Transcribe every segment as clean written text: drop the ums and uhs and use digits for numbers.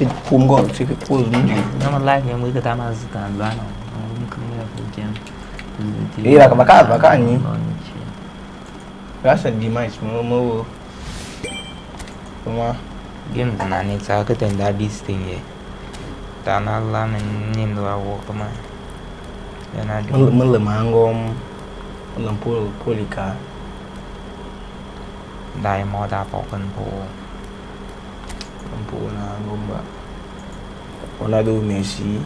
Pumgo, se que pôs no dia. Não, mas lá que a música tá mais lá não. Nunca me lembro. Iya, bakal Rasa demais, mau Cuma Game na ni sa ka tenda this thing ye. Tanah lah menyim dua walk kemana. Dan ada. melemangom, melempul pulika. Dai mau dah pokan po. Lampu na gomba. Ronaldo Messi.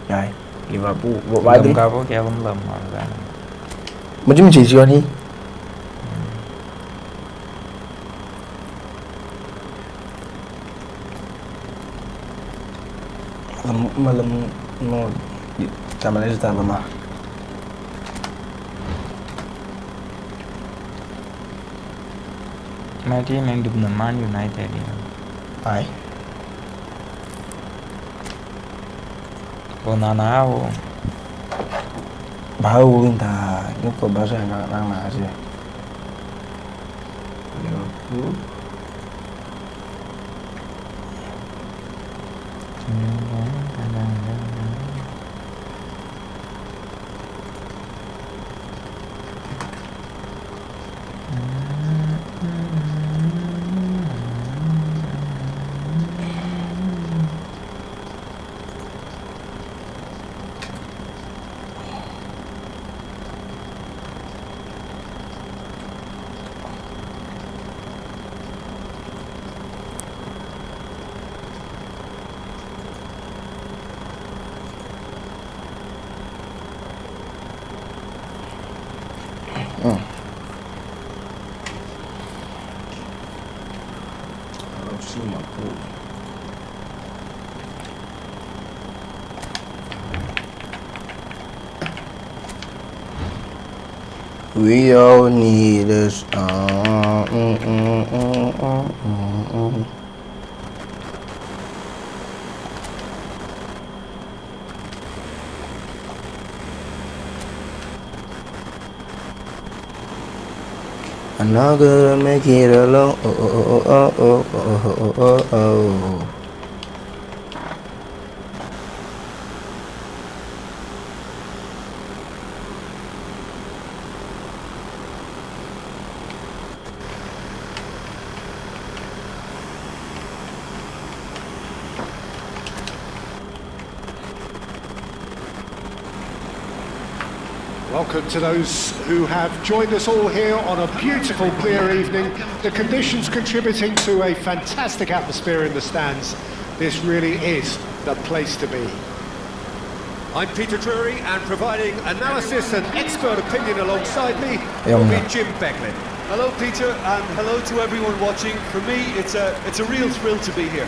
Rồi, Liverpool bộ ba Lầm cao có kêu lầm mà. Macam chỉ cho đi. Malam mau sama aja tak lemah. Mati main di Man United ya. Ai. Bonanao. Bau entah, ini kok bahasa yang nang nasi. Liverpool. We all need a song. I'm not gonna make it alone. Oh. Welcome to those who have joined us all here on a beautiful, clear evening. The conditions contributing to a fantastic atmosphere in the stands. This really is the place to be. I'm Peter Drury, and providing analysis and expert opinion alongside me will be Jim Becklin. Hello, Peter, and hello to everyone watching. For me, it's a real thrill to be here.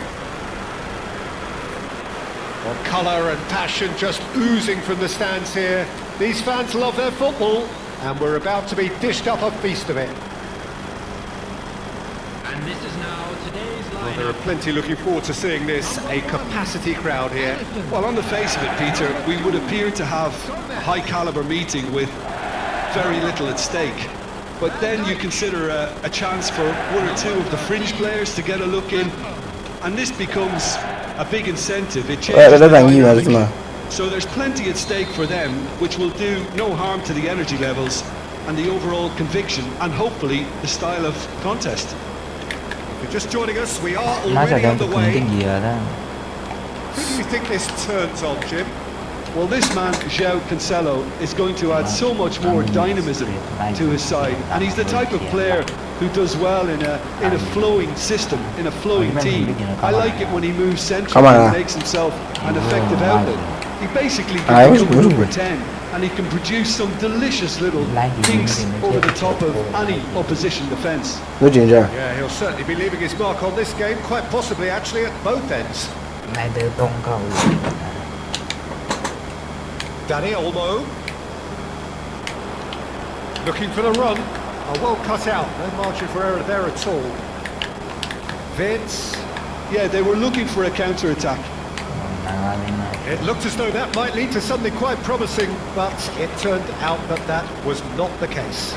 Well, colour and passion just oozing from the stands here. These fans love their football, and we're about to be dished up a feast of it. And this is now today's lineup. Well, there are plenty looking forward to seeing this, a capacity crowd here. Well, on the face of it, Peter, we would appear to have a high-caliber meeting with very little at stake. But then you consider a chance for one or two of the fringe players to get a look in, and this becomes a big incentive. It changes the dynamic. So there's plenty at stake for them, which will do no harm to the energy levels and the overall conviction and hopefully the style of contest. If you're just joining us, we are already underway. Who do you think this turns on, Jim? Well, this man, João Cancelo, is going to add so much more dynamism to his side, and he's the type of player who does well in a flowing system, in a flowing team. I like it when he moves centrally and makes himself an effective outlet. He basically can become a number 10, and he can produce some delicious little dinks over the top of any opposition defence. Yeah, he'll certainly be leaving his mark on this game, quite possibly actually at both ends. Danny Olmo. Looking for the run. Oh, well cut out, no margin for error there at all. Vince. Yeah, they were looking for a counter-attack. It looked as though that might lead to something quite promising, but it turned out that that was not the case.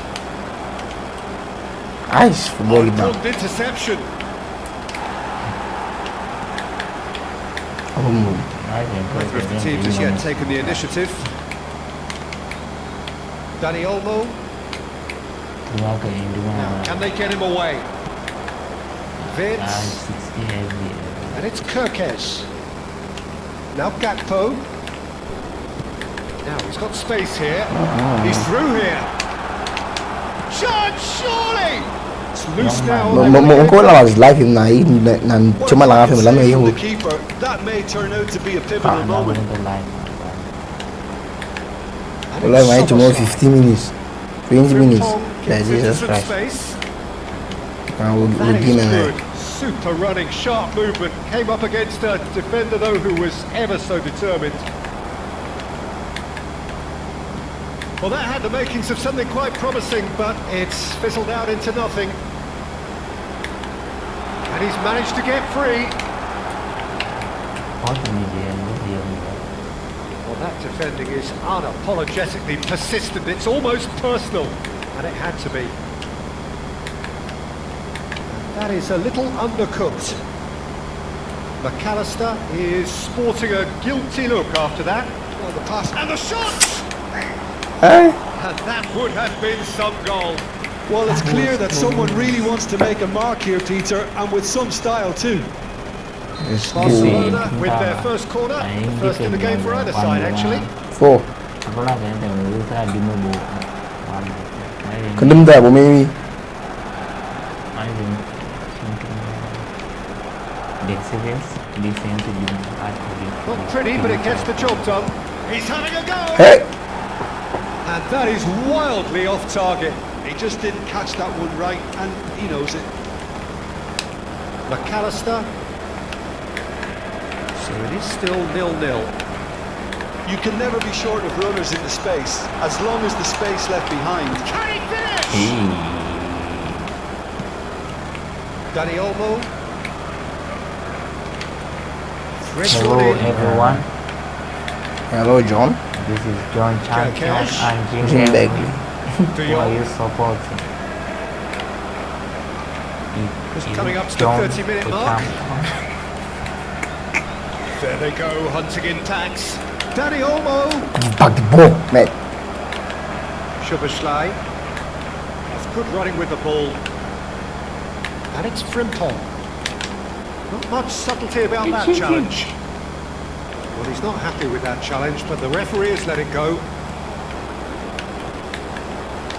Nice football bang. Important interception. Neither of the teams has yet taken the initiative. Dani Olmo. Now, can they get him away? Vince. And it's Kirkes. Now Gakpo. Now he's got space here. He's through here. Shot, surely! It's loose now. Một cô là live phim này nằm cho mà làm phim lắm rồi From the keeper, that may turn out to be a pivotal moment. Live máy cho 50 minutes, 20 minutes. Yeah, Jesus Christ. That is good. Super running, sharp movement. Came up against a defender though who was ever so determined. Well, that had the makings of something quite promising, but it's fizzled out into nothing. And he's managed to get free. Well, that defending is unapologetically persistent. It's almost personal, and it had to be. That is a little undercooked. McAllister is sporting a guilty look after that. Well, the pass and the shot! And that would have been some goal. Well, it's clear that someone really wants to make a mark here, Peter, and with some style too. Barcelona with their first corner, first in the game for either side actually. 4. Condemn that, maybe. Not pretty, but it gets the job done. He's having a go! Hey! And that is wildly off target. He just didn't catch that one right, and he knows it. McAllister. So it is still 0-0. You can never be short of runners in the space, as long as the space left behind. Can he finish? Dani Olmo. Hello everyone. Hello, John. This is John Champion and Jim Jim Bagley. Bagley. Who are you supporting? Just coming up to the 30-minute mark. There they go, hunting in tags. Dani Olmo. Back the ball, mate. Szoboszlai. That's good running with the ball. And it's Frimpong. Not much subtlety about that challenge. Well, he's not happy with that challenge, but the referee has let it go.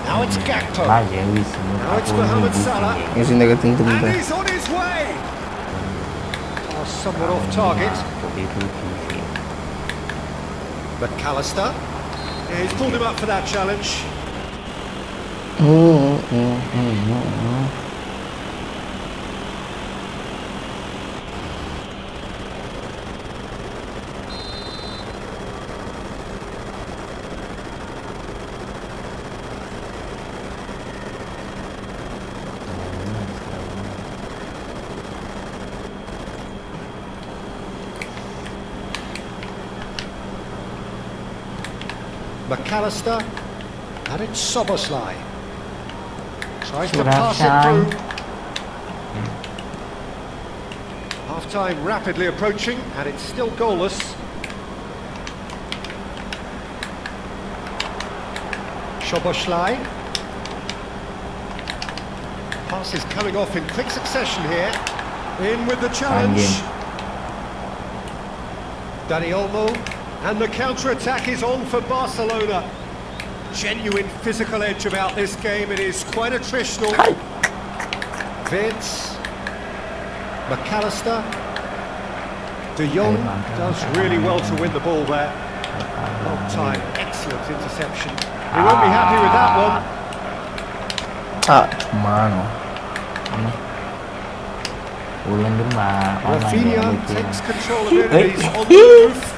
Now it's Gakpo. Now it's Mohamed Salah. Using the thing to And be he's on his way. Oh, somewhat off target. McAllister. Yeah, he's pulled him up for that challenge. McAllister, and it's Szoboszlai. Tries to pass it through. Half-time rapidly approaching, and it's still goalless. Szoboszlai. Pass is coming off in quick succession here. In with the challenge. Dani Olmo. And the counter-attack is on for Barcelona. Genuine physical edge about this game. It is quite attritional. Vince. McAllister. De Jong does really well to win the ball there. Long time, excellent interception. He won't be happy with that one. Mano. Rafinha takes control of it and he's on the move.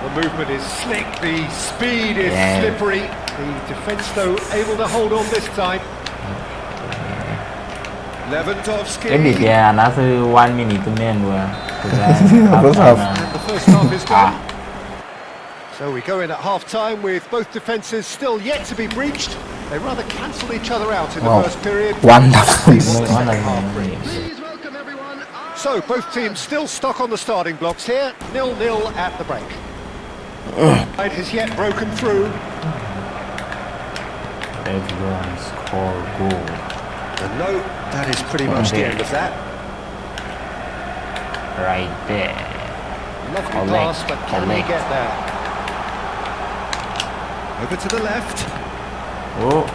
The movement is slick, the speed is slippery. The defence, though, able to hold on this time. Lewandowski. Another 1 minute to men were. And the first half is gone. So we go in at half-time with both defences still yet to be breached. They rather cancelled each other out in Wow. the first period. Wonderful. See what the second Wonderful. half brings. Please welcome everyone. So both teams still stuck on the starting blocks here, 0-0 at the break. It has yet broken through. Let's go and score goal. And no, that is pretty much the end of that. Right there. Lovely Collect, pass, but can they collect. get there? Over to the left. Oh,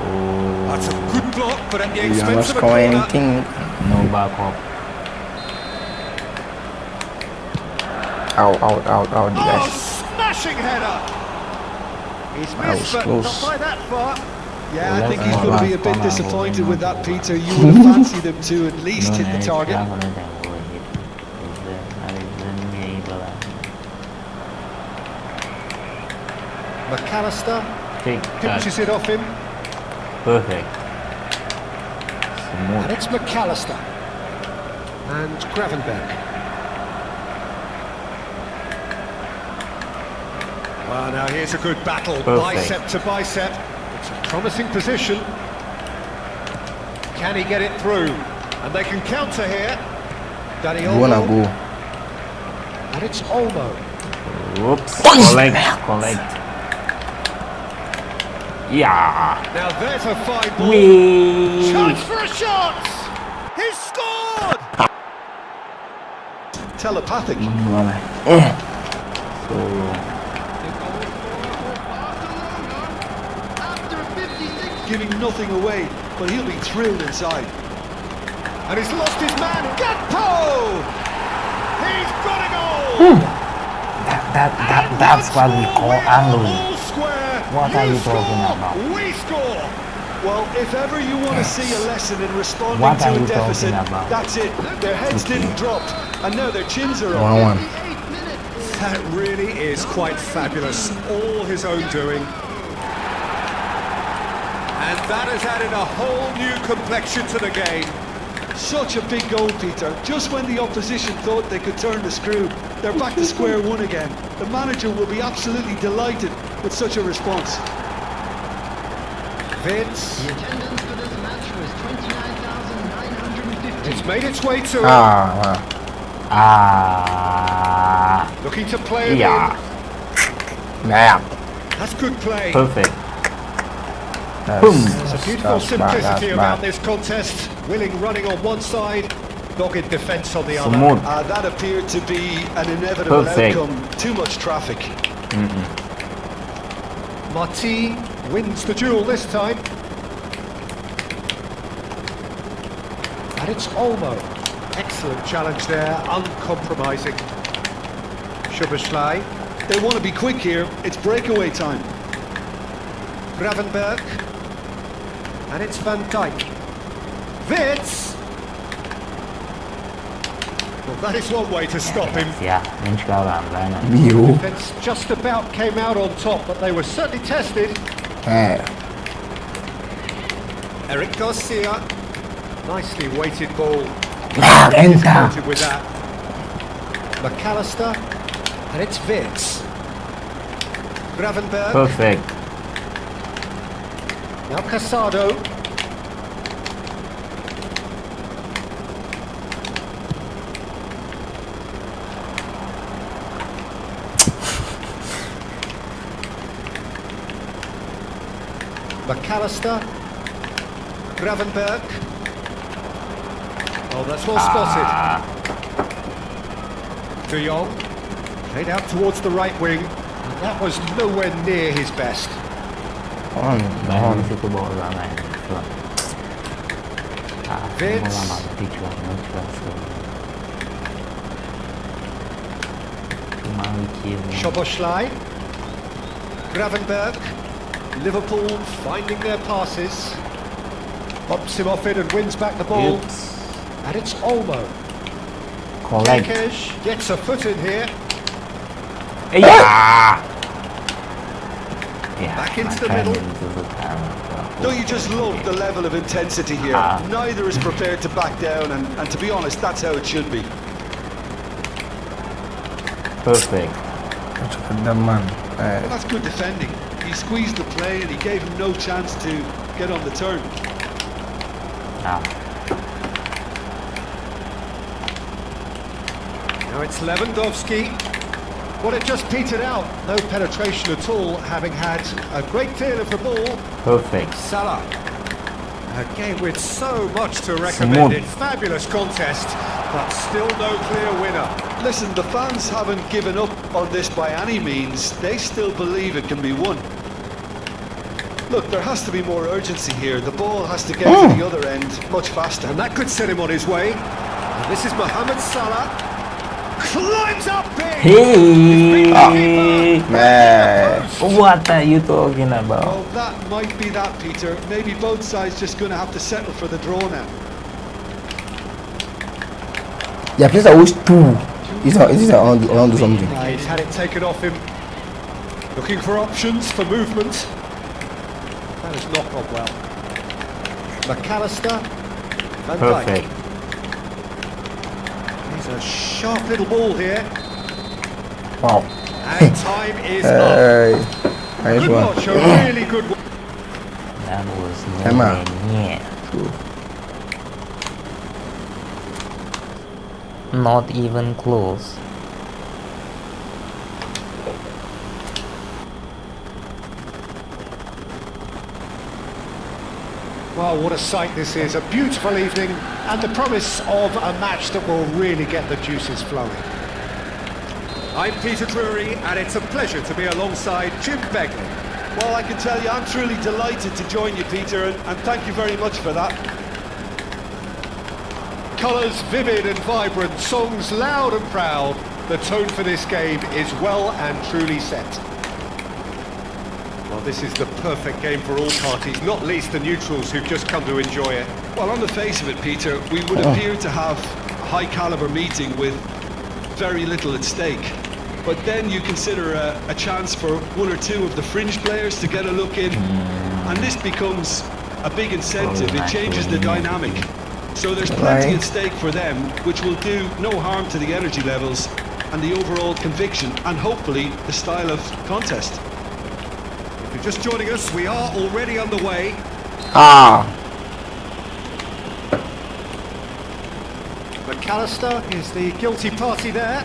That's a good block, but at the You are not expense of a scoring corner. anything. no back up. Out, Oh, guys. smashing header! He's That was missed, but close. not by that far. Yeah, I Well, think that's he's not going to be a last bit time I disappointed will with not that, do Peter. You would have fancied him to at least hit the target. McAllister Take pinches that. it off him, Perfect. and Smooth. it's McAllister. And Gravenberg. Well, now here's a good battle, Perfect. bicep to bicep. It's a promising position. Can he get it through? And they can counter here. Danny You wanna Olmo. go? And it's Olmo. Whoops. Collect. Yeah. Now there's a fine ball. Wee. Chance for a shot! He's scored! Telepathic. So After 56 Giving nothing away, but he'll be thrilled inside. And he's lost his man. Gakpo! He's got a goal! that's what we call angling. All square. What are you score, talking about? We score! Well, if ever you want to see a lesson in responding What are to you a deficit, talking about? that's it. Their heads didn't drop, and now their chins are up. 1-1. 8 minutes. That really is quite fabulous. All his own doing. And that has added a whole new complexion to the game. Such a big goal, Peter. Just when the opposition thought they could turn the screw, they're back to square one again. The manager will be absolutely delighted with such a response. Vince, The attendance for this match was 29,950. it's made its way to him. Looking to play it Yeah. Yeah. in. That's good play. Perfect. Boom. There's a beautiful simplicity about this contest. Willing running on one side, dogged defence on the other. Smooth. That appeared to be an inevitable Perfect. outcome. Too much traffic. Marti wins the duel this time. And it's Olmo. Excellent challenge there, uncompromising. Schuberschlei, They want to be quick here. It's breakaway time. Gravenberg. And it's Van Dijk. Wits! Well, that is one way to stop him. Ja, Mensch, glaube am Leiner. You. Defence just about came out on top, but they were certainly tested. Yeah. Eric Garcia. Nicely weighted ball. Enter. Disappointed with that. McAllister. And it's Wits. Gravenberg. Perfect. Now Casado. McAllister. Gravenberg. Oh, that's well spotted. De Jong. Played out towards the right wing. And that was nowhere near his best. Bayern di situ bola main. Vince. Bola mati dijual. Cuma licin. Szoboszlai. Gravenberg. Liverpool finding their passes. Bumps him off it and wins back the ball. Oops. And it's Olmo. Collect. Kekes gets a foot in here. Yeah. Yeah. Back into the I tried middle. into the camera. Don't you just love the level of intensity here? Neither is prepared to back down, and to be honest, that's how it should be. Perfect. The man. Well, that's good defending. He squeezed the play and he gave him no chance to get on the turn. อ้าว Now it's Lewandowski. Well, it just petered out. No penetration at all, having had a great deal of the ball. perfect Salah. Again, with so much to recommend Simone. it. Fabulous contest, but still no clear winner. Listen, the fans haven't given up on this by any means. They still believe it can be won. Look, there has to be more urgency here. The ball has to get to the other end much faster. And that could set him on his way. And this is Mohamed Salah. Climbs up big. hey Man. what are you talking about Well, that might be that, Peter. Maybe both sides just going to have to settle for the draw now. Yeah, players are always two. It's around something. He's had it taken off him. Looking for options for movement. That has not gone well. McAllister. Van Dijk. perfect He's a sharp little ball here. Wow. And time is up. Hey. Nice Good one. watch, a really good watch. that was Emma. yeah not even close Well, what a sight this is. A beautiful evening and the promise of a match that will really get the juices flowing. I'm Peter Drury and it's a pleasure to be alongside Jim Begley. Well, I can tell you, I'm truly delighted to join you, Peter, and thank you very much for that. Colours vivid and vibrant, songs loud and proud. The tone for this game is well and truly set. Well, this is the perfect game for all parties, not least the neutrals who've just come to enjoy it. Well, on the face of it, Peter, we would appear to have a high-caliber meeting with very little at stake. But then you consider a chance for one or two of the fringe players to get a look in, and this becomes a big incentive. It changes the dynamic. So there's plenty at stake for them, which will do no harm to the energy levels and the overall conviction, and hopefully the style of contest. If you're just joining us, we are already underway. McAllister is the guilty party there.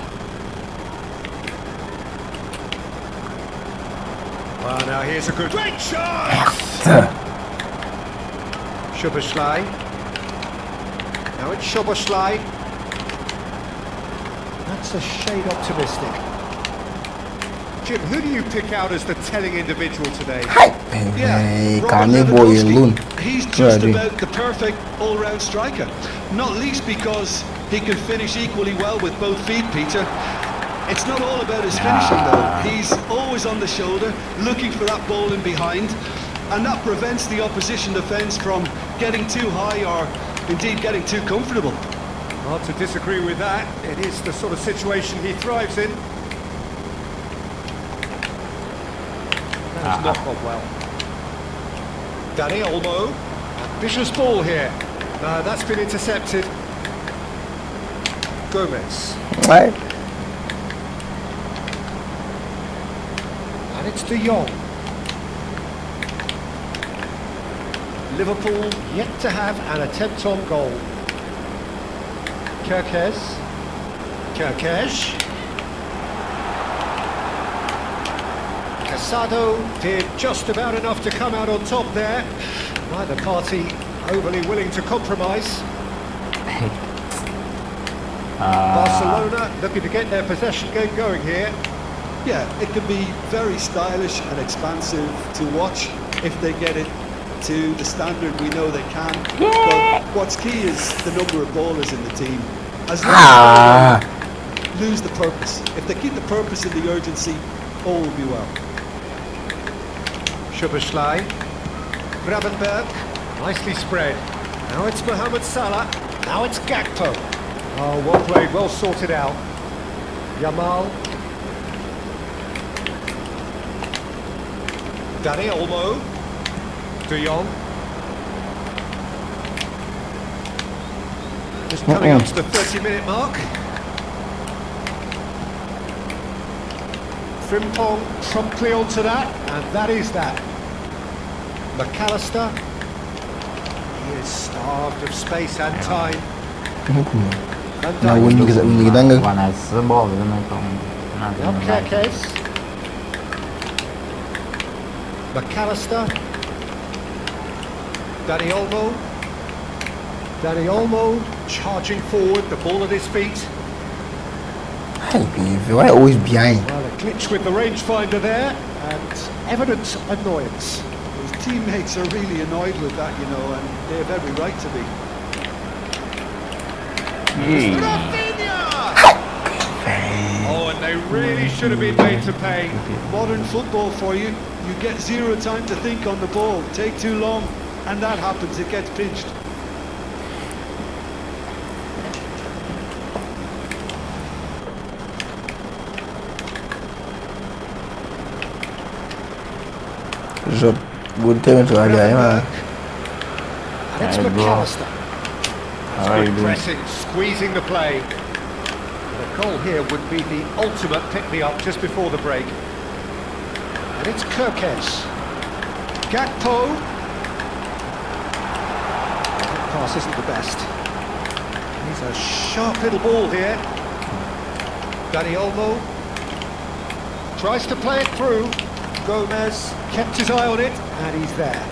Well, now here's a good... Great shot! Szoboszlai. Now it's Szoboszlai. That's a shade optimistic. Jim, who do you pick out as the telling individual today? Hey, Robert Kane boy Lewandowski. alone. He's just Right. about the perfect all-round striker. Not least because he can finish equally well with both feet, Peter. It's not all about his finishing though. He's always on the shoulder, looking for that ball in behind, and that prevents the opposition defence from getting too high or indeed getting too comfortable. Hard to disagree with that. It is the sort of situation he thrives in. That's not gone well. Dani Olmo. Ambitious ball here. That's been intercepted. Gomez. Right. And it's De Jong. Liverpool yet to have an attempt on goal. Kerkez. Casado did just about enough to come out on top there. Neither party overly willing to compromise. Barcelona looking to get their possession game going here. Yeah, it can be very stylish and expansive to watch if they get it to the standard we know they can. But what's key is the number of ballers in the team. As long as they don't lose the purpose. If they keep the purpose and the urgency, all will be well. Szoboszlai. Gravenberg. Nicely spread. Now it's Mohamed Salah. Now it's Gakpo. Oh, well played, well sorted out. Yamal. Dani Olmo. De Jong. Just coming up to the 30-minute mark. Frimpong promptly onto that, and that is that. McAllister. is starved of space and time. Van Now Dijk. when you get angry, วันนั้นซื้อบอลหรือไม่ต้องน่าจะ Now ไม่ได้ Kerkez. McAllister. Dani Olmo. Dani Olmo charging forward, the ball at his feet. why always behind? Well, a glitch with the rangefinder there, and evident annoyance. His teammates are really annoyed with that, you know, and they have every right to be. Rafinha! Oh, and they really should have been made to pay. Modern football for you. You get zero time to think on the ball. Take too long, and that happens. It gets pinched. Job good time to earlier, And it's Hey, bro. McAllister. How are you Good doing? pressing, squeezing the play. The goal here would be the ultimate pick-me-up just before the break. And it's Kerkez. Gakpo. That pass isn't the best. He's a sharp little ball here. Dani Olmo tries to play it through. Gomez kept his eye on it, and he's there.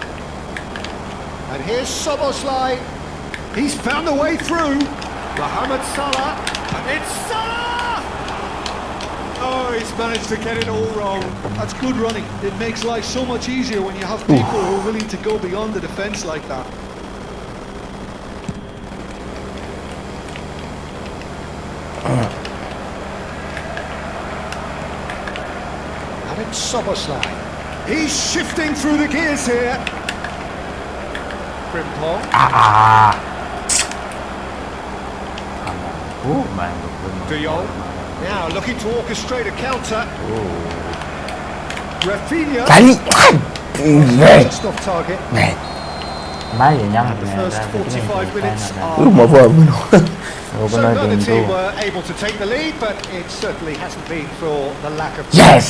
And here's Soboslai. He's found a way through. Mohamed Salah, and it's Salah! Oh, he's managed to get it all wrong. That's good running. It makes life so much easier when you have people who are willing to go beyond the defence like that. And it's Soboslai. He's shifting through the gears here. Frimpong. โอ้มาบุกเบิ้ล De Jong. Now looking to orchestrate a counter. Rafinha. Kali, man, Just off target. man. ไม่อย่างยัง The first 45 minutes are... Rumah apa pun. So neither team were able to take the lead, but it certainly hasn't been for the lack of... Yes.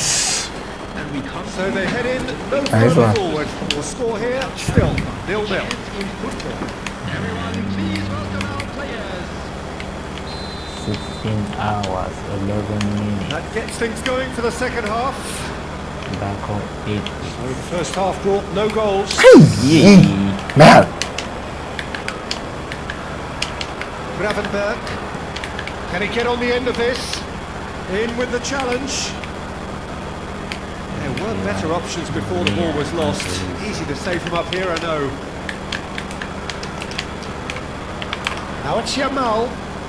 So they head in, no Nice further one. forward. The score here, still 0-0. In football. Everyone, please welcome our players. 16 hours 11 minutes That gets things going for the second half. Bangkok 8 So the first half brought no goals. Hey, man. Gravenberg. Can he get on the end of this? In with the challenge. There were better options before the ball was lost. Easy to say from up here, I know. Now it's Yamal.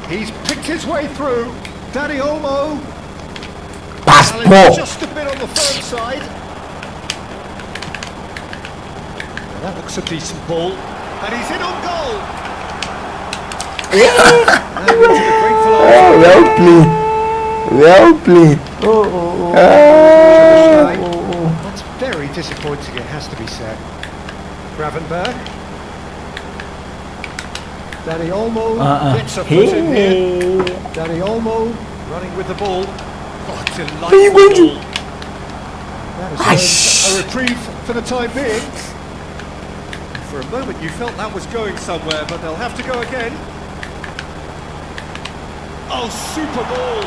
He's picked his way through. Dani Olmo. Passport. Just a bit on the firm side. That looks a decent ball. And he's in on goal. And into the grateful arms. Oh, well played. Well played. That's very disappointing, it has to be said. Gravenberg. Dani Olmo gets a foot in here. Dani Olmo running with the ball. Oh, delightful ball. That has earned a reprieve for the time being. For a moment you felt that was going somewhere, but they'll have to go again. Oh, super ball.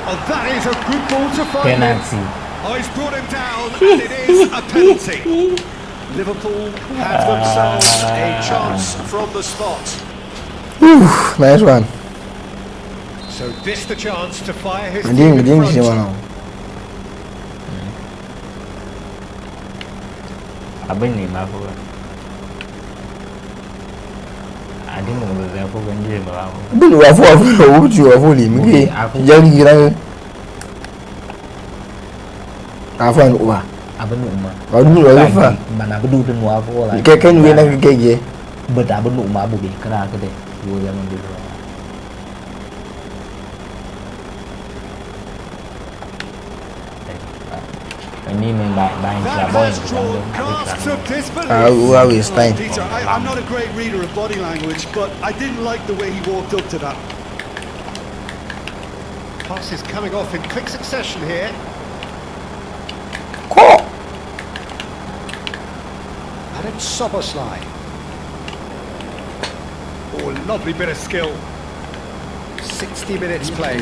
Oh, that is a good ball to find him. penalty Oh, he's brought him down, and it is a penalty. Liverpool have themselves a chance from the spot. Nice one. So this the chance to fire his Dia team in dia mesti front. mana? abin ne ma fa adin mo be fa ban je ba Bin wafu wafu limi ke. Jadi kira. Afan uba. abin umma Abin umma fa. mana bedu den wa fa la Kan we na ke ke. bật abin umma bu bi kana ka de wo ya man bi ini mình bài That là boy has drawn gasps of disbelief. How is time? Peter, I'm not a great reader of body language, but I didn't like the way he walked up to that. Passes coming off in quick succession here. Ko. And it's Soboslai. Lovely bit of skill. 60 minutes played.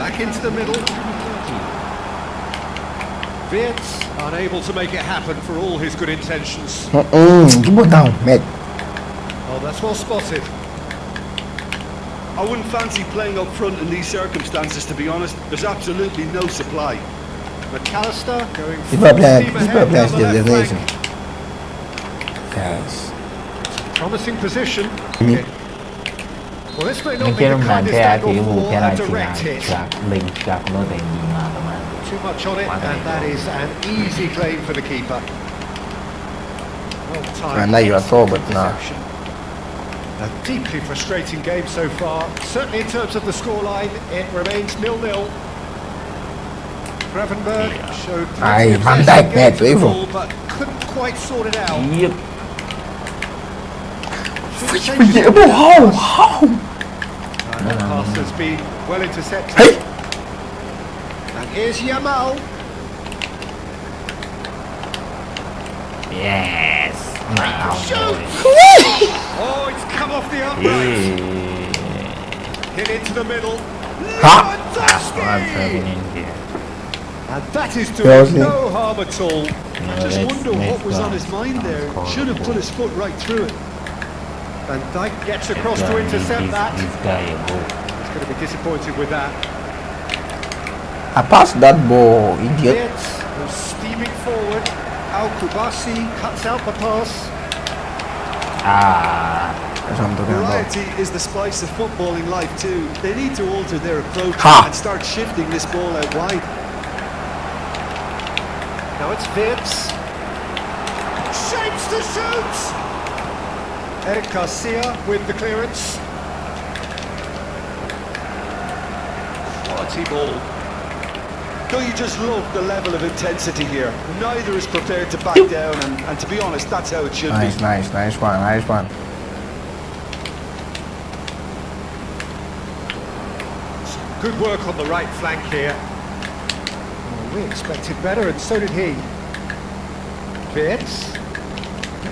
Back into the middle. Wirtz unable to make it happen for all his good intentions. Keep it down, mate. Oh, that's well spotted. I wouldn't fancy playing up front in these circumstances, to be honest. There's absolutely no supply. McAllister going Keep full up playing, steam keep ahead up playing down the still, left there's flank. Guys. Promising position. Me. Well, this may ไม่ not ใช่ be โร the งงาน kindest แค่ถือ angle หู for แค่ไร a ที direct hit. จากเล็งจากรถแต่ยิงมาประมาณ Too much on it, and that is an easy claim for the keeper. Well timed. And now you are excellent forward now. interception. A deeply frustrating game so far. Certainly in terms of the scoreline, it remains 0-0. Gravenberg showed Aye, plenty of Van zest Dijk, in getting mate, to the even. ball, but couldn't quite sort it out. เยียบ How? And that pass has been well intercepted. Hey. And here's Yamal. yes มาเอาเลย Oh, it's come off the เย้ upright. Hit into the middle. Ha. That's what I'm Lewandowski. serving in here And that is Seriously? doing no harm at all. No, I just let's- wonder let's what was go. on his mind there. Let's Should have go. put his foot right through it. Van Dijk gets across to Yeah, intercept that. this guy a goal He's going to be disappointed with that. I passed that ball, idiot. Wirtz was steaming forward. Al Kubasi cuts out the pass. อ่า That's what I'm talking about. Variety is the spice of footballing life too. They need to alter their approach Ha. and start shifting this ball out wide. Now it's Wirtz. Shapes to shoot! Eric Garcia with the clearance. Quality ball. Don't you just love the level of intensity here? Neither is prepared to back down, and to be honest, that's how it should Nice, be. nice one, nice one. Good work on the right flank here. Well, we expected better, and so did he. Wirtz,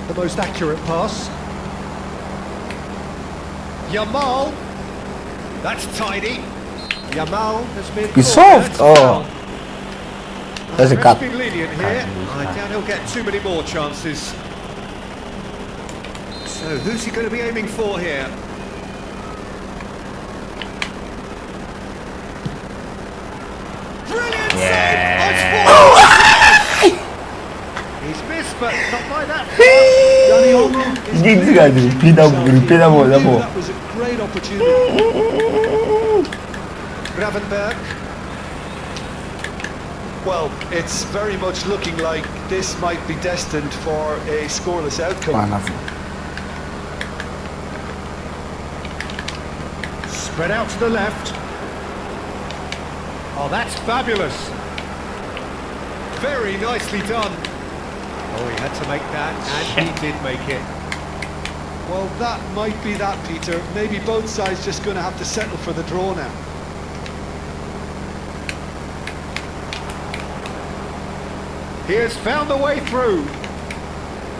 the most accurate pass. Yamal, that's tidy. Yamal has been He's caught. soft. That's Oh. foul. That's a Ref's cut. been lenient here. I doubt he'll get too many more chances. So who's he going to be aiming for here? Brilliant save! Oh, it's fallen. He's missed, but not by that far. Danny Olmo is This clearly guy keeping repeat that- himself repeat here. that one, He that knew one. That was a great opportunity. Gravenberg. Well, it's very much looking like this might be destined for a scoreless outcome. Wonderful. Spread out to the left. Oh, that's fabulous. Very nicely done. Oh, he had to make that, and he did make it. Well, that might be that, Peter. Maybe both sides just going to have to settle for the draw now. He has found a way through.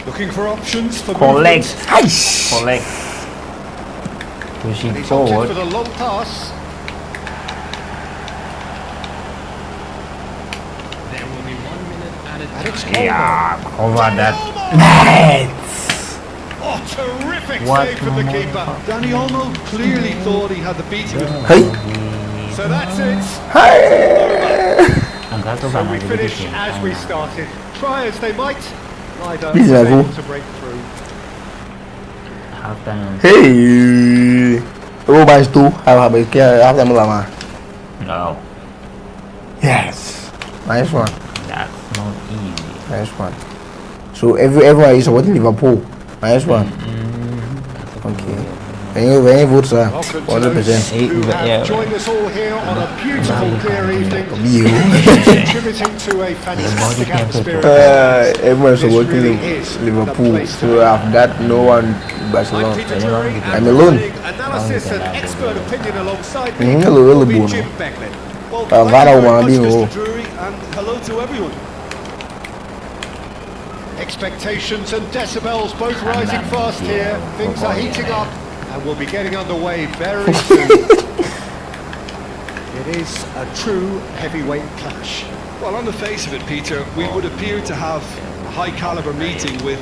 Looking for options for collect movement. Nice. collect And pushing he's opted forward for the long pass. There will be 1 minute added And it's time. Olmo. yeah cover that Nice. Oh, terrific What save from the more? keeper. Danny Olmo clearly thought he had the beating of him. Hey. So that's it. Hey. angkat tuh So kan we ada finish bikin as we started. Try as they might, neither This is was level. able to break through. half time Hey. Oh, mas tu habis half time lama. no Yes. Nice one. that's not easy Nice one. So everyone is supporting Liverpool. Nice one. Okay. Any votes are Welcome to 100%. those who Yeah. have joined us all here on a beautiful clear evening, You. contributing to a fantastic atmosphere. Everyone is This supporting really is the Liverpool. place to So be. after that, no one I'm Barcelona. Peter Drury, I'm and alone. providing analysis and expert opinion alongside me Hello, will be Bono. Jim Becklin. Well, Vara thank you very much, Ronaldinho. Mr. Drury, and hello to everyone. Expectations and decibels both rising fast here. Things are heating up and we'll be getting underway very soon. It is a true heavyweight clash. Well, on the face of it, Peter, we would appear to have a high-caliber meeting with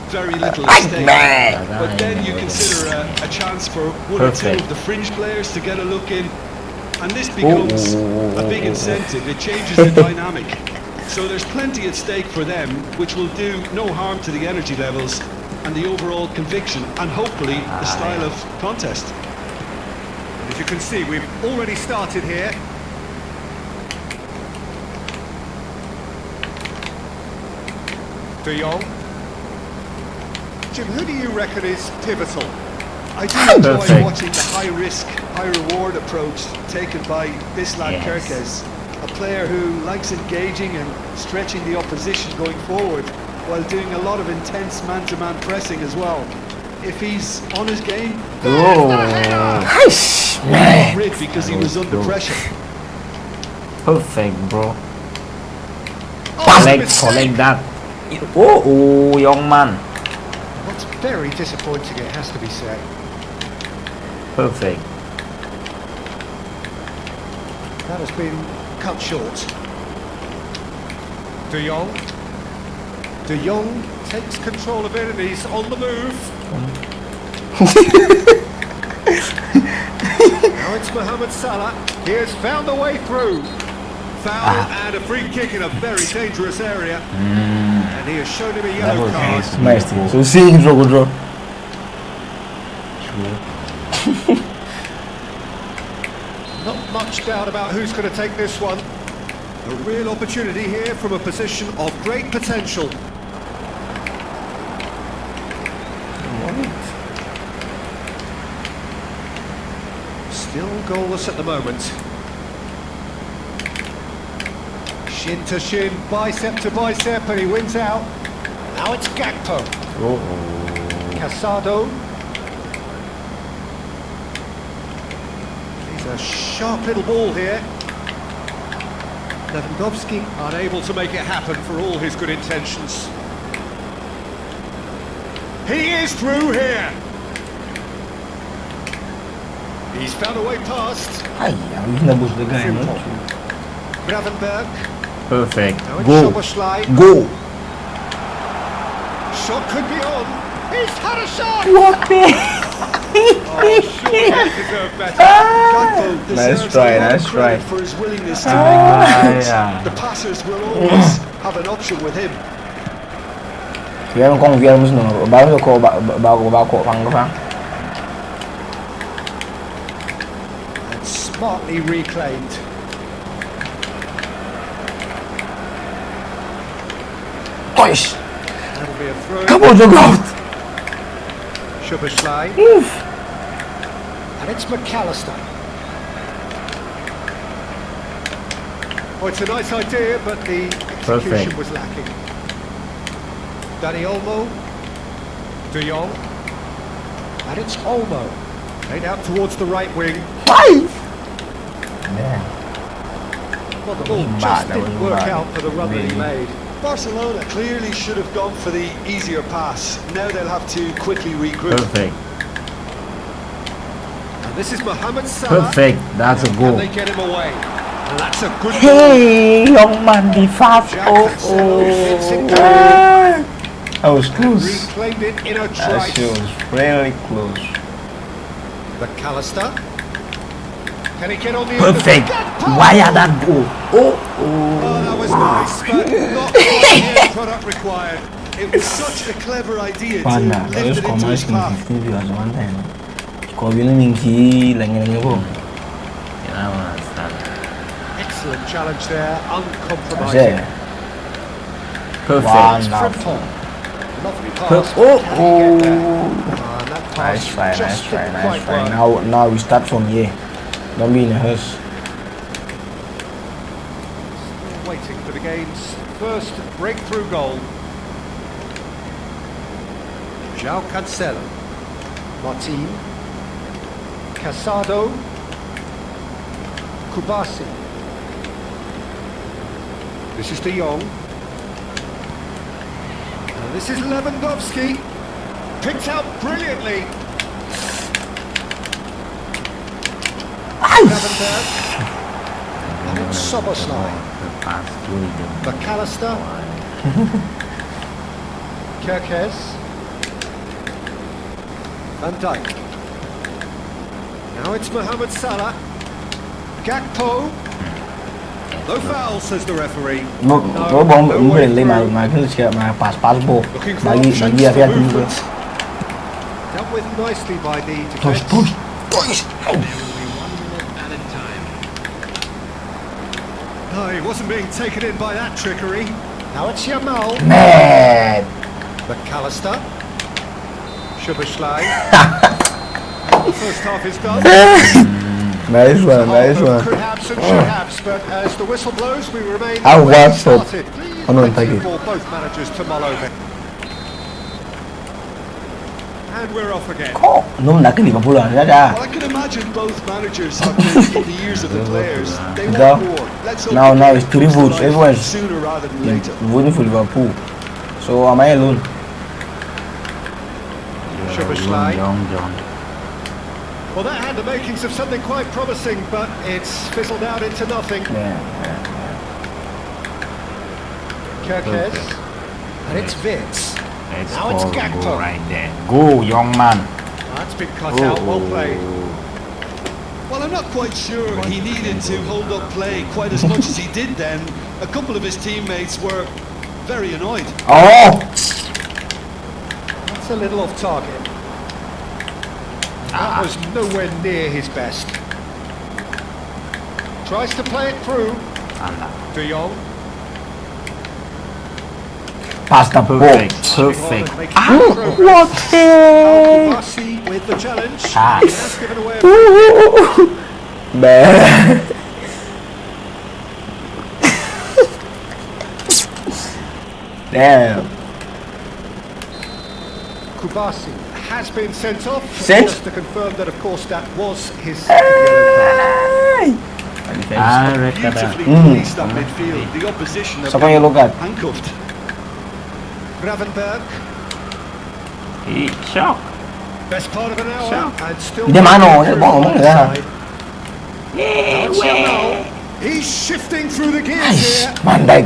very little at stake. But then you consider a chance for one or two of the fringe players to get a look in, and this becomes a big incentive. It changes the dynamic. So there's plenty at stake for them, which will do no harm to the energy levels and the overall conviction, and hopefully the style of contest. As you can see, we've already started here. De Jong. Jim, who do you reckon is pivotal? I do enjoy watching the high-risk, high-reward approach taken by this lad Kerkez, a player who likes engaging and stretching the opposition going forward while doing a lot of intense man-to-man pressing as well. If he's on his game, Man. rid because he was under pressure. Perfect, bro. Oh, Collect that. Young man. That's very disappointing, it has to be said. Perfect. That has been cut short. De Jong. De Jong takes control of it and he's on the move. Now it's Mohamed Salah. He has found a way through. Foul and a free kick in a very dangerous area. And he has shown him a yellow card. Nice. So seeing draw. Not much doubt about who's going to take this one. A real opportunity here from a position of great potential. Still goalless at the moment. Shin to shin, bicep to bicep, and he wins out. Now it's Gakpo. Casado. He's a sharp little ball here. Lewandowski unable to make it happen for all his good intentions. He is through here. He's found a way past. Gravenberg. Perfect. Now it's Go. Szoboszlai. Go. Shot could be on. He's had a shot. What the? Oh, surely he deserved better. Gakpo deserves try, a lot of nice credit try. for his willingness to make that effort. yeah. The passers will always have an option with him. Vieram como viermos no. Bago ko pang. And smartly reclaimed. Pois. That'll be a throw. Acabou o jogo out. Szoboszlai. And it's McAllister. Oh, it's a nice idea, but the execution Perfect. was lacking. Dani Olmo. De Jong. And it's Olmo. Played out towards the right wing. Well, the ball just didn't work out for the run that he made. Barcelona clearly should have gone for the easier pass. Now they'll have to quickly regroup. Perfect. And this is Mohamed Salah. Perfect. That's a Can goal. they get him away? And that's a good goal. Hey, young man, the fast. That was close. Reclaimed it in a That trice. shit was very close. McAllister. Can he get on the Perfect. Gakpo! Why are that goal? Oh, that was nice, but not quite the end product required. It was such a clever idea to Panda, I lift just it into his commerce path. 15 viewers one time. Kau bilang mingki lagi po. Excellent challenge there, Kasi, uncompromising. Perfect. Frimpong. Lovely pass. Oh, Can he get there? And that pass Nice try, just nice try, didn't nice quite try. work. Now we start from here. Don't be in a hurry. Still waiting for the game's first breakthrough goal. João Cancelo. Martin. Casado. Kubasi. This is De Jong. This is Lewandowski. Picked out brilliantly. Gravenberg. And it's Soboslai. McAllister. Kerkez. Van Dijk. Now it's Mohamed Salah. Gakpo. No foul, says the referee. Bố bóng về lên mà cứ chơi mà pass ball mà đi ra phía bên kia. Dealt with nicely by the Push. defence. No, he wasn't being taken in by that trickery. Now it's Yamal. Man. McAllister. Szoboszlai. First half is done. Nice one. Could have some should haves, but as the whistle blows, we remain How where we was it? started. Oh, no, thank you. For both managers to mull over. And we're off again. Nó đã cái Liverpool rồi ra ra. Well, I can imagine both managers have been in the ears of the players. They Go. want more. Let's hope Now they it's can three come to votes. life Everyone's sooner rather than later. voting for Liverpool. So am I alone? Szoboszlai. Well, that had the makings of something quite promising, but it's fizzled out into nothing. Yeah. Kerkez. And it's Vitz. Let's Now it's go Gakpo. right there. Go, young man. That's been cut out, well played. Well, I'm not quite sure he needed to hold up play quite as much as he did then. A couple of his teammates were very annoyed. Oh. That's a little off target. That was nowhere near his best. Tries to play it through. De Jong. Pass the ball. Perfect. What? Kubasi with the challenge. Ah. He has given away a Man. Damn. Kubasi has been sent off. Sent? Just to confirm that, of course, that was his second yellow card. Beautifully policed up midfield. The opposition have Siapa yang yellow card? handcuffed. Gravenberg. Shock. Best part of an hour and still. Dia mano, dia bong bong dah. Now it's Yamal. He's shifting through the gears here. Van Dijk.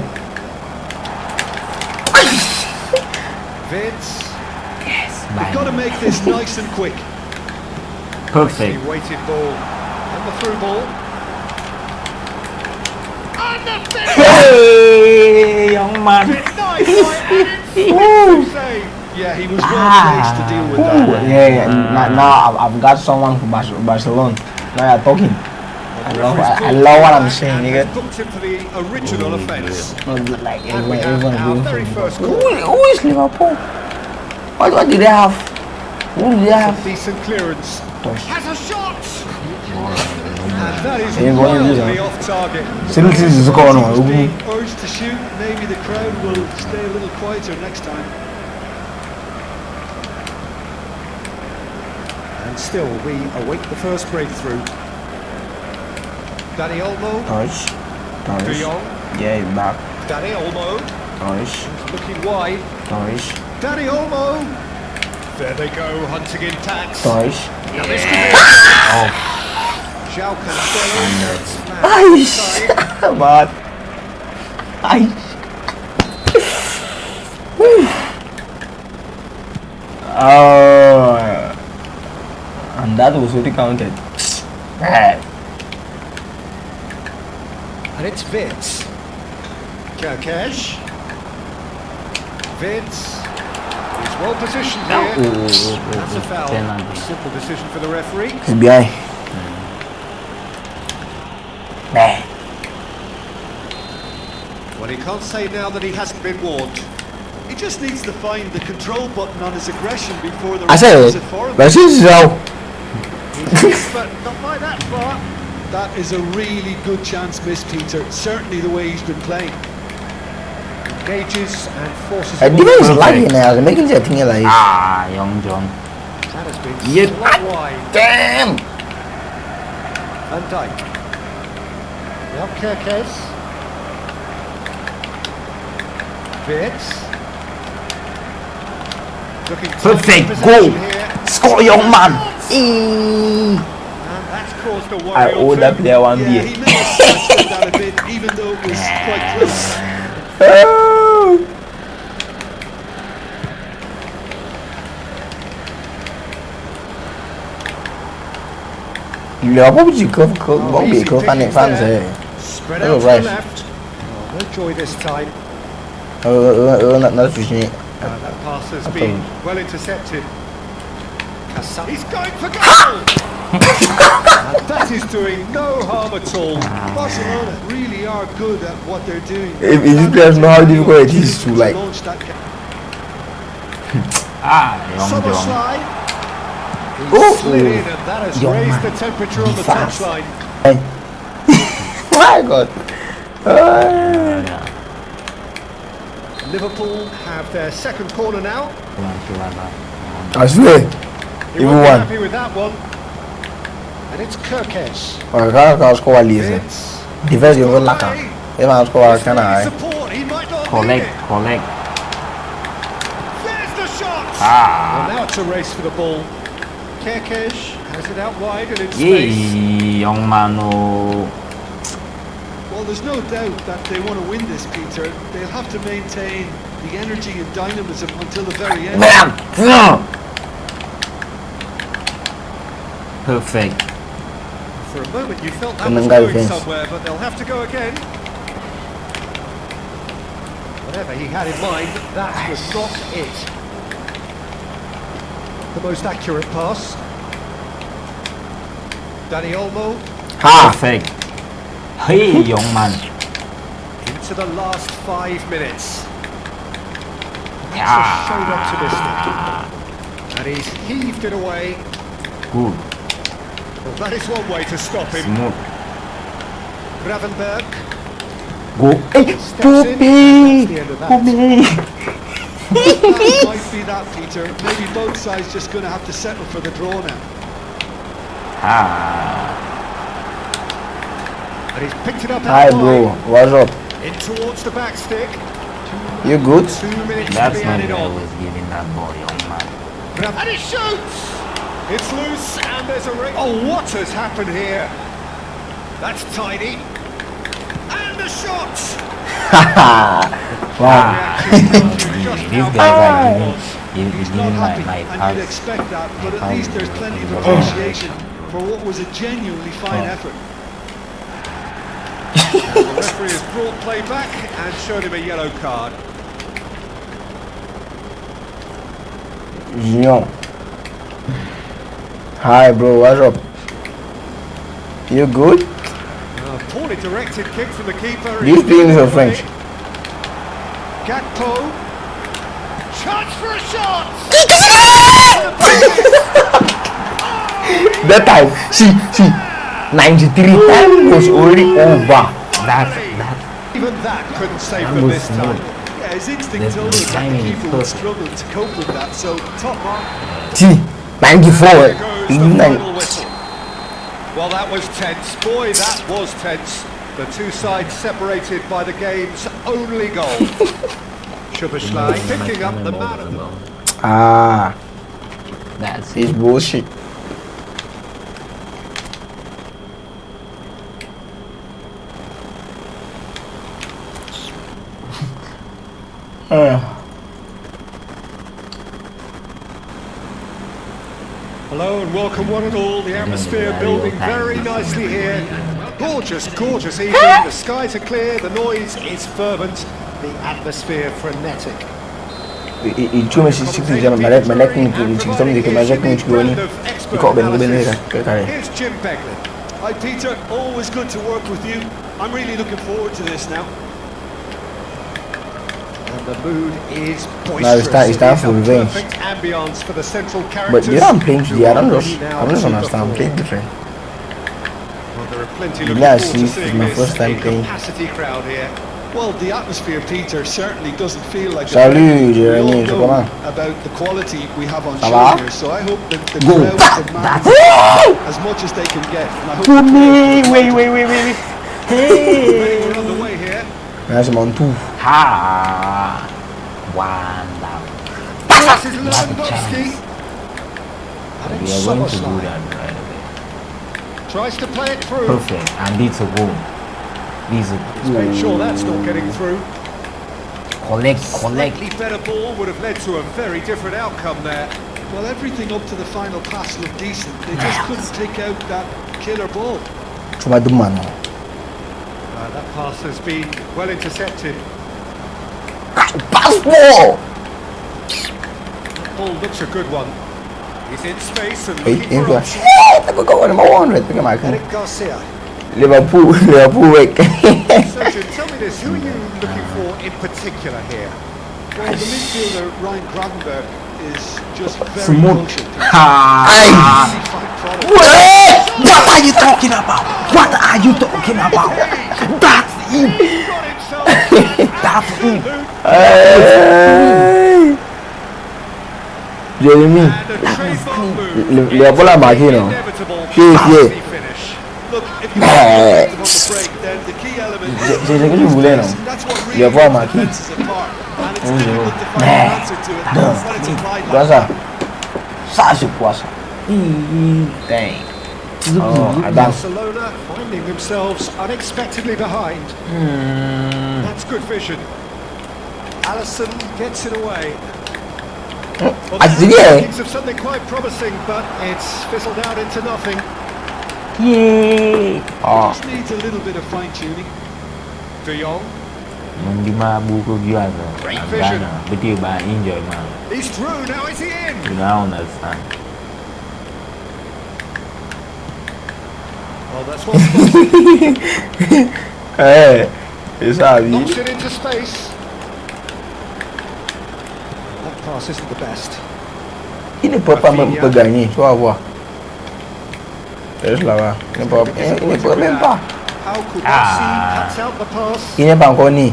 Vitz. They've got to make this nice and quick. Perfect. He waited ball and the through ball. And the finish. Hey, young man. Nice, save. Yeah, he was well placed to deal with that. Yeah. Now I've got someone from Barcelona. Now you're talking. I love what I'm saying, nigga. Booked him for the original offence. Not like And we have our very first Who call. is Liverpool? What do they have? Who do they have? Decent clearance. Has a shot. And that is Hey, what is wildly it? off target. Seriously, this is going on. Being urged to shoot, maybe the crowd will stay a little quieter next time. And still, we await the first breakthrough. Danny Olmo. Touch. De Jong. Yeah, he's back. Danny Olmo. Touch. Looking wide. Touch. Danny Olmo. There they go, hunting in tax. Touch. Now this could be João Cancelo. Aish. But. Aish. Oh. And that was already counted. Bad. And it's Vitz. Kerkez. Vitz. He's well positioned here. That's a foul. Simple decision for the referee. He's behind. Man. Well, he can't say now that he hasn't been warned. He just needs to find the control button on his aggression before the I said refs it. it for him. But this is so. But not by that far. That is a really good chance missed, Peter. Certainly the way he's been playing. Engages and forces I him didn't on. like it now. Making that thing like. Young John. That has been Yep. slight wide. Damn. Van Dijk. Now Kerkez. Vitz. Looking Perfect possession goal. here. Score, young man. And that's caused a I worry owe or that two. player one Yeah, beer. he may have sidestepped that a bit, even though it was quite close. Oh. Il a pas dit que bon easy que fan pickings fan there. c'est Spread Oh, out to right. the left. Oh, no joy this time. not switching. That pass has Okay. been well intercepted. He's going for goal! And that is doing no harm at all. Barcelona really are good at what they're doing. If these players know how difficult it is to like launch that Young. Summer slide. He Oh. slid in and that has Young raised man. the temperature on the Fast. touchline. Hey. My God. Liverpool have their second corner now. I swear. He Even won't be one. happy with that one. And it's Kirkesh. I can't score at least. It's Defense you like away. if I score With can I? support, he might not need Collect. it. There's the shot! Ah. Well, now it's a race for the ball. Kirkesh has it out wide and in space. Young man. Oh. Well, there's no doubt that they want to win this, Peter. They'll have to maintain the energy and dynamism until the very end. Perfect. For a moment you felt that Come was and go, going Vince. somewhere, but they'll have to go again. Whatever he had in mind, that was not it. The most accurate pass. Dani Olmo Ha. Perfect. Hey, young man. into the last 5 minutes. Yeah. Showed optimistic. And he's heaved it away. Good. Well, that is one way to stop him. Smooth. Gravenberg Go. Hey, steps in. Poopy. That's the end of that. Poopy. That might be that, Peter. Maybe both sides just going to have to settle for the draw now. And he's picked it up Hi out bro, wide. what's up? In towards the back stick. You good? 2 minutes That's to be not added what I on. was giving that ball, young man. And he shoots! It's loose and there's a ring. Oh, what has happened here? That's tidy. And the shot! Wow. These guys are He's giving not my happy, and pass. you'd expect that, but at pass least there's plenty of is appreciation for what was a genuinely fine effort. And the referee has brought play back and showed him a yellow card. Junior. Hi bro, what's up? You good? A poorly directed kick from the keeper. Do you speak English or French? Gakpo. Chance for a shot! That time, see, 93 time was already over. Even that couldn't save That them was this time. Yeah, his instinct told us that the timing is keeper would perfect. struggle to cope with that, so top mark. See, 94. There goes the Nine- final whistle. Well, that was tense. Boy, that was tense. The two sides separated by the game's only goal. Szoboszlai picking up the man of the match. Ah, That's it's bullshit. Hello and welcome one and all. The atmosphere building very nicely here. Gorgeous, gorgeous evening. The skies are clear, the noise is fervent, the atmosphere frenetic. Il tuo mesi si chiude, ma lei non ci sono che mangia con i giovani. I copre non bene cara. Here's Jim Beglin. Hi Peter, always good to work with you. I'm really looking forward to this now. And the mood is boisterous. No, it's time for a revenge. perfect ambience for the central But characters. you know I'm playing today. I don't who are just ready now I'm just to understand. I'm perform. playing different. Well, there are plenty looking Yeah, forward see, to it's seeing my this. first time A playing. capacity crowd here. Well, the atmosphere, Peter, certainly doesn't feel like Salut, we Jérémy, all c'est know comment? about the quality we have on Ça show va? here, so I hope that the Go. crowd demand as much as they can get. And I hope For the me, players will wait. We're on the way here. Là, c'est mon tout. ha. Wonderful. this is Lewandowski. And We it's are going to do Soboslai. that right away. Tries to play it through. Perfect. And it's a goal. This is a He's made sure that's not getting through. collect. Slightly better ball would have led to a very different outcome there. Well, everything up to the final pass looked decent. They just couldn't take out that killer ball. Cuma deman. That pass has been well intercepted. Pass ball. Ball looks a good one. He's in space and Wait, looking in for the options. tapi kau ada mau on right? Tengah makan. Eric Garcia. Liverpool wake. Sergio, tell me this, who are you looking for in particular here? Well, the midfielder Ryan Gravenberg is just very Smooth. kosher. Ay. Easy fight product. What are you talking about? What are you talking about? That's it. He's got himself That's it. Hey. Jeremy. and a trademark move. Liverpool are back, you know. Inevitable Yeah. classy finish. Look, if you want to on the break, then the key element J'ai que tu voulais, non? that's what really Liverpool are sets back. defenses apart. And it's difficult to find an answer to it when it's applied Quoi like ça? that. Ça c'est quoi ça? Dang. Oh, Adam. Barcelona finding themselves unexpectedly behind. That's good vision. Alisson gets it away. Well, I see it. thinks of something quite promising, but it's fizzled out into nothing. Yay. Oh, Just needs a little bit of fine tuning. De Jong, Mengima buku biasa. Great vision. Betul bah enjoy mah. he's through, now is he in? You don't understand. Well, that's one spotted. hey, it's Abi. Knocks it into space. That pass isn't the best. Il ne peut pas même pas gagner, tu vas voir. Laisse là-bas. Il ne peut même pas. How could Messi cuts out the pass? Il n'est pas encore né.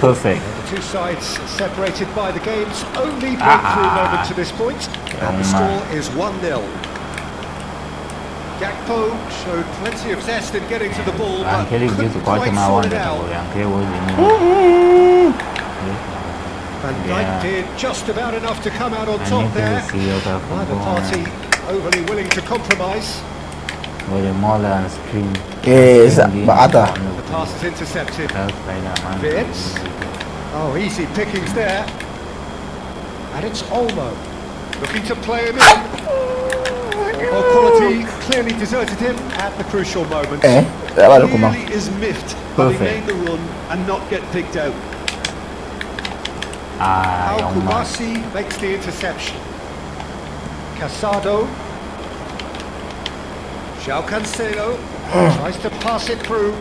Perfect. The two sides separated by the game's only breakthrough moment to this point, and the score is 1-0. Gakpo showed plenty of zest in getting to the ball, but Angkeli dia couldn't suka quite cuma sort wan it dia out. tahu. Angkeli was ini. Van Dijk did just about enough to come out on I top need there. to see your Neither party overly willing to compromise. Boleh mall and stream. Yes, Baata. The pass is intercepted. Spider-Man. Vince. Oh, easy pickings there. And it's Olmo looking to play him in. Well, quality clearly deserted him at the crucial moment. Ça va le comment? Really is miffed Perfect. having made the run and not get picked out. Ah, Al yang mah. Kubasi makes the interception. Casado. João Cancelo tries to pass it through.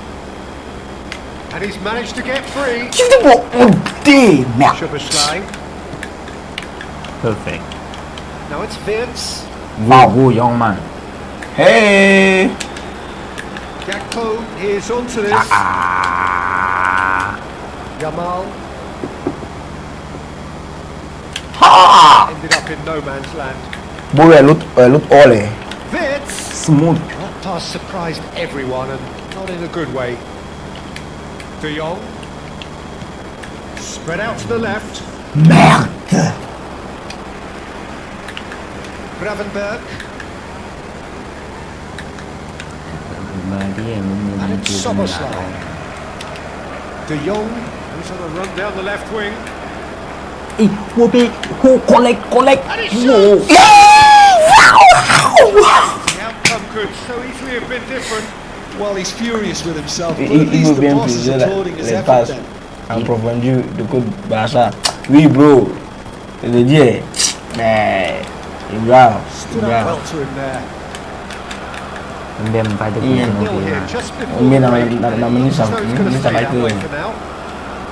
And he's managed to get free. Give the ball. Oh, damn. Szoboszlai. Perfect. Now it's Vince. Go, young man. Hey. Gakpo is onto this. Yamal Ha. ended up in no man's land. Boy, look all eh. Vince. Smooth. That pass surprised everyone and not in a good way. De Jong. Spread out to the left. Merde. Gravenberg. Dia And it's Soboslai. De Jong goes on a run down the left wing. Who collect. And it's Whoa. The outcome could so easily have been different. Well, he's furious with himself, but Il at least veut the bien boss is utiliser applauding his les effort passes then. en profondeur de coup de Barça. Oui, bro. Je te dis, mais il bravo. Stood up well to him there. Dia pada Iya. punya Nil here dia. just before Ini the nama break. ini So sama he's going to ini stay sama that way itu for now.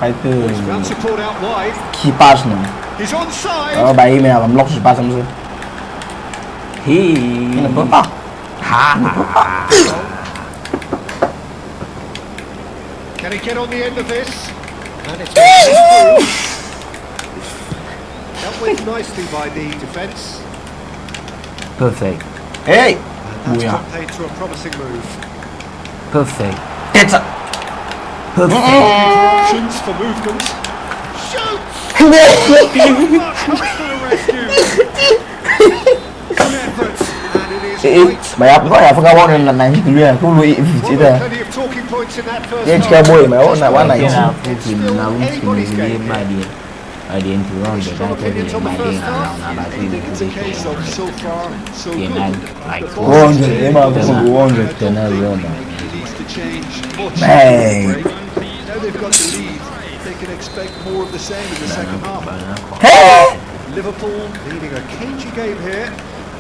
itu He's found support out wide. kipas nih. He's onside. Oh, bayi me alam lock kipas sama sih. Ini apa? Can he get on the end of this? And it's been through. Dealt with nicely by the defence. Perfect. Hey. And that's Booyah. got paid to a promising move. Perfect. It's a Perfect. Looking for options for movement. Shoots! Mày áp nói là phải cao hơn là này thì luôn không lùi chỉ là cái chơi bôi mày ôn là quá này Kena fucking na unti ni badi. Adi enti wrong the guy tell me my day na ba ti ni It's a case of so far, so Kena good. like 100 ema for 100 Kena wrong. He needs to change much. Bang. Now they've got the lead. They can expect more of the same in the second half. hey Liverpool leading a cagey game here.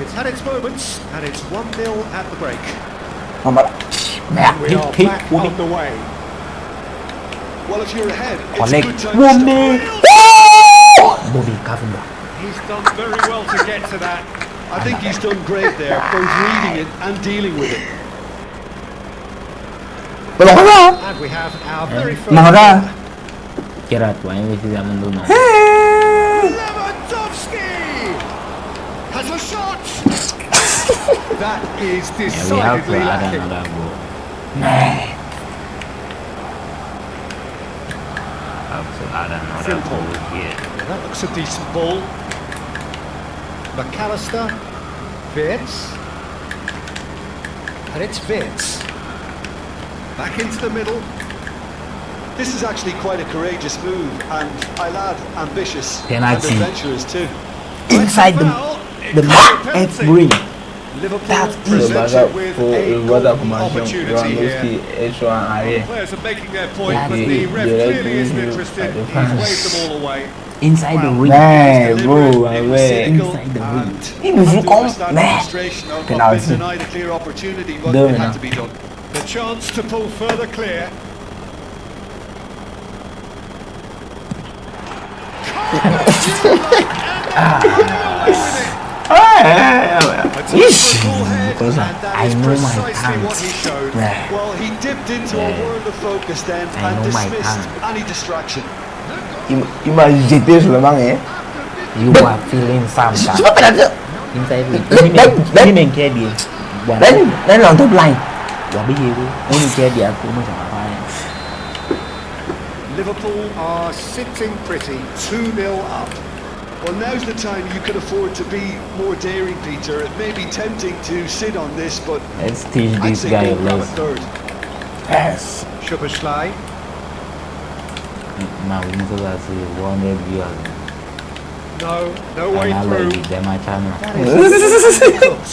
It's had its moments, and it's 1-0 at the break. không mà mẹ We are hey, back Woody. on the way. Well, if you're ahead, it's a Connect. good time to Woody. start. Bobby Cavenda. He's done very well to get to that. I think he's done great there, both reading it and dealing with it. tôi nói ra And we have our very first... mà ra Kira tu yang mesti zaman dulu. Lewandowski has a shot. That is Yeah, we have to decidedly add lacking. another goal. Have to add another Simple. goal here. That looks a decent ball. McAllister, Wirtz, and it's Wirtz. Back into the middle. This is actually quite a courageous move, and I'll add ambitious and Penalty. adventurous too. Inside Foul. the back F ring. Liverpool That is presented with a golden opportunity here. Players are making their point, but the ref clearly isn't interested. He's waved them all away. Inside the ring. nè Deliberate, bro it was mẹ cynical, inside the ring. and Cái mình had to không understand nè. the frustration of Cái nào being chứ? denied a clear opportunity, but Đưa it mày had nào. to be done. The chance to pull further clear. Ish. Because I know my what he showed. Nè Well, he dipped into a world of focus then I and know my dismissed time. any distraction. imagine sulle mani You are feeling some cuma pada tu inside the Dan- ini main kayak dia. Buat dan lòng top line buat biji tu. Ini kayak dia aku macam apa ya? Liverpool are sitting pretty, 2-0 up. Well, now's the time you could afford to be more daring, Peter. It may be tempting to sit on this, but Let's teach I'd this say guy a go grab a lesson. third. yes Szoboszlai, Nah, ini tu lah si 100 viewers. no way Karena through. lagi dia macam Cooked.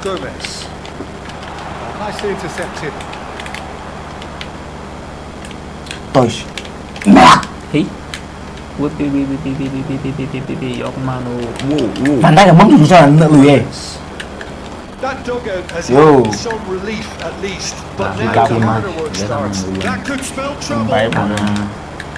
Gomez. Nicely intercepted. tosh hey. Wih, yok mano. Wow. bàn tay là bấm thủ sao là lười That dugout has Yo. had some relief at least, but Nah, now ikaw the man. harder work Dia starts. naman dulu. That could spell trouble. Baik. Karena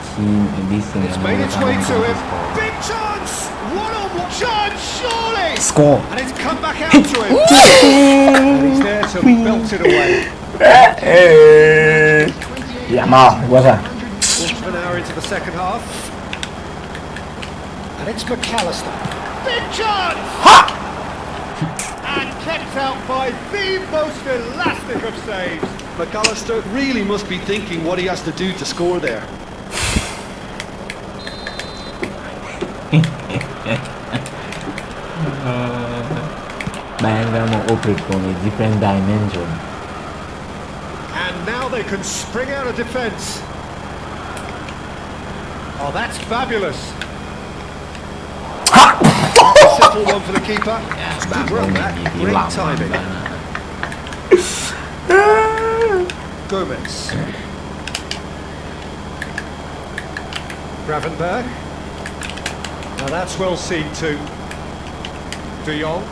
si this thing It's yang made its way to him. score. Big chance! One-on-one chance, surely! score And it's come back out to him. And he's there to belt it away. dạ mà quá sao Quarter of an hour into the second half. And it's McAllister. Big chance! And kept out by the most elastic of saves. McAllister really must be thinking what he has to do to score there. Bayang ka mo operate ko may different dimension. And now they can spring out of defence. Oh, that's fabulous. Simple one for the keeper. Good run, that. Great timing. Gomez. Gravenberg. Now that's well seen too. De Jong.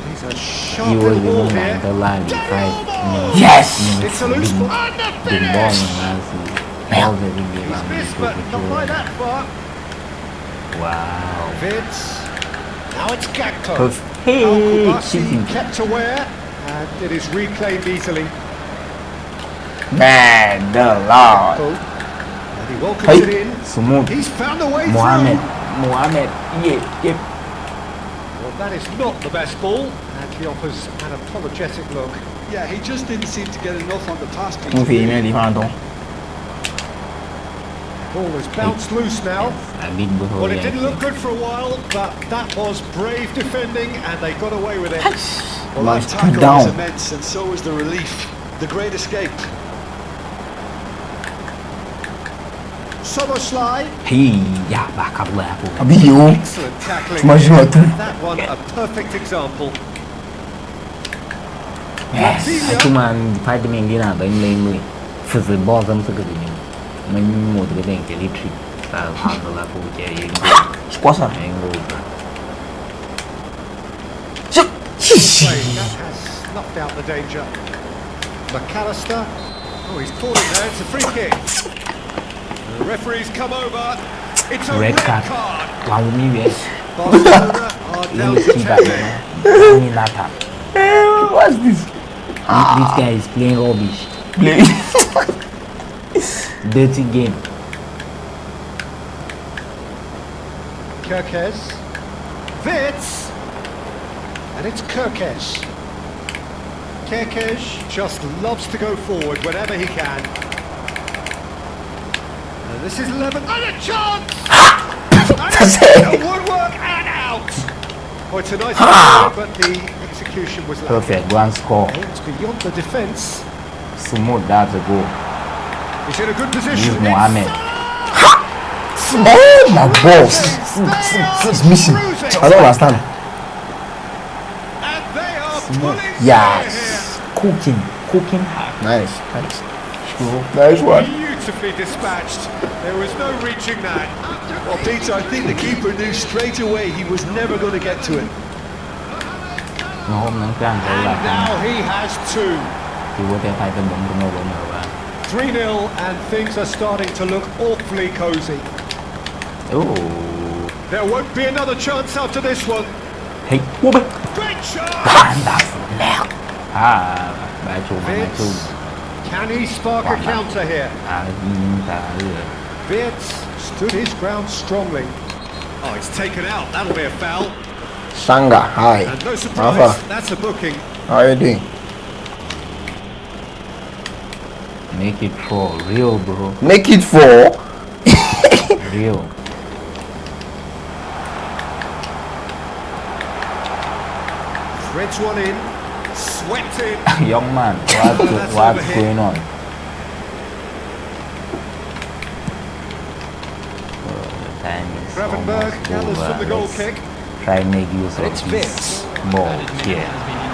He's a sharp He was little ball the here. the line fight. yes It's a loose ball. And the The ball finish! yang ngasih. Ball dari dia He's lah. missed, but not by that far. Wow. Vince. Now it's Gakpo. Hey, Al-Kubasi cheating. kept aware, and it is reclaimed easily. man the lord Oh, and he welcomes Hey. it in. Smooth. He's found a way Mohamed. through. Mohamed. Yeah, yeah. Well, that is not the best ball, and he offers an apologetic look. Yeah, he just didn't seem to get enough on the pass, Peter. không phí mẹ đi hoàn toàn Ball has bounced loose now. A bit before. Well, it didn't look good for a while, but that was brave defending, and they got away with it. Well, Nice. that tackle Down. was immense, and so was the relief. The great escape. Soboslai, เฮ้ยอยากบ้าครับเลยผม Abi yo. excellent tackling. Smash him out too. That one a perfect example. ไอ้ทุกมันพายจะมีกี่หน้าตัวเองเลยฝึกบอลซ้ำสักทีนึงไม่หมดก็เองจะรีทรีแต่ผ่านตัวละผู้เจเอง Squasser. เองรู้ Play, that has snuffed out the danger. McAllister, oh, he's caught it there. It's a free kick. The referee's come over. It's a red card. เราไม่เวส Barcelona are เรื่อง down ที่ to แบบ 10 นี้ men. นี่น่าทำ What's this? This guy is playing rubbish Play. dirty game Kirkes, Vitz, and it's Kirkes. Kirkes just loves to go forward whenever he can. And this is 11, and a chance! And it's a woodwork and out! Oh, it's a nice goal, but the execution was lacking. perfect one score Aims beyond the defence. smooth that's a goal He's in a good position. Use Mohamed. Oh my balls. It's missing. I don't understand. And they are pulling Yes. cooking hard Nice. Nice one. beautifully dispatched. There was no reaching that. Well, Peter, I think the keeper knew straight away he was never going to get to it. น้องนั่งกลางเลย And ล่ะ now he has two. ที่ว่าแต่ไปเป็นผมก็ไม่รู้เหมือนกัน 3-0 and things are starting to look awfully cosy. โอ้ There won't be another chance after this one. เฮ้ยวู้ไป Great shot! ผ่านดาวแล้วบาจูมา Vitz, can he spark a counter here? ยิงตาเรือ Vitz stood his ground strongly. Oh, it's taken out. That'll be a foul. Sanga. Hi. And no surprise, Alpha. that's a booking. How are you doing? make it for real bro Make it for. real Threads one in, swept in. young man That's what's over here. going on time is Gravenberg almost gathers over. from the goal Let's kick. try and make use of It's this Vitz. ball here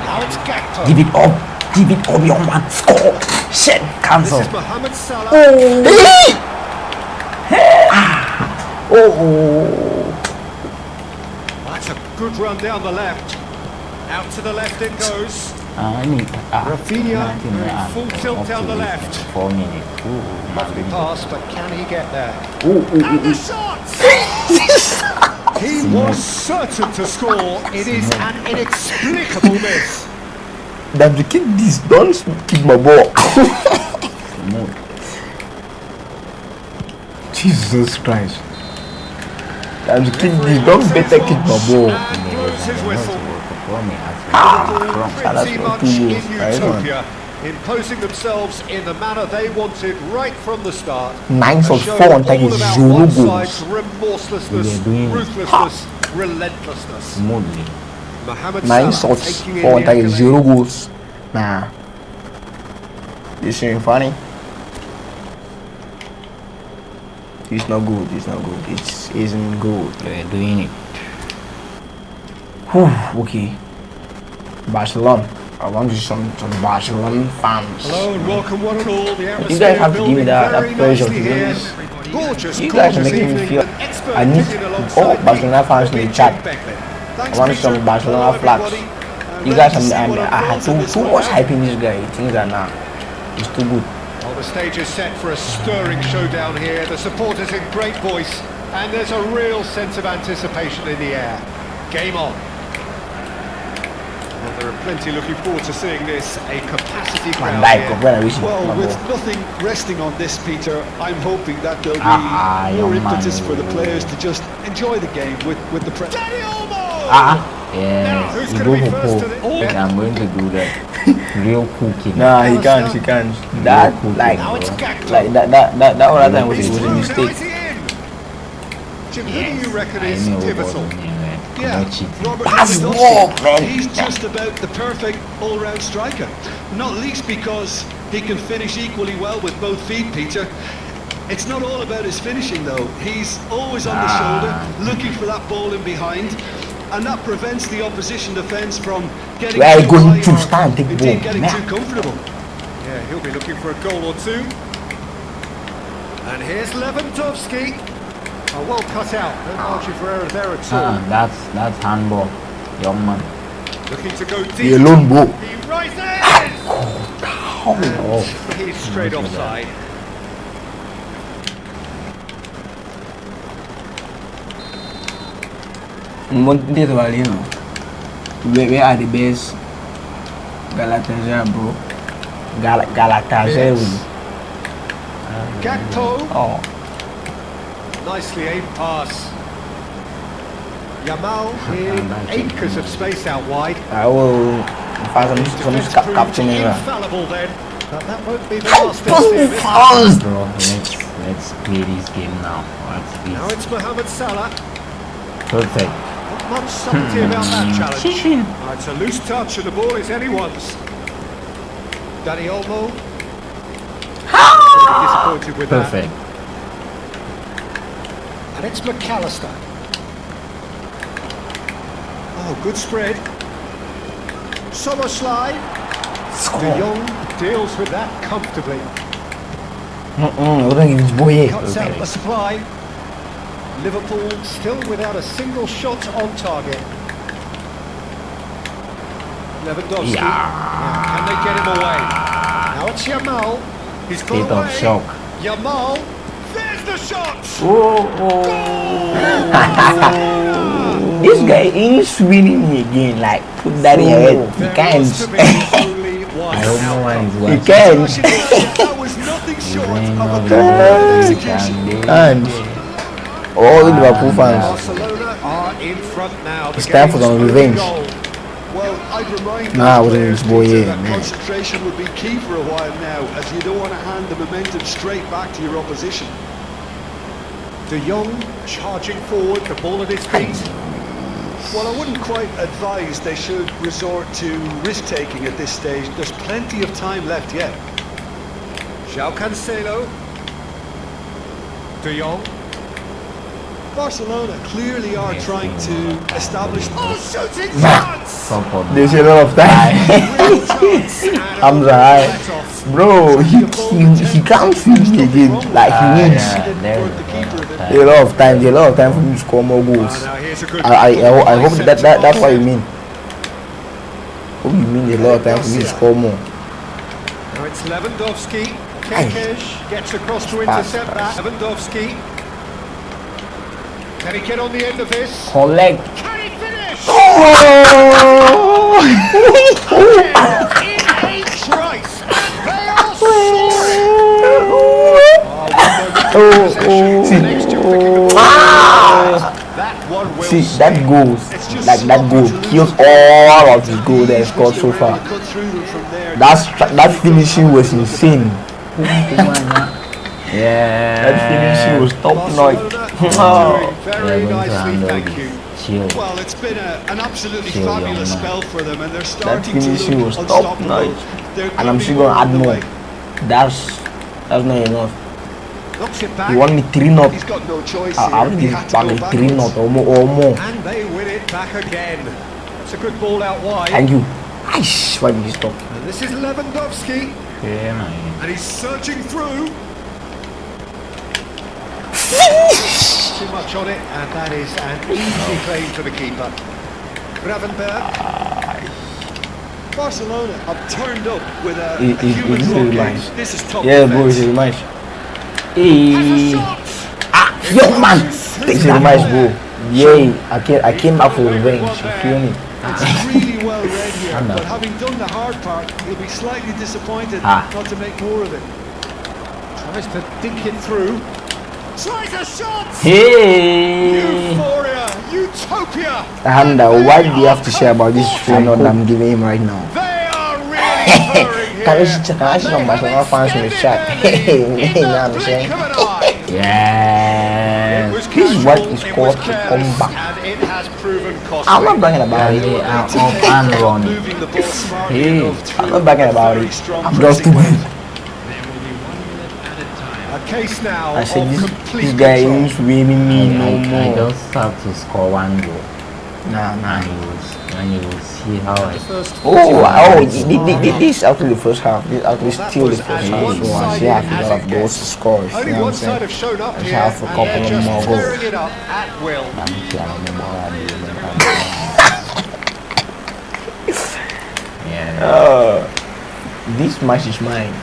Now it's Gakpo. give it up young man score shit This cancel is Mohamed Salah. That's a good run down the left. Out to the left it goes.นี่ Rafinha in full tilt down the left. 4 minutes Lovely pass, but can he get there? Ooh. And the shot! He was certain to score. It is an inexplicable miss. That the kid this don't kick my ball. Smooth. Jesus Christ. That the kid this don't better kick my ball. And blows his whistle. That's Pretty for much 2 in years. Right on. utopia, imposing themselves in the manner they wanted right from the start. Nine A for show 4 and take all about zero one goals. side's remorselessness, We are doing it. ruthlessness, relentlessness. Smoothly. Mohamed 9 Salah shots, taking in 4 and the take accolade. 0 goals. Nah. This ain't funny. It's not good. It's not good. It isn't good. We're doing it. Whew, okay. Barcelona. I want to see some Barcelona fans. Hello and welcome one and all. The You guys have to give me atmosphere that building pressure very to do nicely this. here. Gorgeous, You guys are gorgeous making me evening. feel. An expert I need opinion all alongside Barcelona me. fans in the I've chat. been Jim Beckley. I Thanks, want Peter. some Barcelona Hello, flags. everybody. You Ready guys, to see what I had unfolds in this too one much now? hype in this guy. Things are now. It's too good. Well, the stage is set for a stirring showdown here. The supporters in great voice, and there's a real sense of anticipation in the air. Game on. Well, there are plenty looking forward to seeing this. A capacity Man, crowd like, here. when I wish you Well, my with ball. nothing resting on this, Peter, I'm hoping that there'll be Ah, more young impetus man. for the players to just enjoy the game with the press. Danny Olmo! Yeah, who's you gonna go be for first Paul. to the- Okay, I'm going to do that. Real cooking. Nah, he can't. He can't. That like Now it's Gakpo. that other time was a mistake. Jim, who do you reckon I is know pivotal? Yeah, Robert Pass Lewandowski. ball, man. He's just about the perfect all-round striker. Not least because he can finish equally well with both feet, Peter. It's not all about his finishing though. He's always on the shoulder, looking for that ball in behind, and that prevents the opposition defence from getting Where are you too going high to or stand? Take indeed ball. getting Yeah. too comfortable. Yeah, he'll be looking for a goal or two. And here's Lewandowski. Oh, well cut out. No margin for error there at all. That's handball, young man. Looking to go deep. The alone ball. He rises! Oh. He's straight offside. This one, you know. Where are the best? Galatasaray, bro. Galatasaray. Gakpo. Oh. Nicely aimed pass. Yamal in acres of space out wide. I will find some Defence captain proved here. infallible then. But that won't be the last they'll see of it. Fast. Bro, let's play this game now. What's Now this? it's Mohamed Salah. Perfect. Not much subtlety about that challenge. Oh, it's a loose touch and the ball is anyone's. Danny Olmo. Disappointed with that. Perfect. And it's McAllister. Oh, good spread. Somerslide. De Jong deals with that comfortably. Cuts out the supply. Liverpool still without a single shot on target. Lewandowski. Yeah, can they get him away? Now it's Yamal. He's gone State of away. shock. Yamal. There's the shot. This guy is winning me again. Like, put that in your head. He There can't. was to be only one I hope no one is He watching. can't. That was nothing short of a Rain execution. And all the Liverpool fans. Barcelona are in front now. It's time for some revenge. Well, I'd remind Nah, I those wasn't players, this boy Peter, here, that man. concentration would be key for a while now, as you don't want to hand the momentum straight back to your opposition. De Jong charging forward, the ball at his feet. Well, I wouldn't quite advise they should resort to risk-taking at this stage. There's plenty of time left yet. João Cancelo. De Jong. Barcelona clearly are trying to establish... Oh, shooting chance! Proper. There's a lot of time. I'm sorry. Bro, he can't feel me again. Like, he needs a lot of time. There's a lot of time for him to score more goals. Now here's a good I hope that's what you mean. Hope you mean there's a lot of time for me to score more. Now it's Lewandowski. Kekes gets across to intercept that. Lewandowski. Can he get on the end of this? Collect. Can he finish? Oh! In a trice. And they are soaring. That one will See, stay. that goes, It's just like that goal kills all of the goals they scored so far. Cut through them from there. That finishing was insane. Yeah. That finishing was top notch. Barcelona doing very They're going to nicely, handle thank this. you. Chill. Well, it's been an absolutely Chill, young fabulous man. spell for them, and they're starting to finishing look was top unstoppable. notch. There And I'm could be still gonna more add on the more. way. That's not enough. Knocks it back. You want me 3-0? He's got no choice I'll here. give He it had to back go a backwards. 3-0 or more. And they win it back again. It's a good ball out wide. Thank you. Aish, why did you stop? And this is Lewandowski. Yeah, man. And he's surging through. Too much on it, and that is an easy claim for the keeper. Gravenberg. Barcelona have turned up with a It human is a raw game. rematch. This is top Yeah, defense. bro, it's a rematch. Has a Hey. shot. Yo, man. It's a rematch, bro. Yay. I came back for revenge. You feel me? It's really well read here, I know. but having done the hard part, he'll be slightly disappointed Ah. not to make more of it. Tries to dink it through. Tries a shot. Hey. Euphoria. Utopia. And what do you have to say about this free note I'm giving him right now? They are really purring here. Can I see some Barcelona fans in the chat? In the You know what I'm blink saying? of an eye. Yes. It was His casual, wife is it called was to careless, come back. and it has proven costly. I'm not bragging about They it. are up and running. Moving the ball smartly Hey, enough through I'm not bragging a about very it. strong I'm just pressing kidding. wave. There will be 1 minute added time. A case now I said of this complete guy control. is winning me no I more. just have to score 1 goal. Nah. And you will see how I. This is actually the first half. This is actually still the first half. So I still have a lot of goals to score. You Only know what one I'm side saying? have shown up I here, have a and couple they're of just more goals. tearing it up at will. Yeah. This match is mine.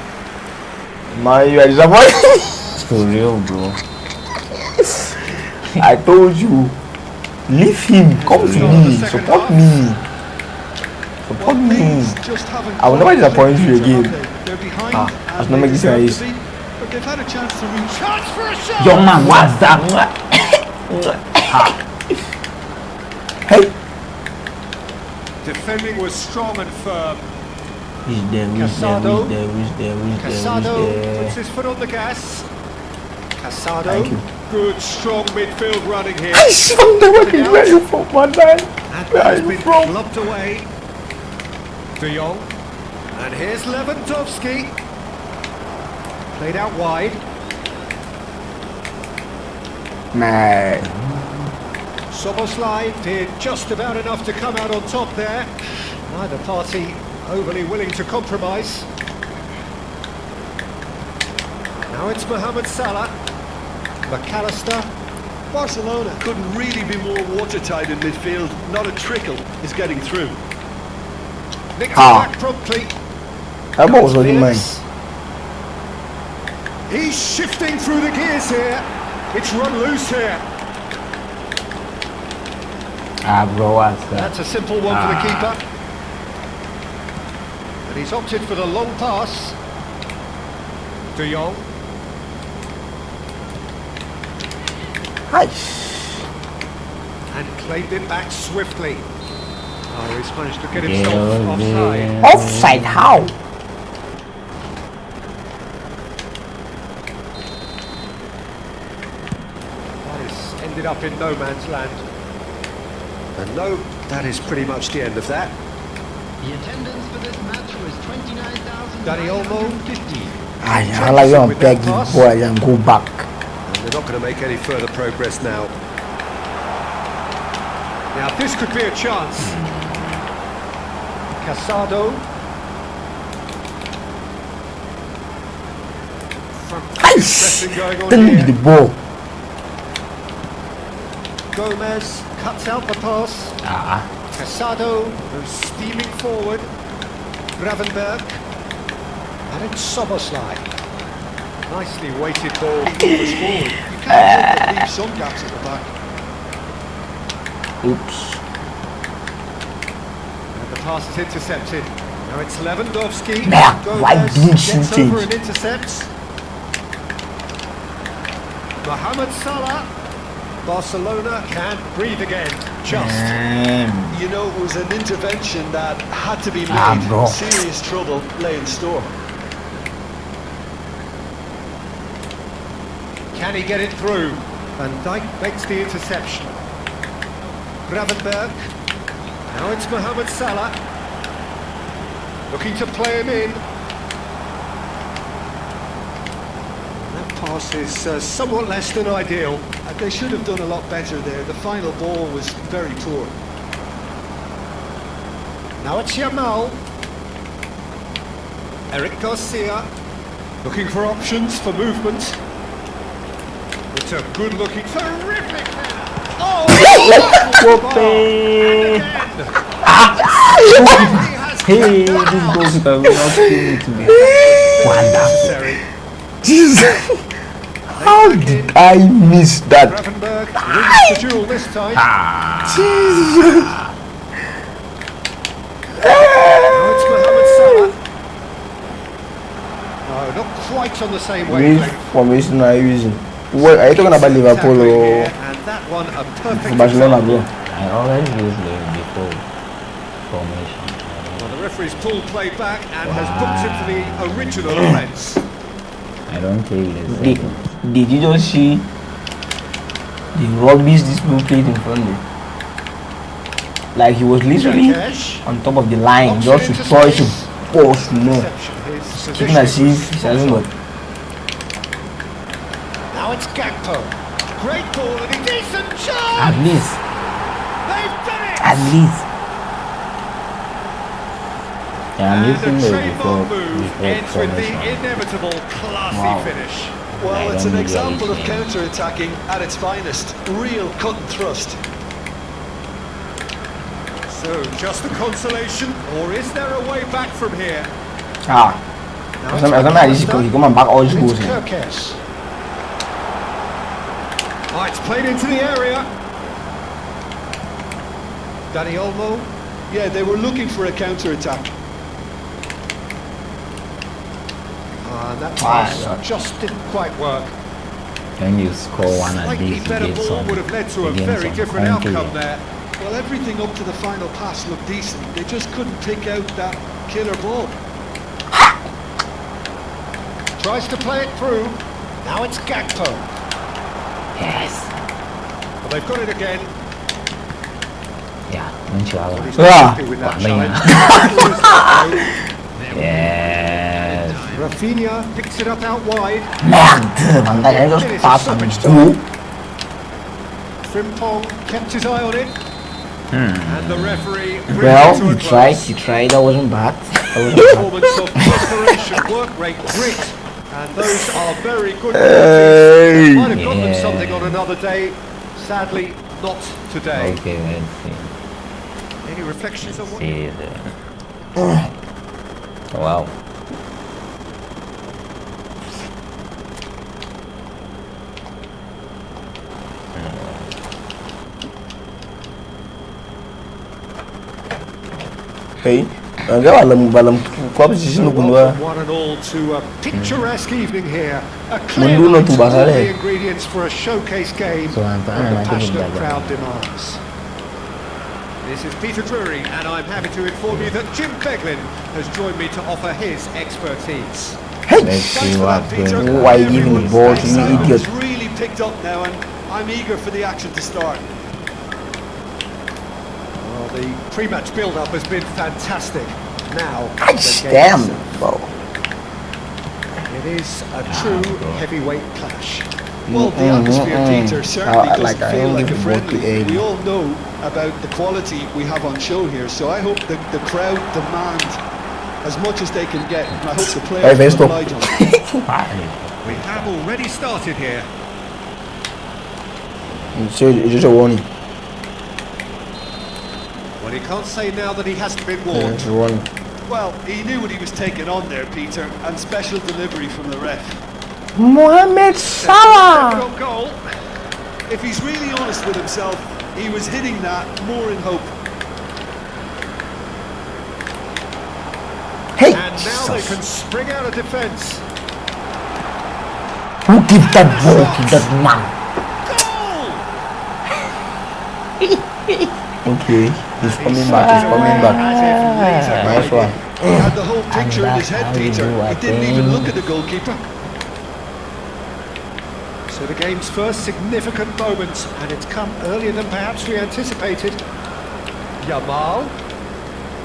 You are disappointed. It's for real, bro. I told you, leave him. Come to me. Support me. Support me. Leeds just haven't I will never quite disappoint you clicked, again. have they? They're behind Let's and not they make this deserve nice. to be, but they've had a chance to reach. Chance for a shot! Your man, what's that? Hey. Defending was strong and firm. Casado Casado puts his foot on the gas. Casado, Thank you. good strong midfield running here. I swung the way where you from, my man. And Where are has you been from? clubbed away. De Jong. And here's Lewandowski. Played out wide. Man. Soboslai did just about enough to come out on top there. Neither party overly willing to compromise. Now it's Mohamed Salah. McAllister. Barcelona couldn't really be more watertight in midfield. Not a trickle is getting through. Nicked it Ah. back promptly. That ball was only mine. Felix. He's shifting through the gears here. It's run loose here. Bro, what's that? That's a simple one for the keeper. And he's opted for the long pass. De Jong. Hi. And claimed it back swiftly. Oh, he's managed to get himself offside. Offside, how? That has ended up in no man's land. And no, that is pretty much the end of that. The attendance for this match was Dani Olmo. 29,950. I like you and beg this boy and go back. And they're not going to make any further progress now. Now this could be a chance. Casado. Pressing going on Tell me the here. ball. Gomez cuts out the pass. Casado goes steaming forward. Gravenberg. And it's Soboslai. Nicely weighted ball. Moves forward. You can't help but leave some gaps at the back. Oops. And the pass is intercepted. Now it's Lewandowski. Man, why Gomez didn't you gets over change? and intercepts. Mohamed Salah. Barcelona can't breathe again. Just. You know, it was an intervention that had to be made. Bro. Serious trouble lay in store. Can he get it through? Van Dijk makes the interception. Gravenberg. Now it's Mohamed Salah. Looking to play him in. That pass is somewhat less than ideal. They should have done a lot better there. The final ball was very poor. Now it's Yamal. Eric Garcia. Looking for options for movement. It's a good looking, terrific header. Oh! Whoopee. Hey, this goalkeeper will not kill me today. Necessary. Jesus. How did I miss that? Gravenberg wins the duel this time. Jesus. Now it's Mohamed Salah. No, not quite on the same Which wavelength. formation are you using? What, are you talking about Liverpool Tackling or here, and that one a perfect Barcelona, bro? I already used the default formation. Well, the referee's pulled play back and has booked him for the original offence. I don't take this. Did you just see The rubbish this people played in front of me. Like he was literally on top of the line just to touch the post, you know. Keeping as if he hasn't got. Now it's Gakpo. Great ball and a decent chance. At least. They've done it. At least. Yeah, I'm And using the the trademark move before ends with the formation. inevitable classy Wow. finish. Well, I it's don't an need example of anything. counter-attacking at its finest. Real cut and thrust. So, just a consolation, or is there a way back from here? Ah. Now As I he come and back all his goals. It's Kirkes. Oh, it's played into the area. Dani Olmo. Yeah, they were looking for a counter-attack. And that pass just didn't quite work. When you score one at Slightly least, you better get ball some. would have led to a you get very some different confidence. outcome there. Well, everything up to the final pass looked decent. They just couldn't pick out that killer ball. Tries to play it through. Now it's Gakpo. Yes. Well, they've got it again. Yeah, inshallah. He's not Ah. happy with that Bang. challenge. Yes. Rafinha picks it up out wide. Merde, man, that just pass and go. Frimpong kept his eye on it. And the referee brings Well, it to a he tried, that wasn't bad. That wasn't bad. performance of desperation, work rate, grit. And those are very good Hey. qualities. Might have got them Yeah. something on another day. Sadly, not today. Okay, let's see. Any reflections on what See there. Wow. Hey, enggak balam club position So kedua. welcome one and all to a picturesque evening here. A Munduno clear tu list of bahasa all dia. the ingredients for a showcase game So, that antara the nanti passionate berjaga. crowd demands. This is Peter Drury, and I'm happy to inform you that Jim Beglin has joined me to offer his expertise. Let's Thanks see for that, what's Peter. going on. Why giving the ball to me, idiot? It's really picked up now, and I'm eager for the action to start. Well, the pre-match build-up has been fantastic. Now, the game Damn, itself. bro. It is a true heavyweight clash. Well, the atmosphere, Peter, certainly doesn't like I feel only like a want friendly. to aid. We all know about the quality we have on show here, so I hope that the crowd demand as much as they can get, and I hope the players Vesto. will oblige on it. We have already started here. It's just a warning. Well, he can't say now that he hasn't been Yeah, warned. it's a warning. Well, he knew what he was taking on there, Peter, and special delivery from the ref. Mohamed Salah. Difficult goal. If he's really honest with himself, he was hitting that more in hope. Hey, And now they Jesus. can spring out of defence. Who give that ball to that man? Goal! Okay, he's coming back. He's coming back. Nice one. He had the whole picture in his that's head, how you Peter. do a He didn't even thing. look at the goalkeeper. So the game's first significant moment, and it's come earlier than perhaps we anticipated. Yamal.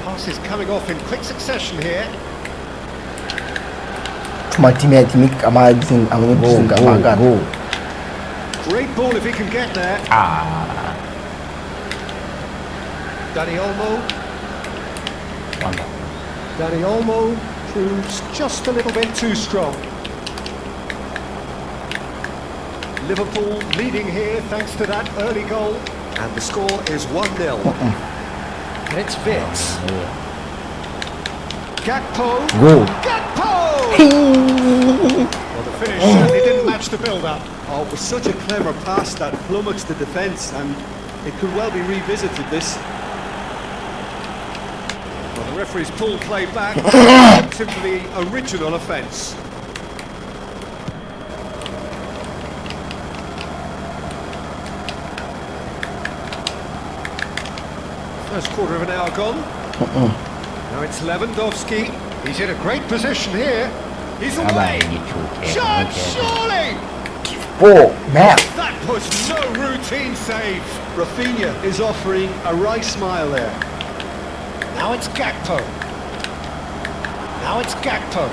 Pass is coming off in quick succession here. My teammate, I'm Go, go. Great ball if he can get there. Ah, Dani Olmo. wonderful. Dani Olmo proves just a little bit too strong. Liverpool leading here thanks to that early goal. And the score is 1-0. And it's Vitz. Gakpo. Go. Gakpo! Well, the finish certainly didn't match the build-up. Oh, it was such a clever pass that flummoxed the defence, and it could well be revisited, this. Well, the referee's pulled play back. Him for the original offence. First quarter of an hour gone. Now it's Lewandowski. He's in a great position here. He's How about away. you two? Shot, surely! Oh, man. That was no routine save. Rafinha is offering a right smile there. Now it's Gakpo. Now it's Gakpo.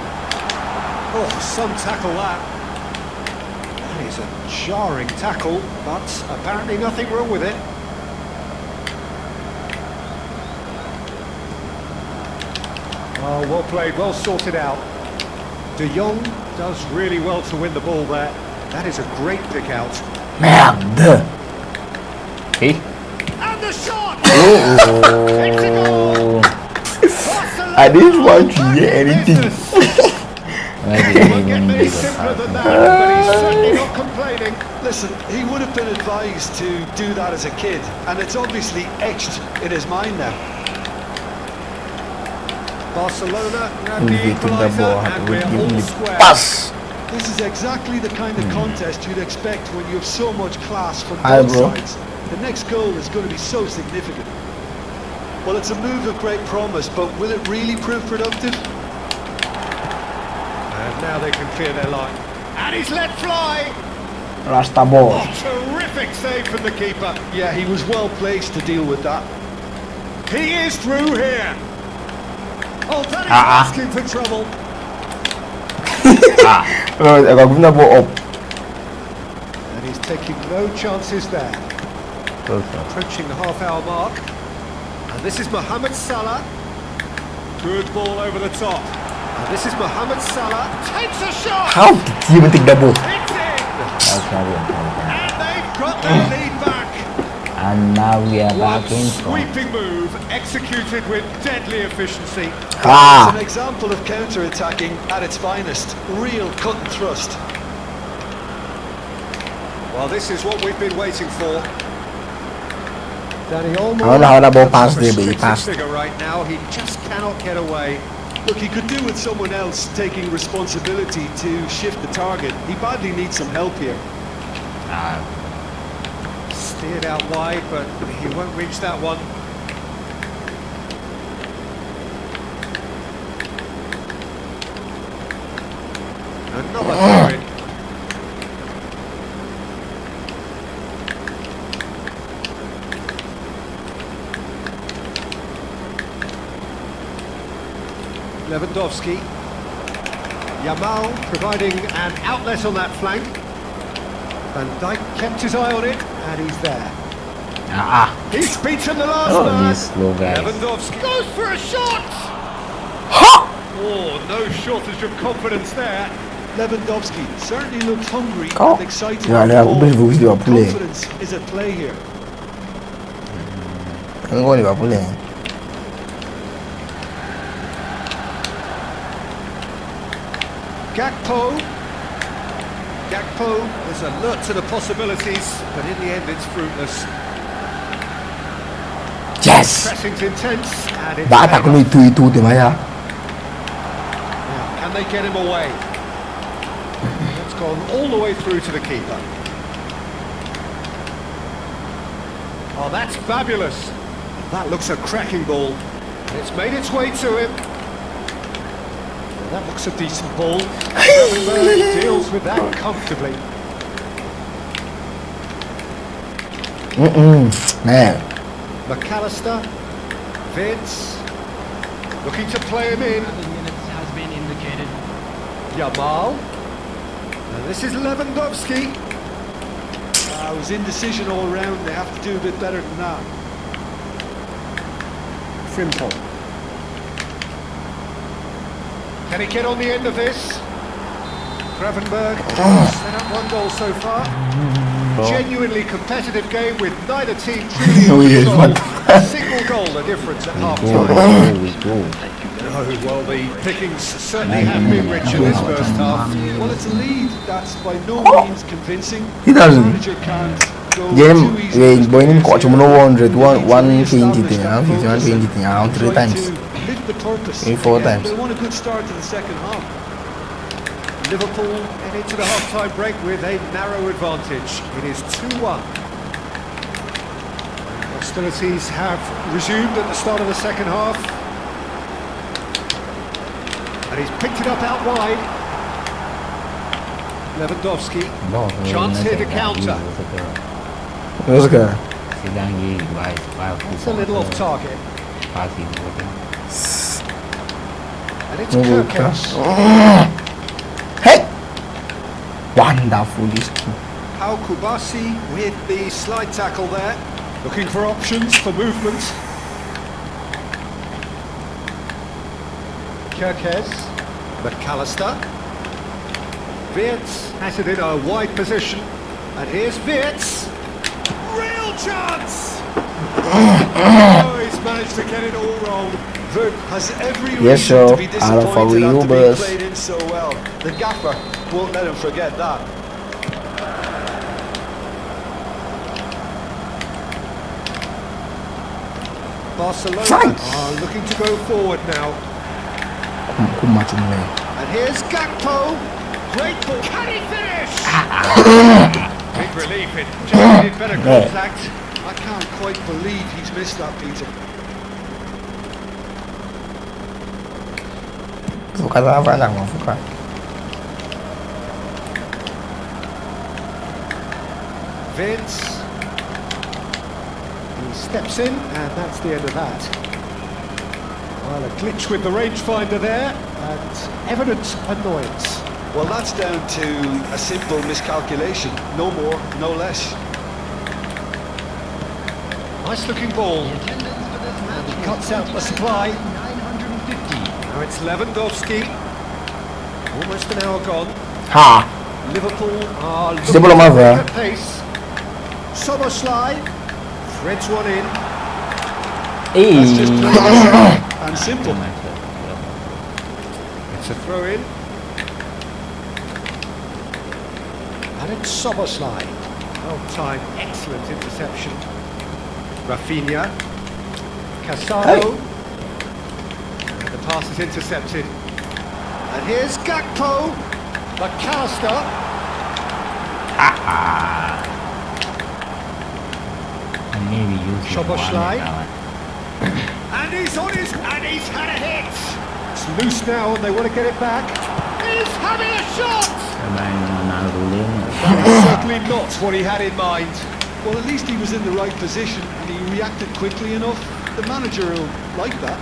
Oh, some tackle that. That is a jarring tackle, but apparently nothing wrong with it. Oh, well played, well sorted out. De Jong does really well to win the ball there. That is a great pick out. Merde. Hey. And the shot! Oh. It's a goal! Barcelona I didn't want to are hear back in anything. business. Maybe It won't get any simpler than that, but he's certainly not complaining. Listen, he would have been advised to do that as a kid, and it's obviously etched in his mind now. Barcelona grab Who's the getting the equaliser ball? and Will we're give all me square. pass. This is exactly the kind of contest you'd expect when you have so much class from Hi, both bro. sides. The next goal is going to be so significant. Well, it's a move of great promise, but will it really prove productive? And now they can clear their line. And he's let fly! Rasta ball. Oh, terrific save from the keeper. Yeah, he was well placed to deal with that. He is through here. Oh, that is asking for trouble. I got given the ball up. And he's taking no chances there. Approaching the half-hour mark. And this is Mohamed Salah. Good ball over the top. And this is Mohamed Salah. Takes a shot! How did he even take the ball? It's in! That's not it. And they've got their lead back. And now we are One back in front. sweeping move executed with deadly efficiency. It's Ah. an example of counter-attacking at its finest. Real cut and thrust. Well, this is what we've been waiting for. Danny Olmo. I wonder how that ball that's a passed there, but he restricted passed. figure right now. He just cannot get away. Look, he could do with someone else taking responsibility to shift the target. He badly needs some help here. Steered out wide, but he won't reach that one. Another throw in. Lewandowski. Yamal providing an outlet on that flank. Van Dijk kept his eye on it, and he's there. He's beaten the last Oh, man. these slow guys. Lewandowski goes for a shot. Oh, no shortage of confidence there. Lewandowski certainly looked hungry Oh. and excited. Yeah, about yeah, the ball. Liverpool is Liverpool, eh? Confidence is at play here. I'm going to Liverpool. Gakpo is alert to the possibilities, but in the end it's fruitless. Yes. Pressing's intense, and it's Bata ko paid off. itu tema ya. Now, can they get him away? It's gone all the way through to the keeper. Oh, that's fabulous. That looks a cracking ball. It's made its way to him. That looks a decent ball. Gravenberch deals with that comfortably. Man. McAllister, Vince, looking to play him in. Minutes has been indicated. Yamal, and this is Lewandowski. It was indecision all round. They have to do a bit better than that. Frimpong. Can he get on the end of this? Gravenberch set up one goal so far. Genuinely competitive game with neither team truly Oh, yes, in what? control. A single goal the difference at half time. We go. Oh, well, the pickings certainly have been rich in this first half. Well, it's a lead that's by no means convincing. He doesn't. The manager can't go Game, too easy. boy, him coach him 100, They need to 120 re-establish thing, that 50, focus 120 thing, around 3 and try times. to lift the purpose. Maybe 4 again. times. They want a good start to the second half. Liverpool head into the half-time break with a narrow advantage. It is 2-1. Hostilities have resumed at the start of the second half. And he's picked it up out wide. Lewandowski. บอกเลย Chance here to counter. รู้สึก สีดังยี่ไว้ไว้ It's a little off target. ปาสีหัวเป็น And it's ไม่รู้ Kirkes. เฮ้ย wonderful this kid. How Kubasi with the slide tackle there. Looking for options for movement. Kirkes. McAllister. Wirtz has it in a wide position. And here's Wirtz. Real chance! Oh, he's managed to get it all wrong. Vert has every Yes, reason to sir. be Out of our disappointed after being Ubers. played in so well. The gaffer won't let him forget that. Barcelona Right. are looking to go forward now. คุ้มมาจุ่มเลย And here's Gakpo. Great ball. Can he finish? Big relief. It generated better contact. I can't quite believe he's missed that, Peter. โฟกัสแล้วฝรั่งของโฟกัส Vince. He steps in, and that's the end of that. Well, a glitch with the rangefinder there, and evident annoyance. Well, that's down to a simple miscalculation. No more, no less. Nice looking ball. Attendance for this And match he cuts out the supply. 950. Now it's Lewandowski. Almost an hour gone. ฮ่า Liverpool are Still looking below my to there. pick up pace. Soboslai threads one in. อี That's just plain and simple. It's a throw in. And it's Soboslai. Well timed, excellent interception. Rafinha. Casado. Hey. And the pass is intercepted. And here's Gakpo. McAllister. maybe use Szoboszlai. And he's on his... And he's had a hit. It's loose now and they want to get it back. He's having a shot. สบายมาดูเล่น That's certainly not what he had in mind. Well, at least he was in the right position and he reacted quickly enough. The manager will like that.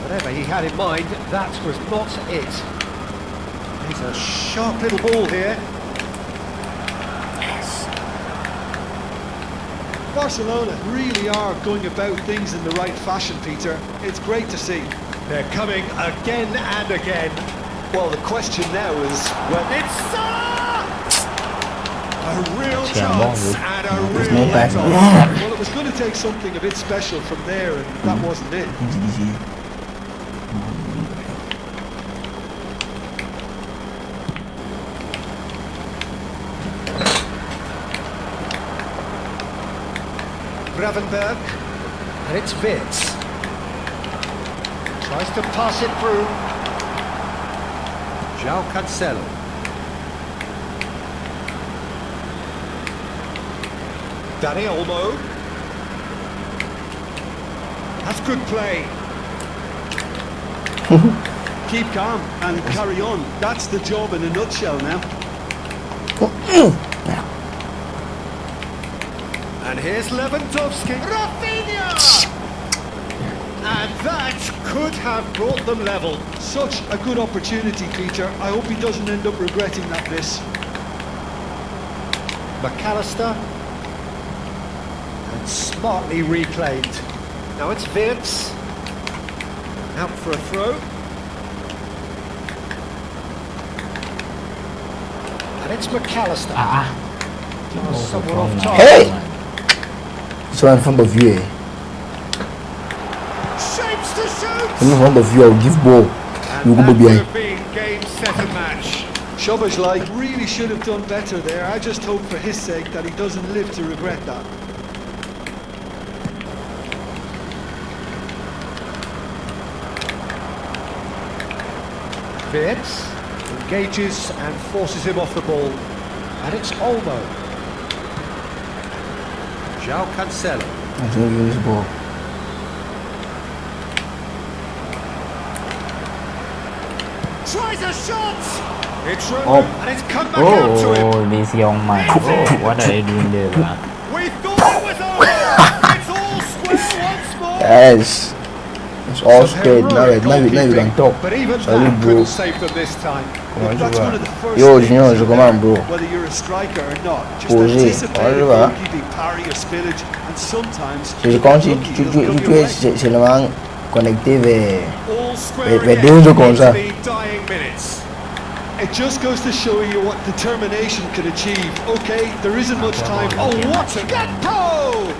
Whatever he had in mind, that was not it. It's a sharp little ball here. Barcelona really are going about things in the right fashion, Peter. It's great to see. They're coming again and again. Well, the question now is whether It's Salah! A real Yeah, chance well, and a there's real no back. let-off. well, it was going to take something a bit special from there, and that wasn't it. Gravenberg, and it's Wirtz. Tries to pass it through. João Cancelo. Dani Olmo. That's good play. Keep calm and carry on. That's the job in a nutshell now. And here's Lewandowski. Rafinha! And that could have brought them level. Such a good opportunity, Peter. I hope he doesn't end up regretting that miss. McAllister. And smartly reclaimed. Now it's Wirtz. Out for a throw. And it's McAllister. Someone off target. Hey! So in front of you, eh? Shapes to shoot! In front of you, I'll give ball. And You go that would behind. have been game, set and match. Szoboszlai really should have done better there. I just hope for his sake that he doesn't live to regret that. Wirtz engages and forces him off the ball. And it's Olmo. João Cancelo. I don't use ball. Tries a shot! It's Oh. Roman, and it's come back out to him. Oh, this young man. Oh, what are they doing there, man? We thought it was over. It's all square once more. Yes. It's all straight. Now we can talk. But even Salut, that bro. couldn't save them this time. Comment tu That's vas? one of the first Yo, things Junior, je you commande, learn, bro. whether you're a striker or not. Just Posé. anticipate Comment tu a vas? goalkeeping parry or spillage, and sometimes Quand tu es seulement connecté vers deux jours comme ça. it just goes to show you what determination can achieve. Okay, there isn't much time. Oh, what a go!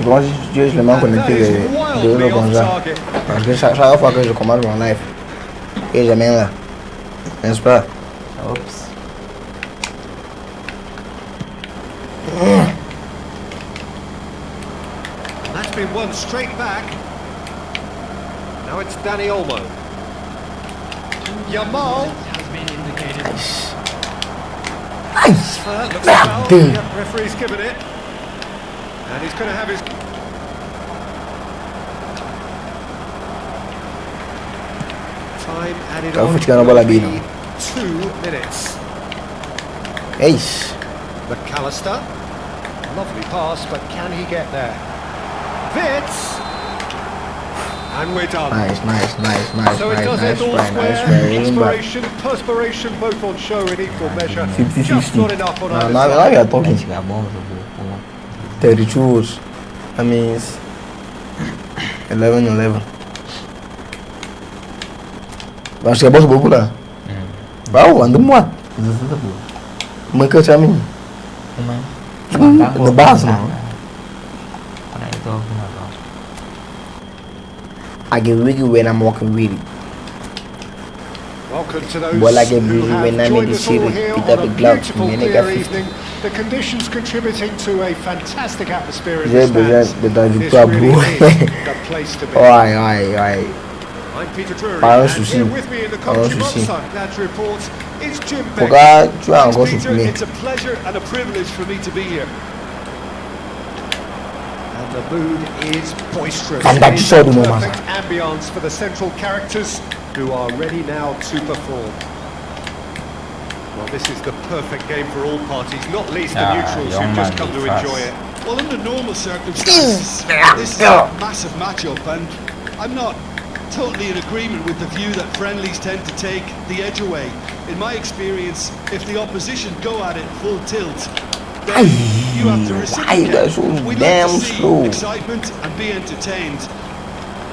Quand tu es seulement connecté vers deux jours comme ça. Parce que chaque fois que je commence mon live, et jamais là. N'est-ce pas? Oops. That's been won straight back. Now it's Danny Olmo. Yamal. Nice. Looks a foul. Dude. Yep, referee's given it. And he's going to have his... Time added Então, on. Futiano bola will be bem, 2 minutes. Eish. McAllister. Lovely pass, but can he get there? Vitz. And we're done. Nice. So it does Nice it all try. square. Inspiration, perspiration, both on show in equal measure. 50-50. Just not enough on either Now side. we are talking. Chegar bom, jogo. 32. That means 11. Mas c'est bon, c'est beaucoup là. Wow, and moi. Mais que ça mine. The base now. I get wiggy when I'm walking with it. Welcome to those Well, I get who busy have when I'm in joined the us all city. here Pick on up a the gloves. beautiful Me clear nigga 50. evening. The conditions contributing to a fantastic atmosphere in J'ai the besoin stands. de ta This victoire, really bro. is the place to be. Ouais. I'm Peter Drury, Pas un and souci. here with me in the Pas un commentary souci. box, I'm glad to report, is Jim Beck. Pourquoi tu as Thanks, encore Peter. soufflé? It's a pleasure and a privilege for me to be here. And the mood is boisterous. Van Dijk It is zo the doen, man. perfect ambience for the central characters who are ready now to perform. Well, this is the perfect game for all parties, not least the neutrals young who've just man come to fast. enjoy it. Well, under normal circumstances, this is a massive matchup, and I'm not totally in agreement with the view that friendlies tend to take the edge away. In my experience, if the opposition go at it full tilt, then you have to Why that's so reciprocate. We'd damn like to see slow? excitement and be entertained.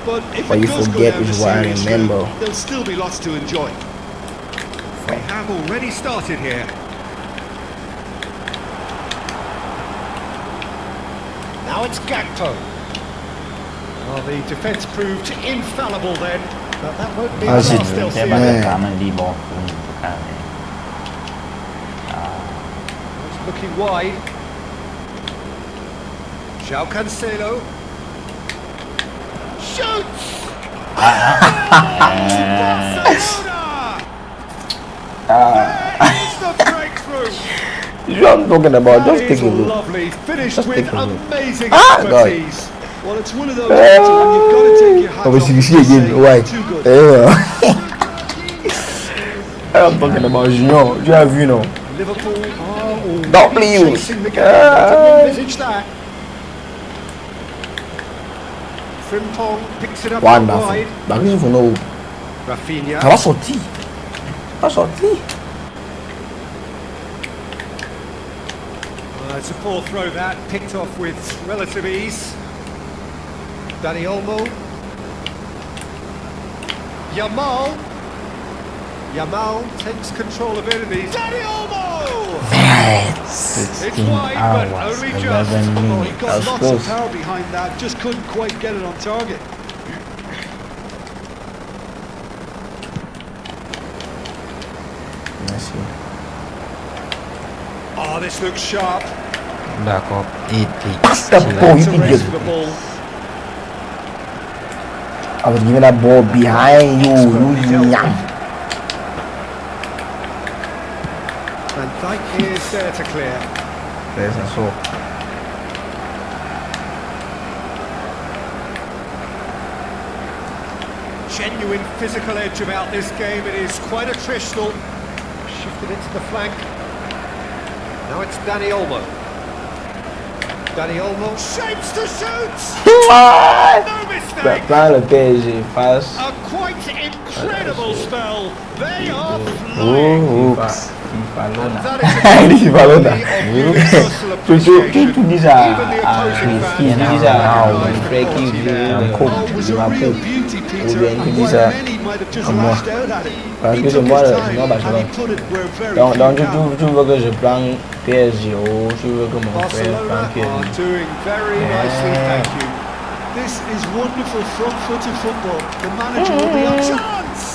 But if What it you does go forget down is a what I serious remember. route, there'll still be lots to enjoy. We have already started here. Now it's Gakpo. Well, the defence proved infallible then, but that won't be the That's it, last they'll see. Saya of balik it. kanan di bawah pun sekali. It's looking wide. João Cancelo. Shoots! Barcelona! There is the breakthrough! You know what I'm talking about? That Just is take a look. lovely, finished Just with take a look. amazing Ah, God. expertise. Well, it's one of those games when you've got to take your hat Oh, off but you and see just again. say, Why? too good. I'm talking about Junior. You have, you know. Liverpool are already Don't believe. chasing the game. I didn't envisage that. Frimpong picks it up out Wonderful. wide. Bah, qu'est-ce qu'il faut nous? Rafinha. Ça va sortir. Ça va sortir. It's a poor throw that, picked off with relative ease. Danny Olmo. Yamal. Yamal takes control of it and he's... Danny Olmo! It's 16 wide, but hours, only just. 11 Oh, he minutes. got That's lots close. of power behind that, just couldn't quite get it on target. Merci. Oh, this looks sharp. Udah kok. Pass the ball, you To race idiot. for the ball. I was giving that ball behind you. You yam. Van Dijk is there to clear. There's a soul. Genuine physical edge about this game. It is quite attritional. Lifted it to the flank. Now it's Dani Olmo. Dani Olmo shapes to shoot. No mistake. Plein le PSG face. A quite incredible spell. They are flying. FIFA Lona. FIFA Lona. Tu dis ça Il dis ça Frère qui vient Oh, it was a real beauty, Peter, bien, and tu dis while ça many might have just à moi. lashed out at it, Parce he que c'est took moi his le time and Barcelone. he put it where very Donc few can. tu veux que je prenne PSG ou tu veux que mon frère Barcelona prenne are PSG? doing very nicely, thank you. This is wonderful front-footed football. The manager will be on Chance!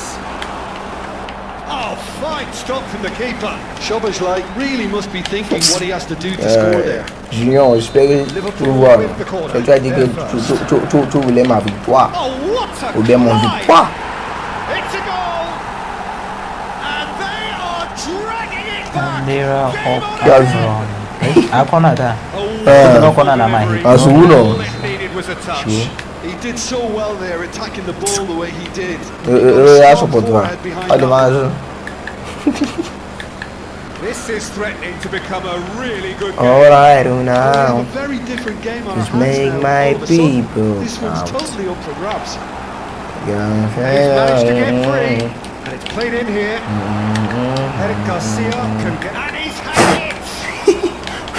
Oh, fine stop from the keeper. Szoboszlai really must be thinking what he has to do to score there. Junior, j'espère que tu vois. Et tu as dit que tu voulais ma victoire. Oh, what a Ou bien mon drive! victoire. It's a goal! And they are dragging it back! Bandera of Yes. Cameroon. Akona ta. Eh, No corner na my hit. Asuno. All it needed was a touch. Sure. He did so well there, attacking the ball the way he did. Eu acho que pode Olha mais. This is threatening to become a really good game. Alright, We have now. a very different game on Just our hands make now. my All of a sudden, people this one's out. totally up for grabs. He's managed to get free, and it's played in here. Eric Garcia can get, and he's had it!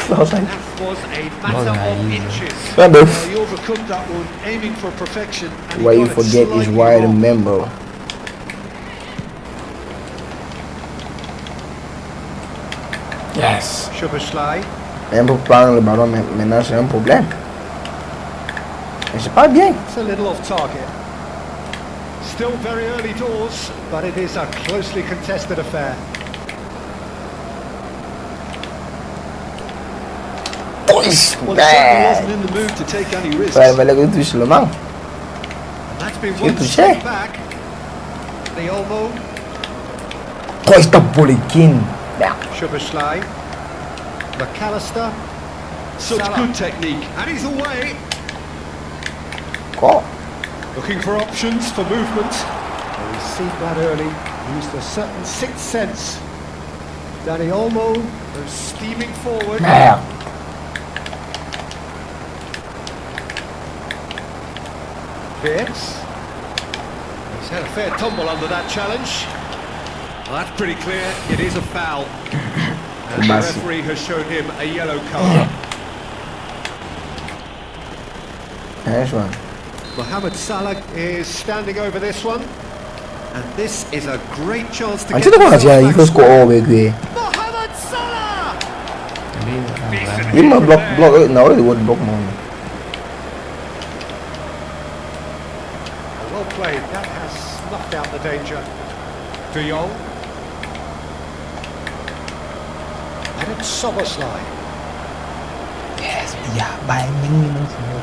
That was a matter of inches. He overcooked that one, aiming for perfection. And he What you got it forget is slightly why I wrong. remember. Yes. Szoboszlai. Même pour prendre le ballon maintenant c'est un problème. Et c'est pas bien. It's a little off target. Still very early doors, but it is a closely contested affair. Well, he certainly wasn't in the mood to take any risks. Il fallait que tu touches le main. And that's been Good one to step say. back. The Olmo, Costa Polikin. Szoboszlai, McAllister, Such Salah. good technique. And he's away. Quoi? Looking for options for movement. Well, he's seen that early. Used a certain sixth sense. Dani Olmo goes steaming forward. Merde. Beers. He's had a fair tumble under that challenge. Well, that's pretty clear. It is a foul. And the Massive. referee has shown him a yellow card. Nice one. Mohamed Salah is standing over this one. And this is a great chance to Tu get sais quoi, himself il back faut score scoring. avec lui. Mohamed Salah! Il me bloque, non, il va bloquer moi. Well played. That has snuffed out the danger. De Jong. And it's Szoboszlai. Yes, yeah, by many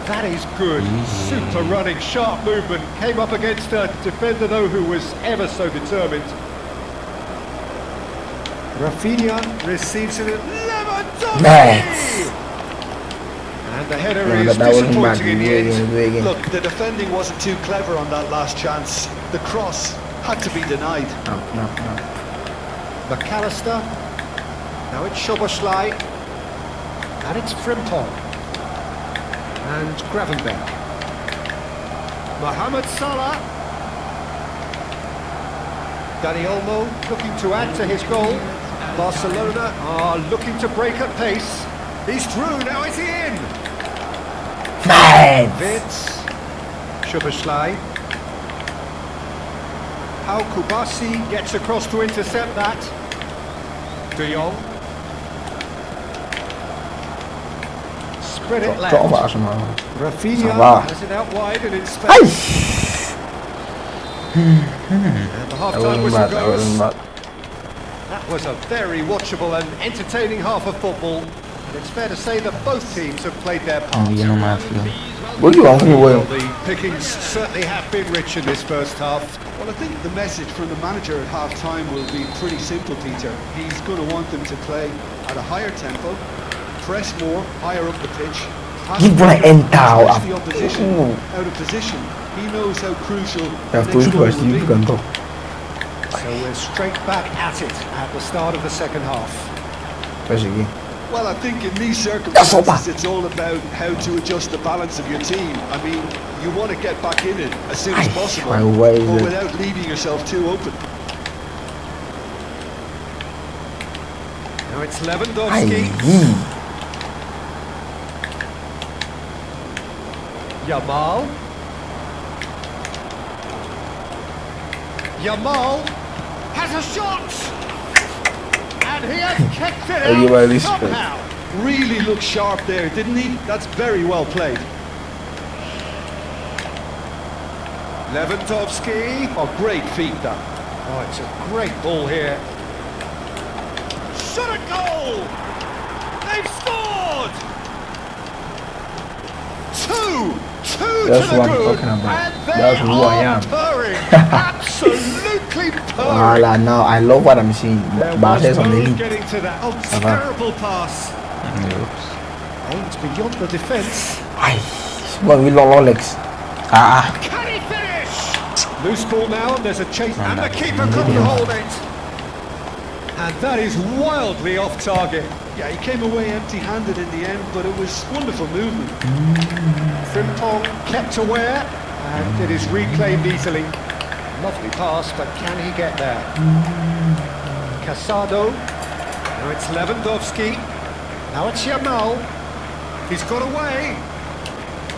That is good. Super running, sharp movement. Came up against a defender though who was ever so determined. Rafinha receives it. Lewandowski! Nice. And the header Yeah, is but that wasn't bad. disappointing in the Do it end. again. Look, the defending wasn't too clever on that last chance. The cross had to be denied. No. McAllister. Now it's Szoboszlai. And it's Frimpong. And Gravenberg. Mohamed Salah. Dani Olmo looking to add to his goal. Barcelona are looking to break at pace. He's through, now is he in? Nice. Vitz. Szoboszlai. Pau Kubasi gets across to intercept that. De Jong. Spread it left. Toch was hem man. Rafinha Ça va. has it out wide and in space. Aïe. And the half-time whistle That wasn't goes. bad. That was a very watchable and entertaining half of football. And it's fair to say that both teams have played their part. You know my feel. What do you want from Well, me? the pickings certainly have been rich in this first half. Well, I think the message from the manager at half-time will be pretty simple, Peter. He's going to want them to play at a higher tempo, press more, higher up the pitch. Give me an entire. Especially the opposition out of position. He knows how crucial Ja, the toen next was goal will die be. kant op. So we're straight back at it at the start of the second half. First again. Well, I think in these That's circumstances, it's all about how to adjust the balance of your team. I mean, you want to get back in it as soon as possible, why is but it? without leaving yourself too open. Now it's Lewandowski. Yamal. Yamal has a shot! And he has kept it out somehow. Really looked sharp there, didn't he? That's very well played. Lewandowski. Oh, great feet that. Oh, it's a great ball here. Shot a goal! They've scored! Two That's to the what I'm good, talking about. and they That's who I are am. purring. Absolutely purring. Now I love what I'm seeing. There But was on the no league. getting to that. Oh, terrible pass. Aimed beyond the defence. Well, we long legs. Can he finish? Loose ball now, and there's a chase, and the keeper couldn't hold it. And that is wildly off target. Yeah, he came away empty-handed in the end, but it was wonderful movement. Frimpong kept aware, and it is reclaimed easily. Lovely pass, but can he get there? Casado. Now it's Lewandowski. Now it's Yamal. He's got away.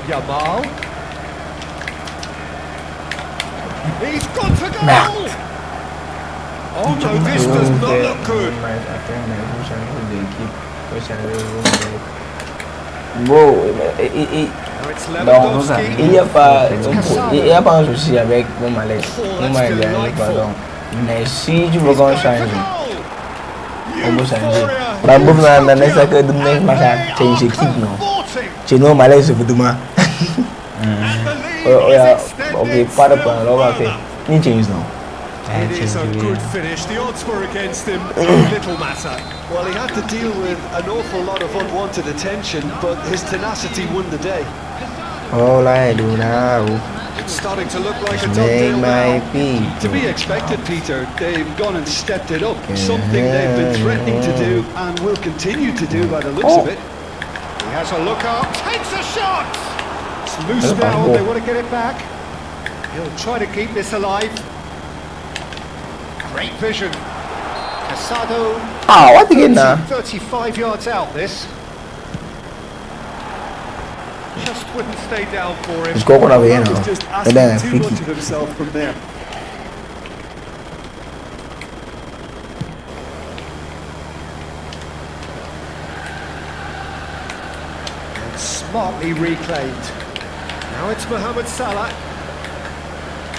Yamal. He's gone for goal! Oh no, this does not look good. Bro, Now it's Lewandowski. il n'y a pas un Casado. souci avec mon malaise. Oh, Mon that's malaise, delightful. pardon. Mais si tu veux He's qu'on going for change, goal! on peut changer. Euphoria. Bah, bon, Huge dans focus, ça que demain, and machin, they c'est une are équipe, non? convorting. Chez nous, malaise, c'est pour demain. And the lead Oh, is yeah, extended okay, pas de still point, là, on va faire. further. Ni change, non? It is a good finish. The odds were against him. Little matter. Well, he had to deal with an awful lot of unwanted attention, but his tenacity won the day. All I do now It's starting to look like a is done make deal my now. peace. To be expected, Peter, they've gone and stepped it up. Something they've been threatening to do and will continue to do by the looks of it. He has a look up. Takes a shot. It's loose That's a now, bad and they ball. want to get it back. He'll try to keep this alive. Great vision. Casado. What again now? 35 yards out, this. Just wouldn't stay down for him. Let's go over here He now. was just And then asking free too much kick. of himself from there. And smartly reclaimed. Now it's Mohamed Salah.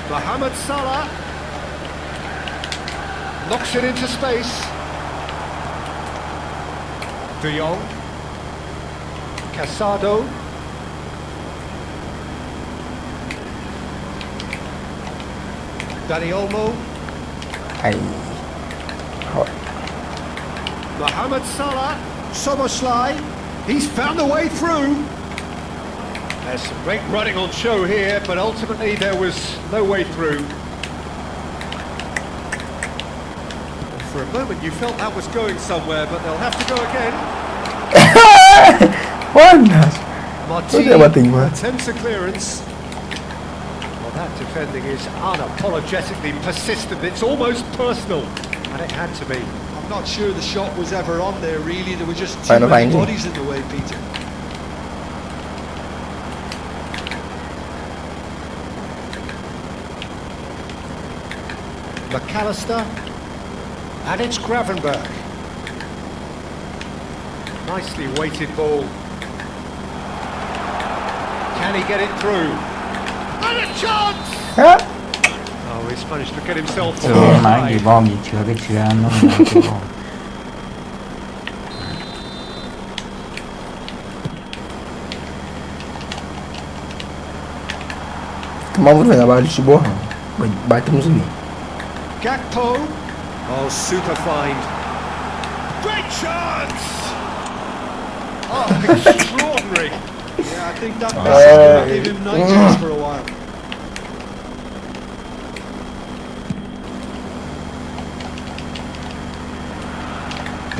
Mohamed Salah knocks it into space. De Jong. Casado. Dani Olmo. Mohamed Salah. Soboslai. He's found a way through. There's some great running on show here, but ultimately there was no way through. For a moment you felt that was going somewhere, but they'll have to go again. What? Martin attempts a clearance. Well, that defending is unapologetically persistent. It's almost personal, and it had to be. I'm not sure the shot was ever on there, really. There were just too Final many finding. bodies in the way, Peter. McAllister, and it's Gravenberg. Nicely weighted ball. Can he get it through? And a chance! Oh, he's managed to get himself เจอมากี่บอมกี่เชื้อไปเชื้อนู่นนะกี่บอม Comment vous faites avoir le chibois? Battez-nous lui. Gakpo. Oh, super find. Great chance! Oh, extraordinary. Yeah, I think that message gave him nightmares for a while.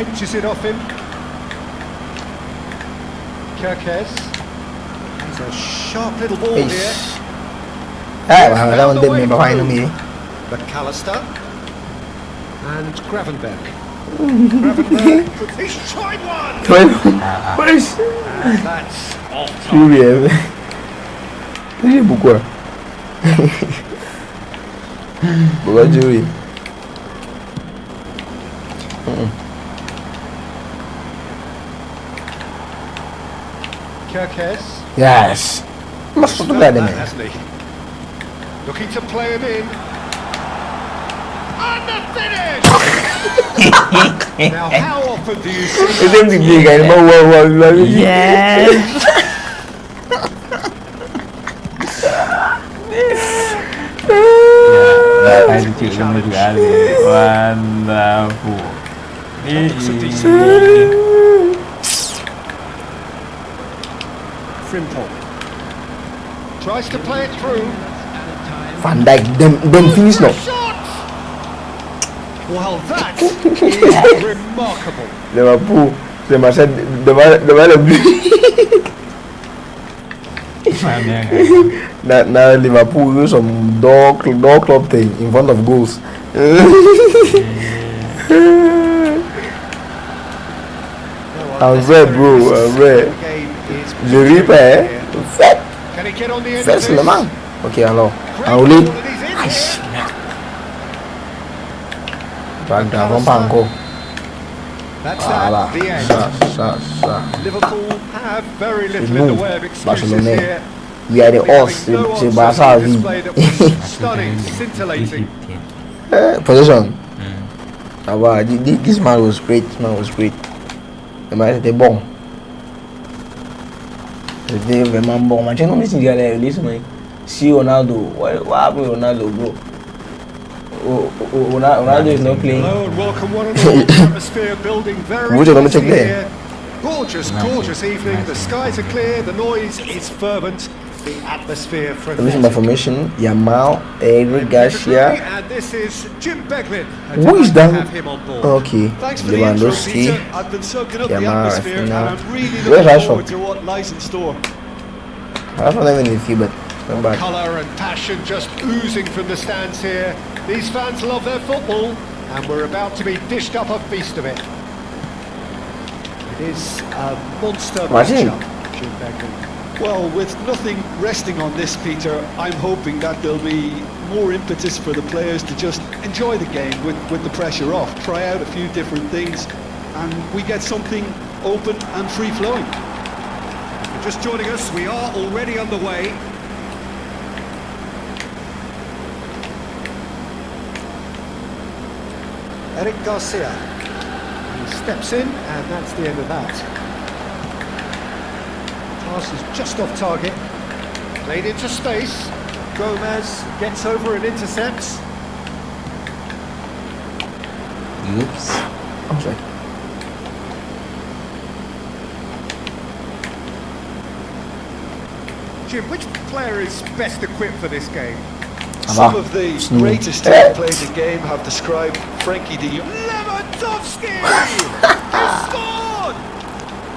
pinches it off him. Kirkes. He's a sharp little ball here. That one didn't behind me. McAllister. And Gravenberg. Gravenberg. He's tried one! And that's off target. Ini buku. Buku juri. Kirkes. Yes. Masuk tu ada ni. Hasn't he? Looking to play him in. And the finish! Now, how often do you see Itu yang tinggi kan? Wow. Yes. Tadi cik sama sekali. Wonderful. Frimpong tries to play it through. Van Dijk, them finish no. Shot! Well, that is remarkable. Liverpool, they must have developed. Now Liverpool do some dog club thing in front of goals. I'm red, bro. I'm red. The repair. Can he get on the end First of le this? man. Okay, alors. I'll leave. Back down, pas encore. That's Voilà. at the end. Ça. Liverpool have very little in nous, the way of excuses Barcelonais. here. We are the Having horse. no C'est onside Barca vie. display that was stunning, scintillating. Position. Ça va. This man was great. Le match était bon. C'était vraiment bon. Match non mais si galère, listen man. See Ronaldo. What happened with Ronaldo, bro? Ronaldo is not playing. Hello and welcome one and all. The atmosphere building very Would you let me check nicely there? here. Gorgeous evening. The skies are clear. The noise is fervent. The atmosphere Commission by frenetic. formation. Yamal, Eric Garcia. And this is Jim Beglin. Who is that? Have him on board. Okay. Thanks for the intro, Lewandowski. Peter. I've been soaking up the Yamal, atmosphere, and Rafinha. I'm really Where's looking Rashford? forward to what lies in store. I don't even see, but come back. Colour and passion just oozing from the stands here. These fans love their football, and we're about to be dished up a feast of it. It is a monster Imagine. matchup, Jim Beglin. Well, with nothing resting on this, Peter, I'm hoping that there'll be more impetus for the players to just enjoy the game with the pressure off, try out a few different things, and we get something open and free-flowing. If you're just joining us, we are already underway. Eric Garcia. He steps in, and that's the end of that. Pass is just off target. Played into space. Gomez gets over and intercepts. Oops. I'm sorry. Jim, which player is best equipped for this game? Some of the greatest to play the game have described Frankie de Jong. Lewandowski! He scored!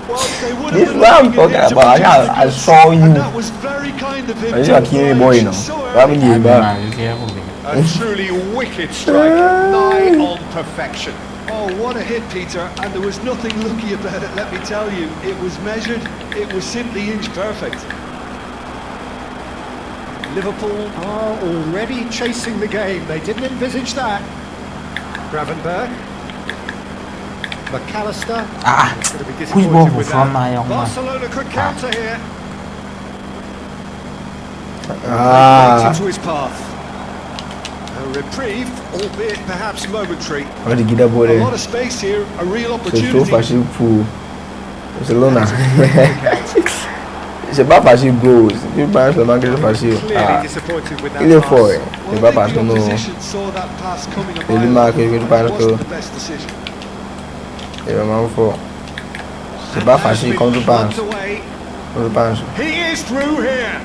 Well, they would This have been what I'm looking talking at it to about. produce I the saw goods, you. and that was very kind of him. I to just kidding oblige boy, you know. so early. What happened to you, man? A truly wicked strike, nigh on perfection. Oh, what a hit, Peter, and there was nothing lucky about it, let me tell you. It was measured, it was simply inch perfect. Liverpool are already chasing the game. They didn't envisage that. Gravenberg. McAllister. Going to be disappointed with that. Barcelona could counter here. Right into his path. A reprieve, albeit perhaps momentary. What did you get about A it? lot of space here, a real C'est opportunity. trop facile pour Barcelona. C'est pas facile, bro. Tu penses seulement que c'est facile. Clearly disappointed with that Il est pass. fort. C'est pas Well, parce que the nous. opposition saw that pass coming a Et lui mile marque away. que tu penses It wasn't que the best decision. c'est vraiment fort. C'est And pas has facile been comme tu penses. plucked away. Comme tu penses. He is through here.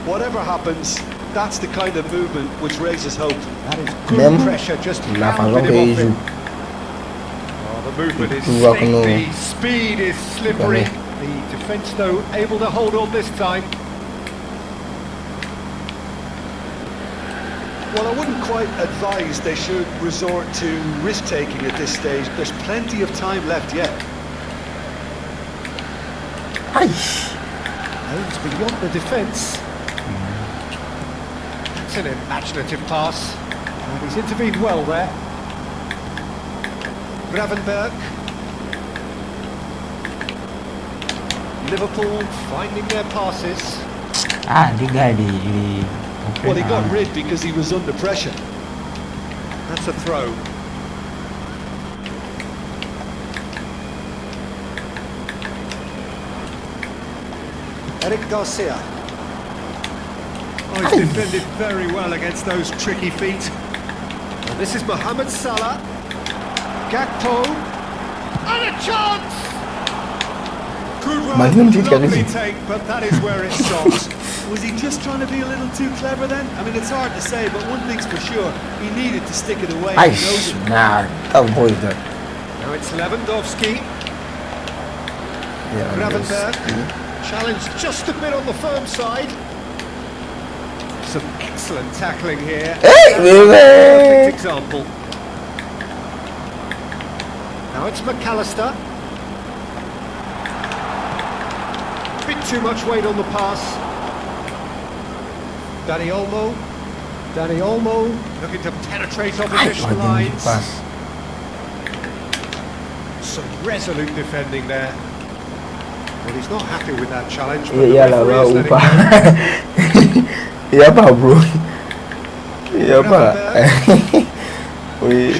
Whatever happens, that's the kind of movement which raises hope. That is good Même pressure, just la façon hounded him qu'il off joue. it. Oh, the movement is Itu aku slick, no. the speed is slippery. The defence, though, able to hold on this time. Well, I wouldn't quite advise they should resort to risk-taking at this stage. There's plenty of time left yet. Aish. Aims beyond the defence. That's an imaginative pass. And he's intervened well there. Gravenberg. Liverpool finding their passes. Dia guy di Well, he got rid because he was under pressure. That's a throw. Eric Garcia. Oh, he's defended very well against those tricky feet. And this is Mohamed Salah. Gakpo. And a chance! Good run, Imagine him lovely getting- take, but that is where it stops. Was he just trying to be a little too clever then? I mean, it's hard to say, but one thing's for sure, he needed to stick it away. He knows Aish. it. Nah, that boy is there. Now it's Lewandowski. Yeah, Gravenberg. Challenged just a bit on the firm side. Some excellent tackling here. Hey, That's a perfect baby. example. Now it's McAllister. Bit too much weight on the pass. Dani Olmo. Dani Olmo looking to penetrate opposition lines. Pass. Some resolute defending there. Well, he's not happy with that challenge. But Yeah, the lah, referee is letting upa. go. Iya apa bro? Iya apa? Wih,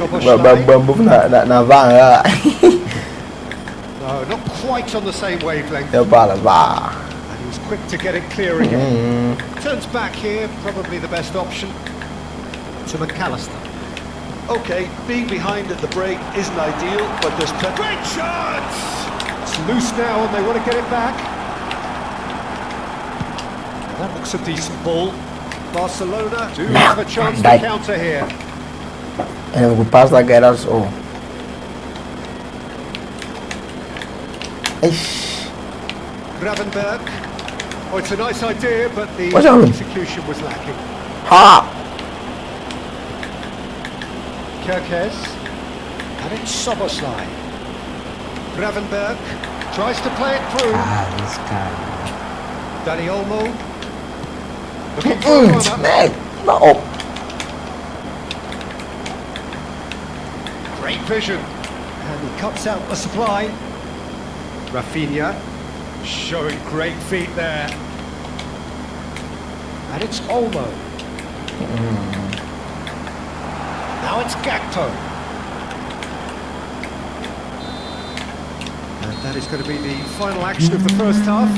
bambu nak vang lah. No, not quite on the same wavelength. Iya apa lah bah? And he was quick to get it clear again. Turns back here, probably the best option. To McAllister. Okay, being behind at the break isn't ideal, but there's plenty. Great chance! It's loose now and they want to get it back. Now that looks a decent ball. Barcelona do have a chance to counter here. And we pass like that also. Aish. Gravenberg. Oh, it's a nice idea, but the What's happening? execution was lacking. Ha! Kerkez. And it's Soboslai. Gravenberg tries to play it through. This guy. Dani Olmo. Looking for a runner. Man, no. Great vision. And he cuts out the supply. Rafinha showing great feet there. And it's Olmo. Now it's Gakpo. And that is going to be the final action of the first half.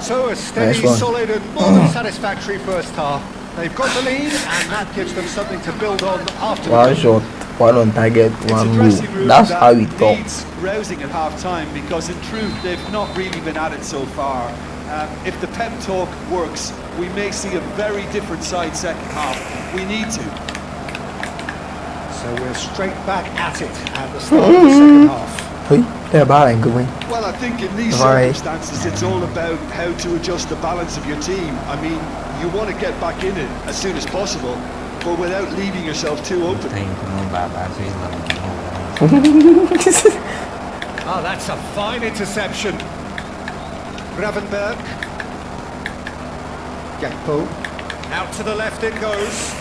So a steady, Nice one. solid and more than satisfactory first half. They've got the lead and that gives them something to build on after the One game. shot, one on target, It's a one dressing goal. room That's that how we talk. needs rousing at half-time because in truth they've not really been at it so far. If the pep talk works, we may see a very different side second half. We need to. So we're straight back at it at the start of the second half. Hey, they're bad good win. Well, I think in these Right. circumstances it's all about how to adjust the balance of your team. I mean, you want to get back in it as soon as possible, but without leaving yourself too open. Tem que não babar Oh, that's a fine interception. Gravenberg. Gakpo. Out to the left it goes.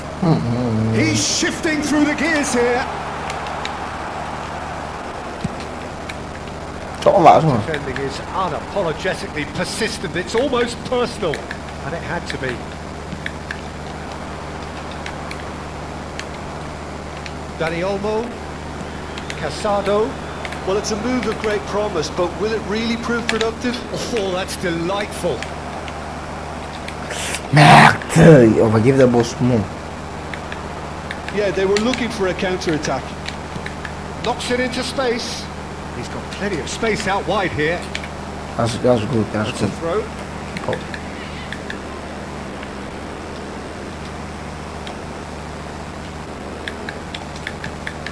He's shifting through the gears here. Chỗ vào xong rồi. Defending is unapologetically persistent. It's almost personal. And it had to be. Dani Olmo. Casado. Well, it's a move of great promise, but will it really prove productive? Oh, that's delightful. Merde! Oh, give the ball small. Yeah, they were looking for a counter-attack. Knocks it into space. He's got plenty of space out wide here. That's good, that's That's a good. throw. Oh.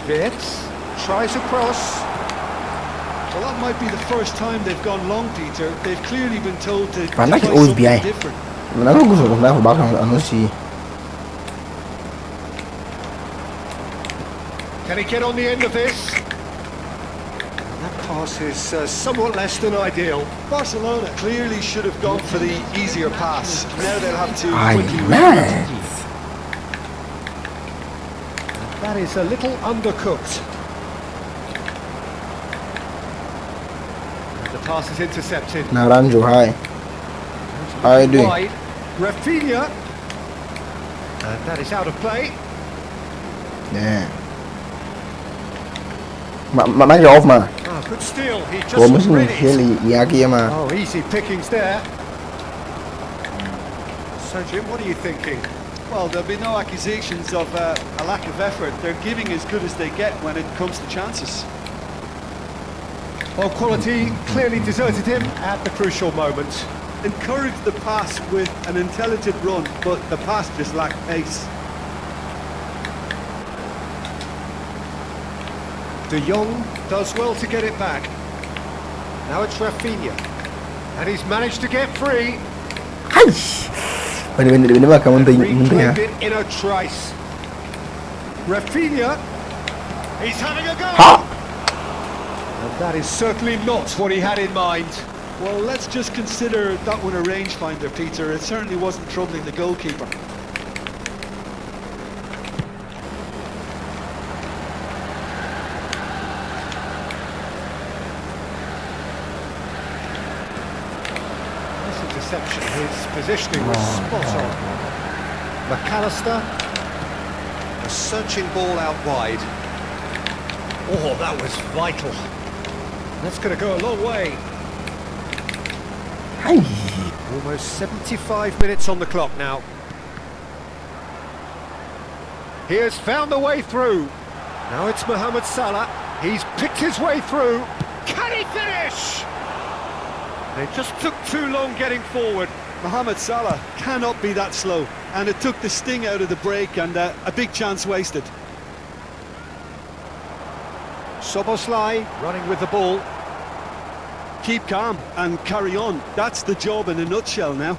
Wirtz tries a cross. Well, that might be the first time they've gone long, Peter. They've clearly been told to Van try Dijk always something behind. different. Now go for the back and not see. Can he get on the end of this? That pass is somewhat less than ideal. Barcelona clearly should have gone for the easier pass. Now they'll have to Ay, quickly man. That is a little undercooked. And the pass is intercepted. Naranjo, hi. How you doing? Wide. Rafinha. And that is out of play. Yeah. Man, you're off, man. Oh, good steal. He just Well, read missing it. Hilly, Yaki, man. Oh, easy pickings there. So, Jim, what are you thinking? Well, there'll be no accusations of a lack of effort. They're giving as good as they get when it comes to chances. Well, quality clearly deserted him at the crucial moment. Encouraged the pass with an intelligent run, but the pass just lacked pace. De Jong does well to get it back. Now it's Rafinha. And he's managed to get free. Hi. When come on, Reclaimed it in a trice. Rafinha. He's having a go. Ha! And that is certainly not what he had in mind. Well, let's just consider that one a rangefinder, Peter. It certainly wasn't troubling the goalkeeper. This interception, his positioning was spot on. McAllister. A searching ball out wide. Oh, that was vital. That's going to go a long way. Hi. Almost 75 minutes on the clock now. He has found the way through. Now it's Mohamed Salah. He's picked his way through. Can he finish? They just took too long getting forward. Mohamed Salah cannot be that slow, and it took the sting out of the break and a big chance wasted. Szoboszlai running with the ball. Keep calm and carry on. That's the job in a nutshell now.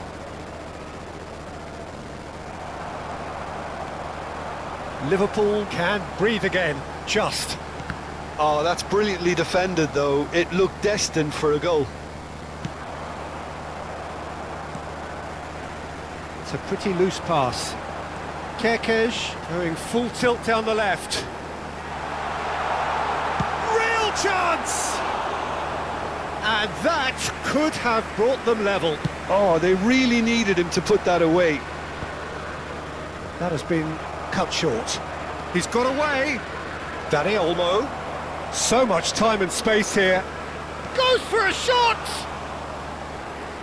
Liverpool can breathe again, just. Oh, that's brilliantly defended, though. It looked destined for a goal. It's a pretty loose pass. Kerkez going full tilt down the left. Real chance! And that could have brought them level. Oh, they really needed him to put that away. That has been cut short. He's got away. Dani Olmo. So much time and space here. Goes for a shot!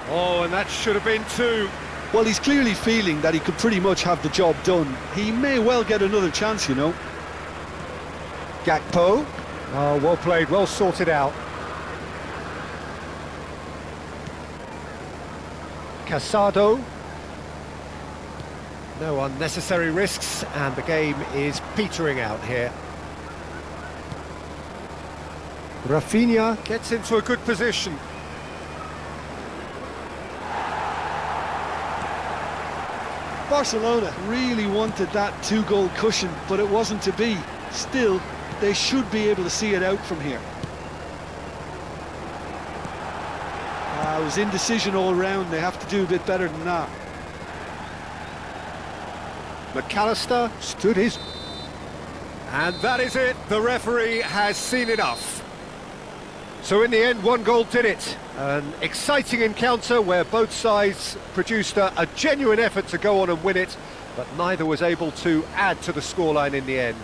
Oh, and that should have been two. Well, he's clearly feeling that he could pretty much have the job done. He may well get another chance, you know. Gakpo. Oh, well played, well sorted out. Casado. No unnecessary risks, and the game is petering out here. Rafinha gets into a good position. Barcelona really wanted that two-goal cushion, but it wasn't to be. Still, they should be able to see it out from here. It was indecision all round. They have to do a bit better than that. McAllister stood his... And that is it. The referee has seen enough. So in the end, one goal did it. An exciting encounter where both sides produced a genuine effort to go on and win it, but neither was able to add to the scoreline in the end.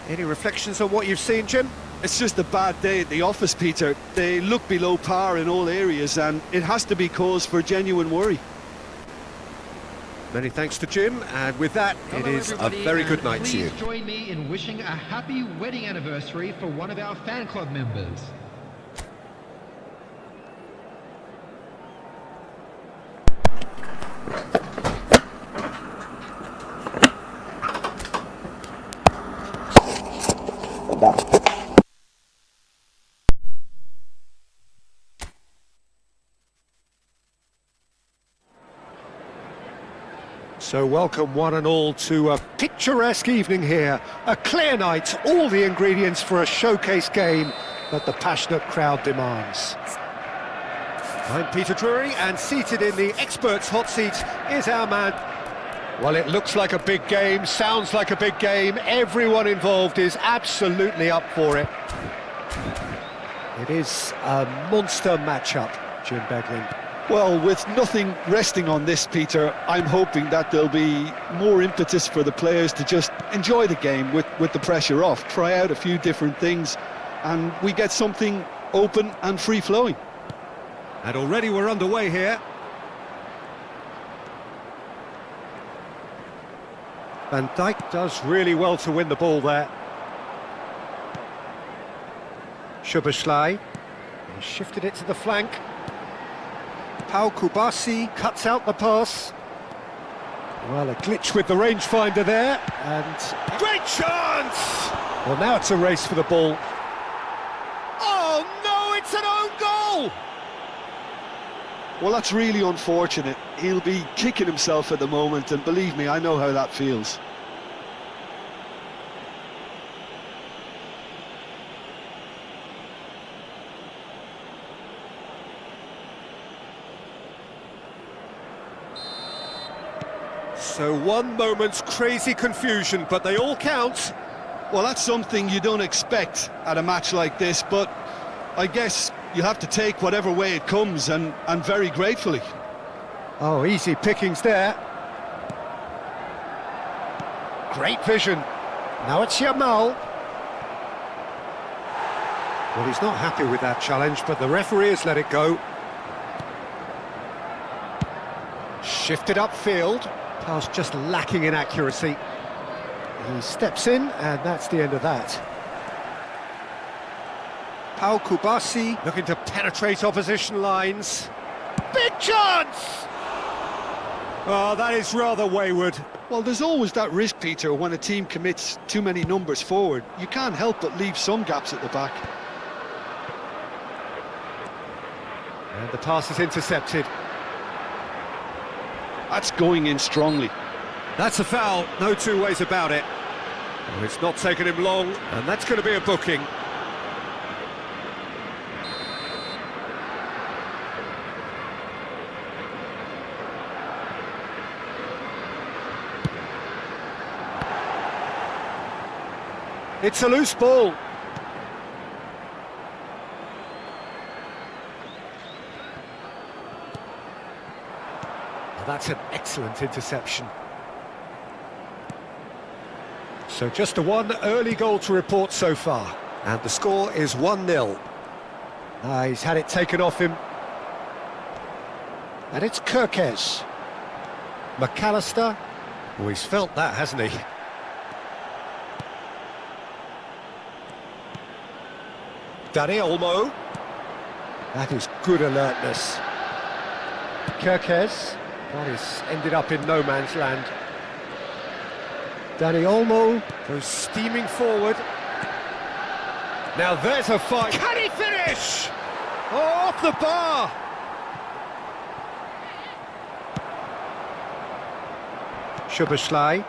Any reflections on what you've seen, Jim? It's just a bad day at the office, Peter. They look below par in all areas, and it has to be cause for genuine worry. Many thanks to Jim, and with that, it is a very good night to you. Please join me in wishing a happy wedding anniversary for one of our fan club members. So welcome one and all to a picturesque evening here. A clear night, all the ingredients for a showcase game that the passionate crowd demands. I'm Peter Drury, and seated in the experts' hot seat is our man. Well, it looks like a big game, sounds like a big game. Everyone involved is absolutely up for it. It is a monster matchup, Jim Beglin. Well, with nothing resting on this, Peter, I'm hoping that there'll be more impetus for the players to just enjoy the game with the pressure off, try out a few different things, and we get something open and free-flowing. And already we're underway here. Van Dijk does really well to win the ball there. Szoboszlai, he shifted it to the flank. Pau Kubasi cuts out the pass. Well, a glitch with the rangefinder there, and great chance! Well, now it's a race for the ball. Oh no, it's an own goal! Well, that's really unfortunate. He'll be kicking himself at the moment, and believe me, I know how that feels. So one moment's crazy confusion, but they all count. Well, that's something you don't expect at a match like this, but I guess you have to take whatever way it comes, and very gratefully. Oh, easy pickings there. Great vision. Now it's Yamal. Well, he's not happy with that challenge, but the referee has let it go. Shifted upfield. Pass just lacking in accuracy. He steps in, and that's the end of that. Pau Kubasi looking to penetrate opposition lines. Big chance! Oh, that is rather wayward. Well, there's always that risk, Peter, when a team commits too many numbers forward. You can't help but leave some gaps at the back. And the pass is intercepted. That's going in strongly. That's a foul, no two ways about it. Oh, it's not taken him long, and that's going to be a booking. It's a loose ball. That's an excellent interception. So just the one early goal to report so far. And the score is 1-0. He's had it taken off him. And it's Kirkes. McAllister. Oh, he's felt that, hasn't he? Dani Olmo. That is good alertness. Kirkes. That is ended up in no man's land. Dani Olmo goes steaming forward. Now there's a fight. Can he finish? Oh, off the bar! Szoboszlai.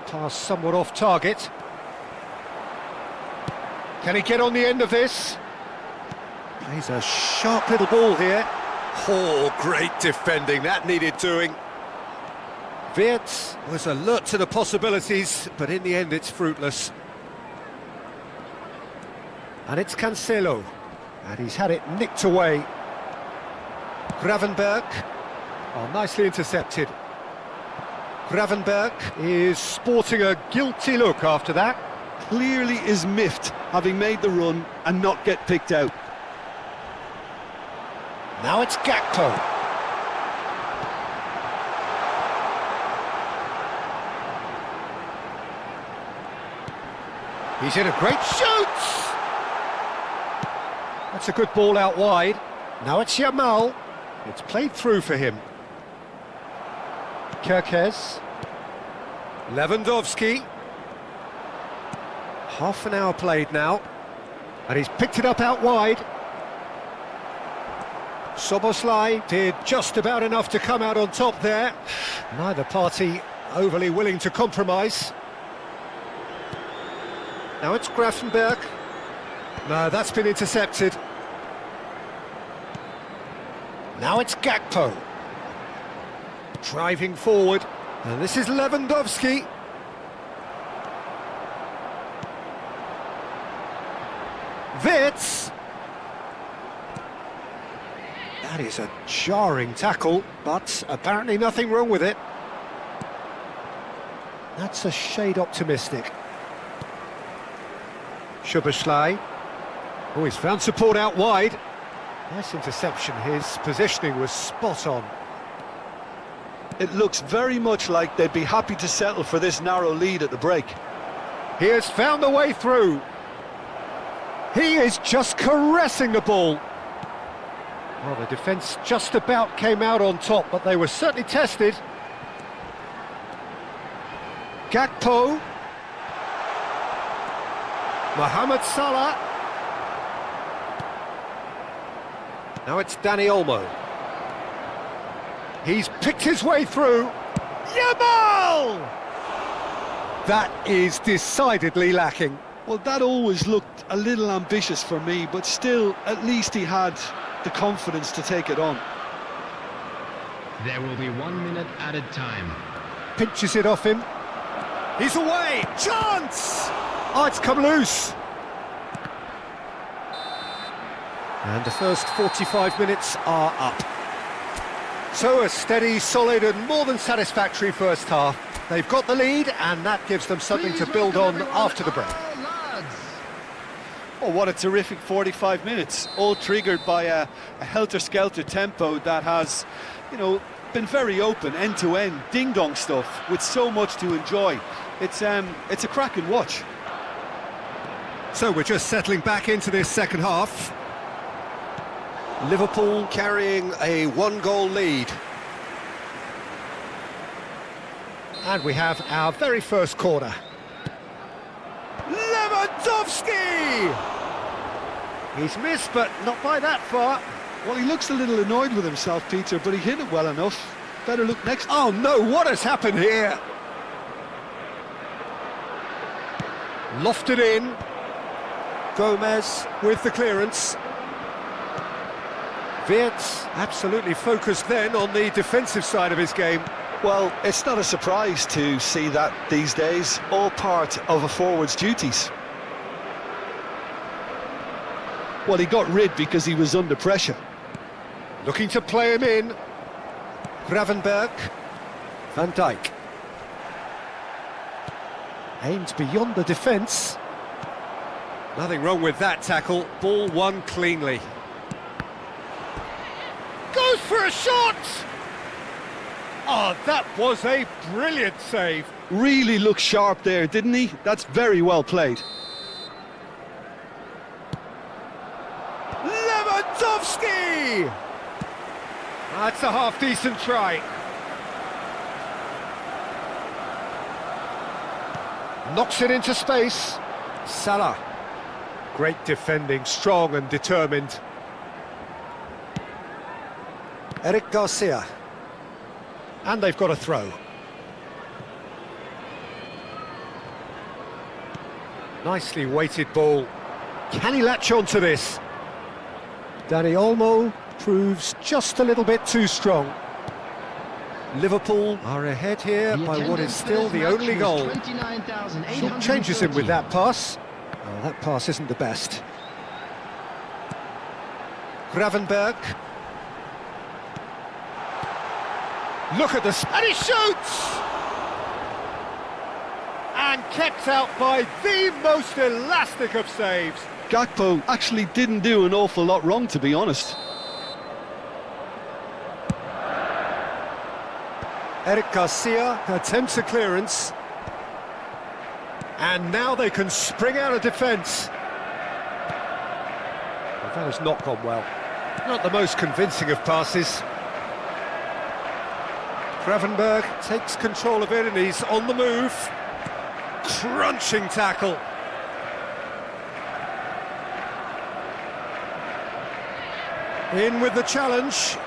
Pass somewhat off target. Can he get on the end of this? Plays a sharp little ball here. Oh, great defending, that needed doing. Wirtz was alert to the possibilities, but in the end it's fruitless. And it's Cancelo, and he's had it nicked away. Gravenberg, oh, nicely intercepted. Gravenberg is sporting a guilty look after that. Clearly is miffed, having made the run and not get picked out. Now it's Gakpo. He's in a great shoot! That's a good ball out wide. Now it's Yamal. It's played through for him. Kirkes. Lewandowski. Half an hour played now. And he's picked it up out wide. Szoboszlai did just about enough to come out on top there. Neither party overly willing to compromise. Now it's Grafenberg. No, that's been intercepted. Now it's Gakpo. Driving forward. And this is Lewandowski. Wirtz. That is a jarring tackle, but apparently nothing wrong with it. That's a shade optimistic. Szoboszlai. Oh, he's found support out wide. Nice interception. His positioning was spot on. It looks very much like they'd be happy to settle for this narrow lead at the break. He has found a way through. He is just caressing the ball. Well, the defence just about came out on top, but they were certainly tested. Gakpo. Mohamed Salah. Now it's Dani Olmo. He's picked his way through. Yamal! That is decidedly lacking. Well, that always looked a little ambitious for me, but still, at least he had the confidence to take it on. There will be 1 minute added time. Pinches it off him. He's away! Chance! Oh, it's come loose. And the first 45 minutes are up. So a steady, solid and more than satisfactory first half. They've got the lead and that gives them something to build on after the break. Oh, what a terrific 45 minutes, all triggered by a helter-skelter tempo that has, you know, been very open, end-to-end, ding-dong stuff, with so much to enjoy. It's a cracking watch. So we're just settling back into this second half. Liverpool carrying a one-goal lead. And we have our very first corner. Lewandowski! He's missed, but not by that far. Well, he looks a little annoyed with himself, Peter, but he hit it well enough. Better look next. Oh no, what has happened here? Lofted in. Gomez with the clearance. Wirtz absolutely focused then on the defensive side of his game. Well, it's not a surprise to see that these days, all part of a forward's duties. Well, he got rid because he was under pressure. Looking to play him in. Gravenberg. Van Dijk. Aimed beyond the defence. Nothing wrong with that tackle. Ball won cleanly. Goes for a shot! Oh, that was a brilliant save. Really looked sharp there, didn't he? That's very well played. Lewandowski! That's a half-decent try. Knocks it into space. Salah. Great defending, strong and determined. Eric Garcia. And they've got a throw. Nicely weighted ball. Can he latch on to this? Dani Olmo proves just a little bit too strong. Liverpool are ahead here by what is still the only goal. Short changes him with that pass. Well, that pass isn't the best. Gravenberg. Look at this, and he shoots! And kept out by the most elastic of saves. Gakpo actually didn't do an awful lot wrong, to be honest. Eric Garcia attempts a clearance. And now they can spring out of defence. Well, that has not gone well. Not the most convincing of passes. Gravenberg takes control of it and he's on the move. Crunching tackle. In with the challenge.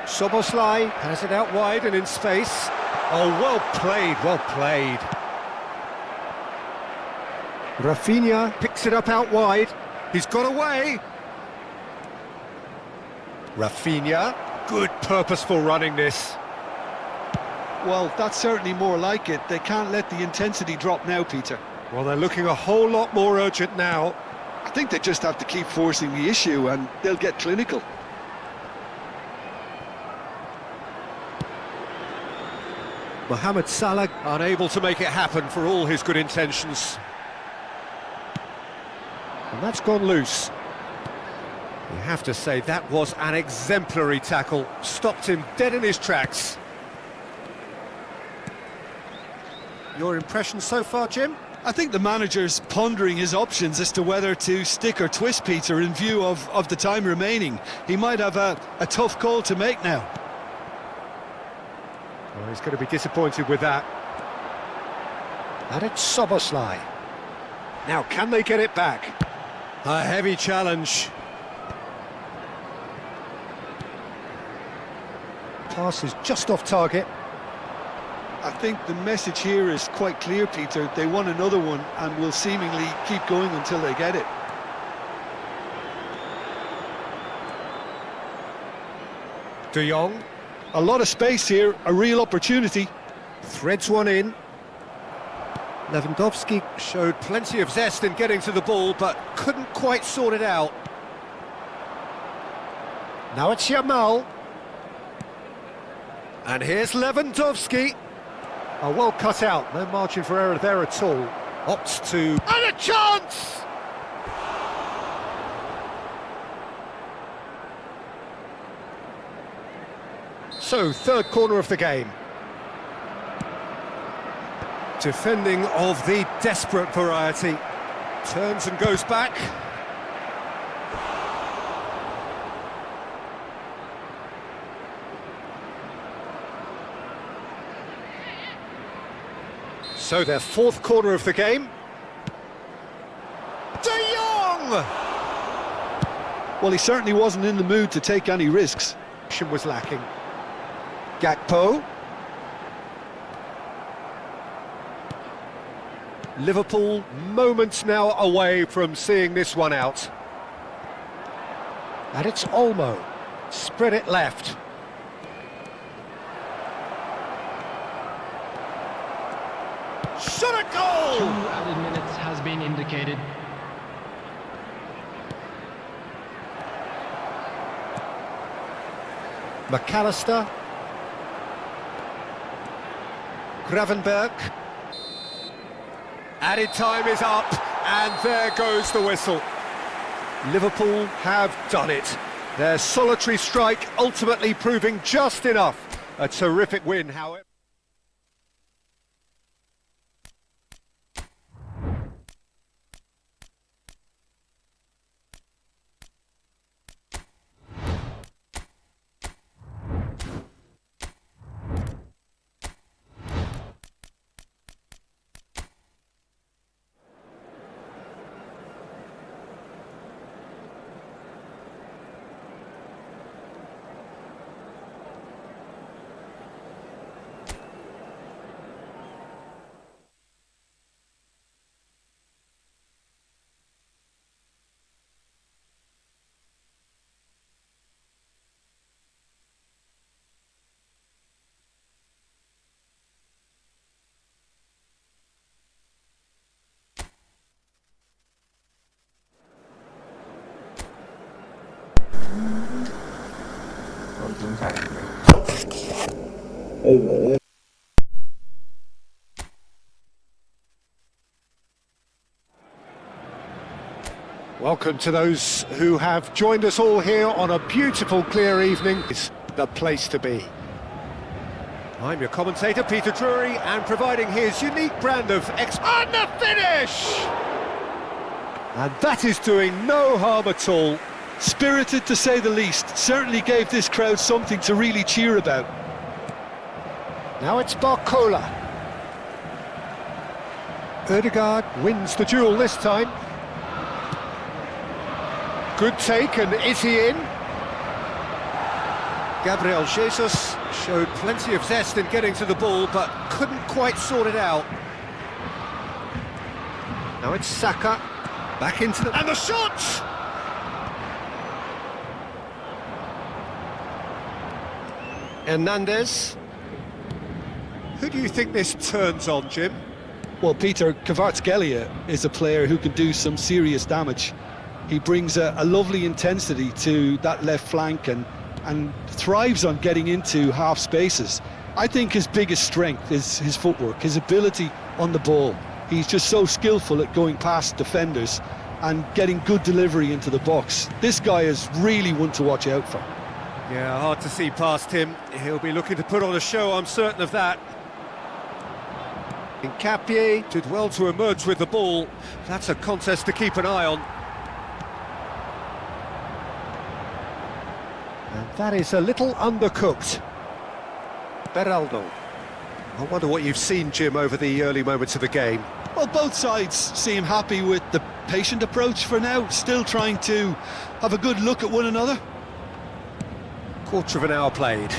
Soboslai has it out wide and in space. Oh, well played, well played. Rafinha picks it up out wide. He's got away. Rafinha, good purposeful running this. Well, that's certainly more like it. They can't let the intensity drop now, Peter. Well, they're looking a whole lot more urgent now. I think they just have to keep forcing the issue and they'll get clinical. Mohamed Salah unable to make it happen for all his good intentions. And that's gone loose. You have to say that was an exemplary tackle. Stopped him dead in his tracks. Your impression so far, Jim? I think the manager's pondering his options as to whether to stick or twist Peter in view of the time remaining. He might have a tough call to make now. Well, he's going to be disappointed with that. And it's Soboslai. Now, can they get it back? A heavy challenge. Pass is just off target. I think the message here is quite clear, Peter. They want another one and will seemingly keep going until they get it. De Jong. A lot of space here, a real opportunity. Threads one in. Lewandowski showed plenty of zest in getting to the ball, but couldn't quite sort it out. Now it's Yamal. And here's Lewandowski. Oh, well cut out, no margin for error there at all. Opts to... And a chance! So, third corner of the game. Defending of the desperate variety. Turns and goes back. So their fourth corner of the game. De Jong! Well, he certainly wasn't in the mood to take any risks. Action was lacking. Gakpo. Liverpool moments now away from seeing this one out. And it's Olmo. Spread it left. Shot a goal! 2 added minutes has been indicated. McAllister. Gravenberg. Added time is up, and there goes the whistle. Liverpool have done it. Their solitary strike ultimately proving just enough. A terrific win, however. Welcome to those who have joined us all here on a beautiful, clear evening. It's the place to be. I'm your commentator, Peter Drury, and providing his unique brand of and the finish! And that is doing no harm at all. Spirited to say the least. Certainly gave this crowd something to really cheer about. Now it's Barcola. Ødegaard wins the duel this time. Good take, and is he in? Gabriel Jesus showed plenty of zest in getting to the ball, but couldn't quite sort it out. Now it's Saka, back into the... and the shot! Hernandez. Who do you think this turns on, Jim? Well, Peter, Kvaratskhelia is a player who can do some serious damage. He brings a lovely intensity to that left flank and thrives on getting into half spaces. I think his biggest strength is his footwork, his ability on the ball. He's just so skillful at going past defenders and getting good delivery into the box. This guy is really one to watch out for. Yeah, hard to see past him. He'll be looking to put on a show, I'm certain of that. Nkapie did well to emerge with the ball. That's a contest to keep an eye on. And that is a little undercooked. Beraldo. I wonder what you've seen, Jim, over the early moments of the game. Well, both sides seem happy with the patient approach for now, still trying to have a good look at one another. Quarter of an hour played.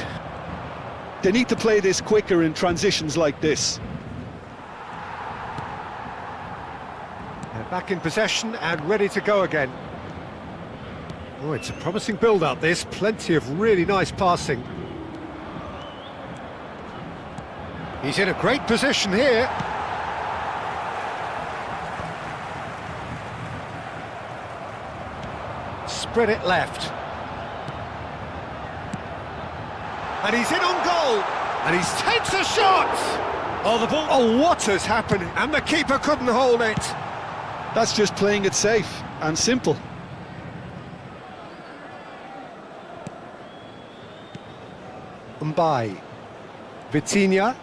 They need to play this quicker in transitions like this. They're back in possession and ready to go again. Oh, it's a promising build-up, this. Plenty of really nice passing. He's in a great position here. Spread it left. And he's in on goal. And he takes a shot! Oh, the ball... oh, what has happened? And the keeper couldn't hold it. That's just playing it safe and simple. Mbai. Vitinha.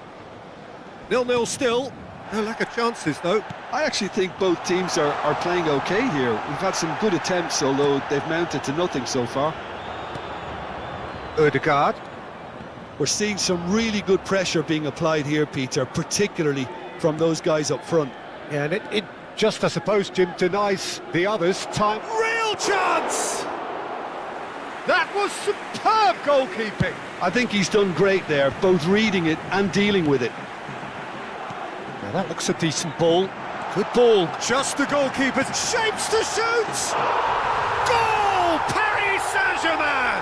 0-0 still. No lack of chances, though. I actually think both teams are playing okay here. We've had some good attempts, although they've mounted to nothing so far. Ødegaard. We're seeing some really good pressure being applied here, Peter, particularly from those guys up front. Yeah, and it just, I suppose, Jim, denies the others time. Real chance! That was superb goalkeeping. I think he's done great there, both reading it and dealing with it. Now that looks a decent ball. Good ball. Just the goalkeeper's shapes to shoot! Goal! Paris Saint-Germain!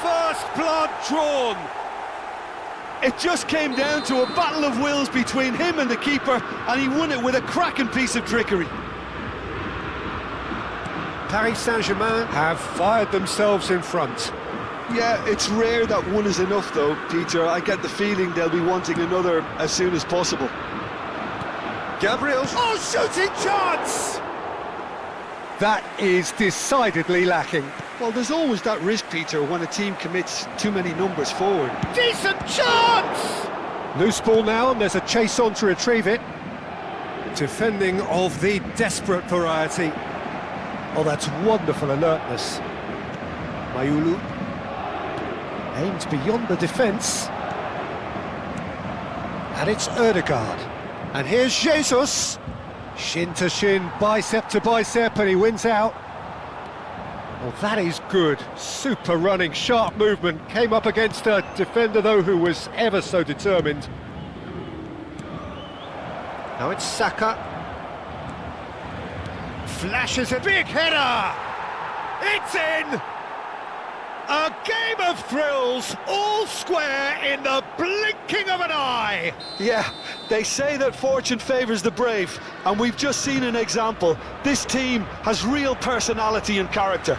First blood drawn. It just came down to a battle of wills between him and the keeper, and he won it with a cracking piece of trickery. Paris Saint-Germain have fired themselves in front. Yeah, it's rare that one is enough though, Peter. I get the feeling they'll be wanting another as soon as possible. Gabriel... oh, shooting chance! That is decidedly lacking. Well, there's always that risk, Peter, when a team commits too many numbers forward. Decent chance! Loose ball now, and there's a chase on to retrieve it. Defending of the desperate variety. Oh, that's wonderful alertness. Mayulu aimed beyond the defence. And it's Ødegaard. And here's Jesus. Shin to shin, bicep to bicep, and he wins out. Well, that is good. Super running, sharp movement. Came up against a defender, though, who was ever so determined. Now it's Saka. Flashes a big header! It's in! A game of thrills, all square in the blinking of an eye! Yeah, they say that fortune favours the brave, and we've just seen an example. This team has real personality and character.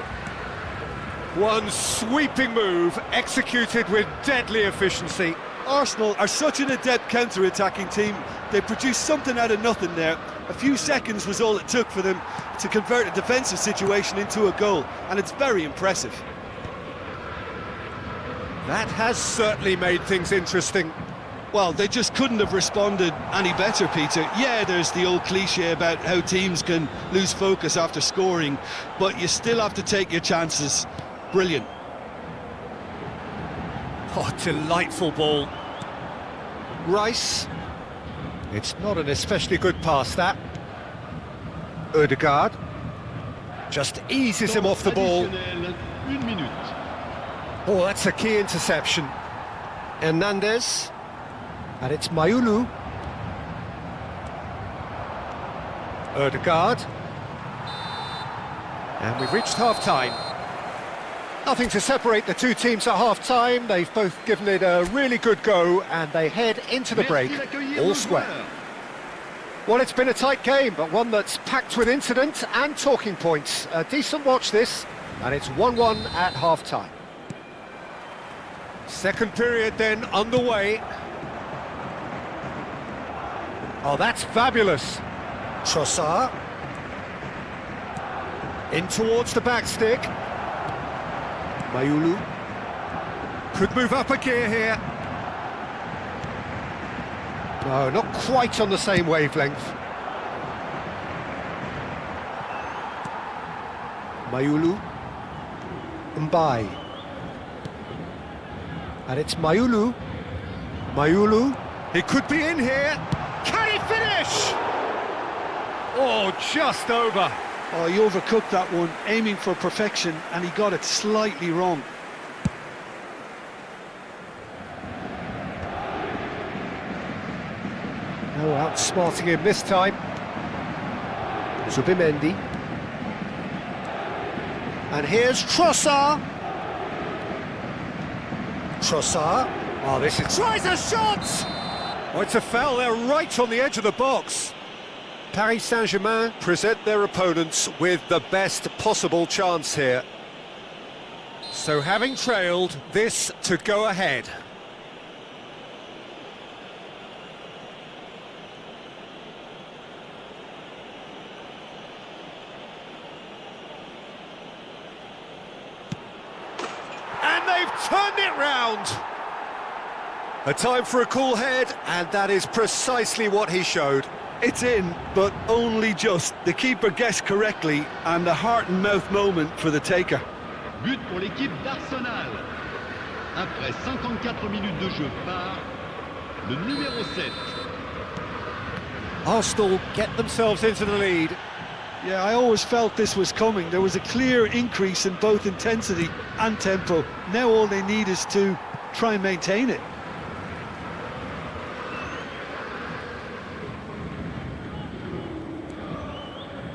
One sweeping move, executed with deadly efficiency. Arsenal are such an adept counter-attacking team. They produced something out of nothing there. A few seconds was all it took for them to convert a defensive situation into a goal, and it's very impressive. That has certainly made things interesting. Well, they just couldn't have responded any better, Peter. Yeah, there's the old cliche about how teams can lose focus after scoring, but you still have to take your chances. Brilliant. Oh, delightful ball. Rice. It's not an especially good pass, that. Ødegaard just eases him off the ball. Oh, that's a key interception. Hernandez. And it's Mayulu. Ødegaard. And we've reached half-time. Nothing to separate the two teams at half-time. They've both given it a really good go, and they head into the break, all square. Well, it's been a tight game, but one that's packed with incident and talking points. A decent watch this, and it's 1-1 at half-time. Second period then underway. Oh, that's fabulous. Trossard. In towards the back stick. Mayulu. Could move up a gear here. No, not quite on the same wavelength. Mayulu. Mbai. And it's Mayulu. Mayulu. He could be in here. Can he finish? Oh, just over. Oh, he overcooked that one, aiming for perfection, and he got it slightly wrong. No outsmarting him this time. Zubimendi. And here's Trossard. Trossard. Oh, this is... Tries a shot! Oh, it's a foul there right on the edge of the box. Paris Saint-Germain present their opponents with the best possible chance here. So having trailed, this to go ahead. And they've turned it round. A time for a cool head, and that is precisely what he showed. It's in, but only just. The keeper guessed correctly, and a heart-and-mouth moment for the taker. But pour l'équipe d'Arsenal. Après 54 minutes de jeu par le numéro 7. Arsenal get themselves into the lead. Yeah, I always felt this was coming. There was a clear increase in both intensity and tempo. Now all they need is to try and maintain it.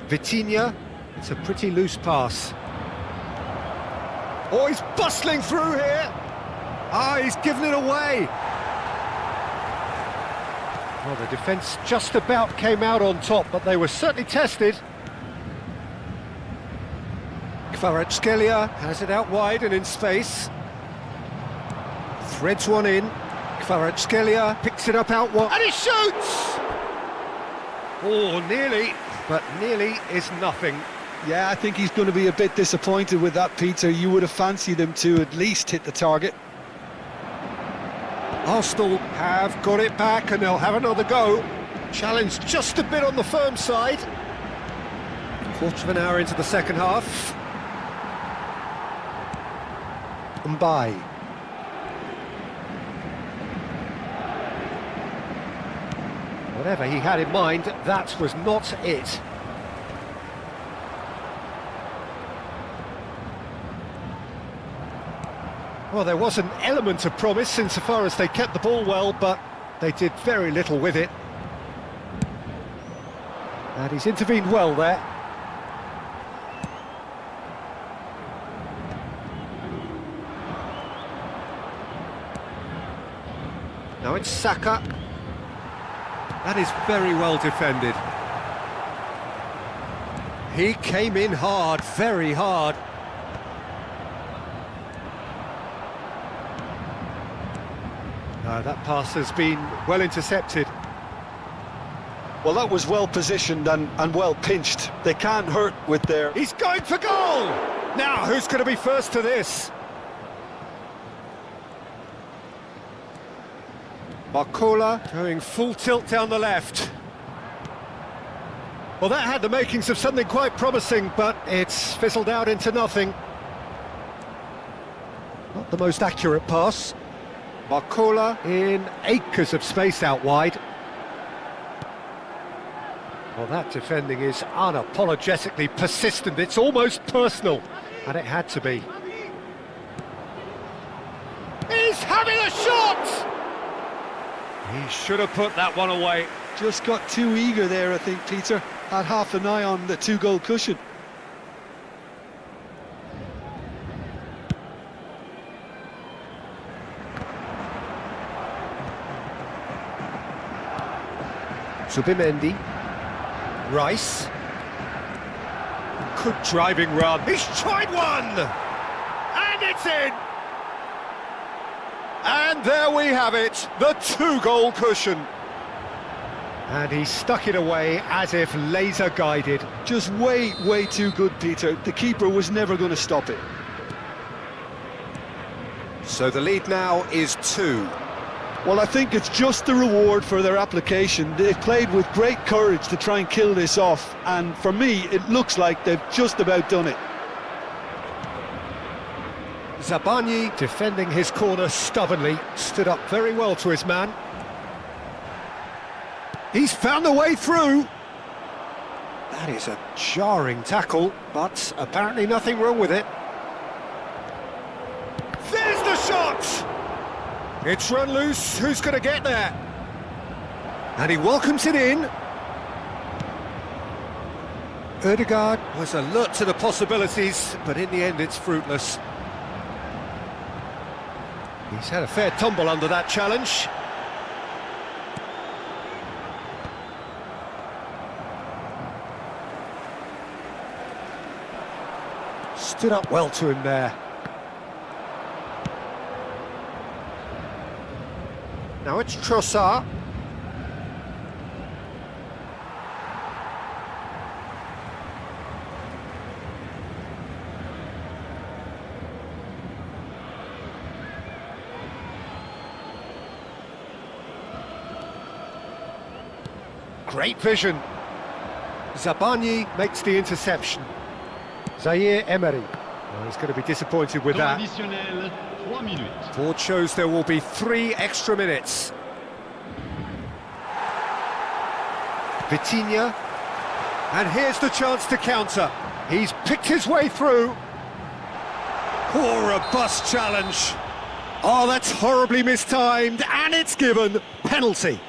Vitinha, it's a pretty loose pass. Oh, he's bustling through here. Ah, he's given it away. Well, the defence just about came out on top, but they were certainly tested. Kvaratskhelia has it out wide and in space. Threads one in. Kvaratskhelia picks it up out wide. And he shoots! Oh, nearly. But nearly is nothing. Yeah, I think he's going to be a bit disappointed with that, Peter. You would have fancied him to at least hit the target. Arsenal have got it back and they'll have another go. Challenge just a bit on the firm side. Quarter of an hour into the second half. Mbai. Whatever he had in mind, that was not it. Well, there was an element of promise insofar as they kept the ball well, but they did very little with it. And he's intervened well there. Now it's Saka. That is very well defended. He came in hard, very hard. That pass has been well intercepted. Well, that was well positioned and well pinched. They can't hurt with their... He's going for goal! Now, who's going to be first to this? Barcola going full tilt down the left. Well, that had the makings of something quite promising, but it's fizzled out into nothing. Not the most accurate pass. Barcola in acres of space out wide. Well, that defending is unapologetically persistent. It's almost personal, and it had to be. He's having a shot! He should have put that one away. Just got too eager there, I think, Peter. Had half an eye on the 2-goal cushion. Subimendi. Rice. Good driving run. He's tried one! And it's in! And there we have it, the 2-goal cushion. And he stuck it away as if laser guided. Just way too good, Peter. The keeper was never going to stop it. So the lead now is 2. Well, I think it's just the reward for their application. They've played with great courage to try and kill this off, and for me, it looks like they've just about done it. Zabani, defending his corner stubbornly, stood up very well to his man. He's found a way through. That is a jarring tackle, but apparently nothing wrong with it. There's the shot! It's run loose, who's going to get there? And he welcomes it in. Ødegaard was alert to the possibilities, but in the end it's fruitless. He's had a fair tumble under that challenge. Stood up well to him there. Now it's Trossard. Great vision. Zabani makes the interception. Zaire Emery. Well, he's going to be disappointed with that. Additionnel, 3 minutes. Board shows there will be 3 extra minutes. Vitinha. And here's the chance to counter. He's picked his way through. Poor robust challenge. Oh, that's horribly mistimed, and it's given. Penalty.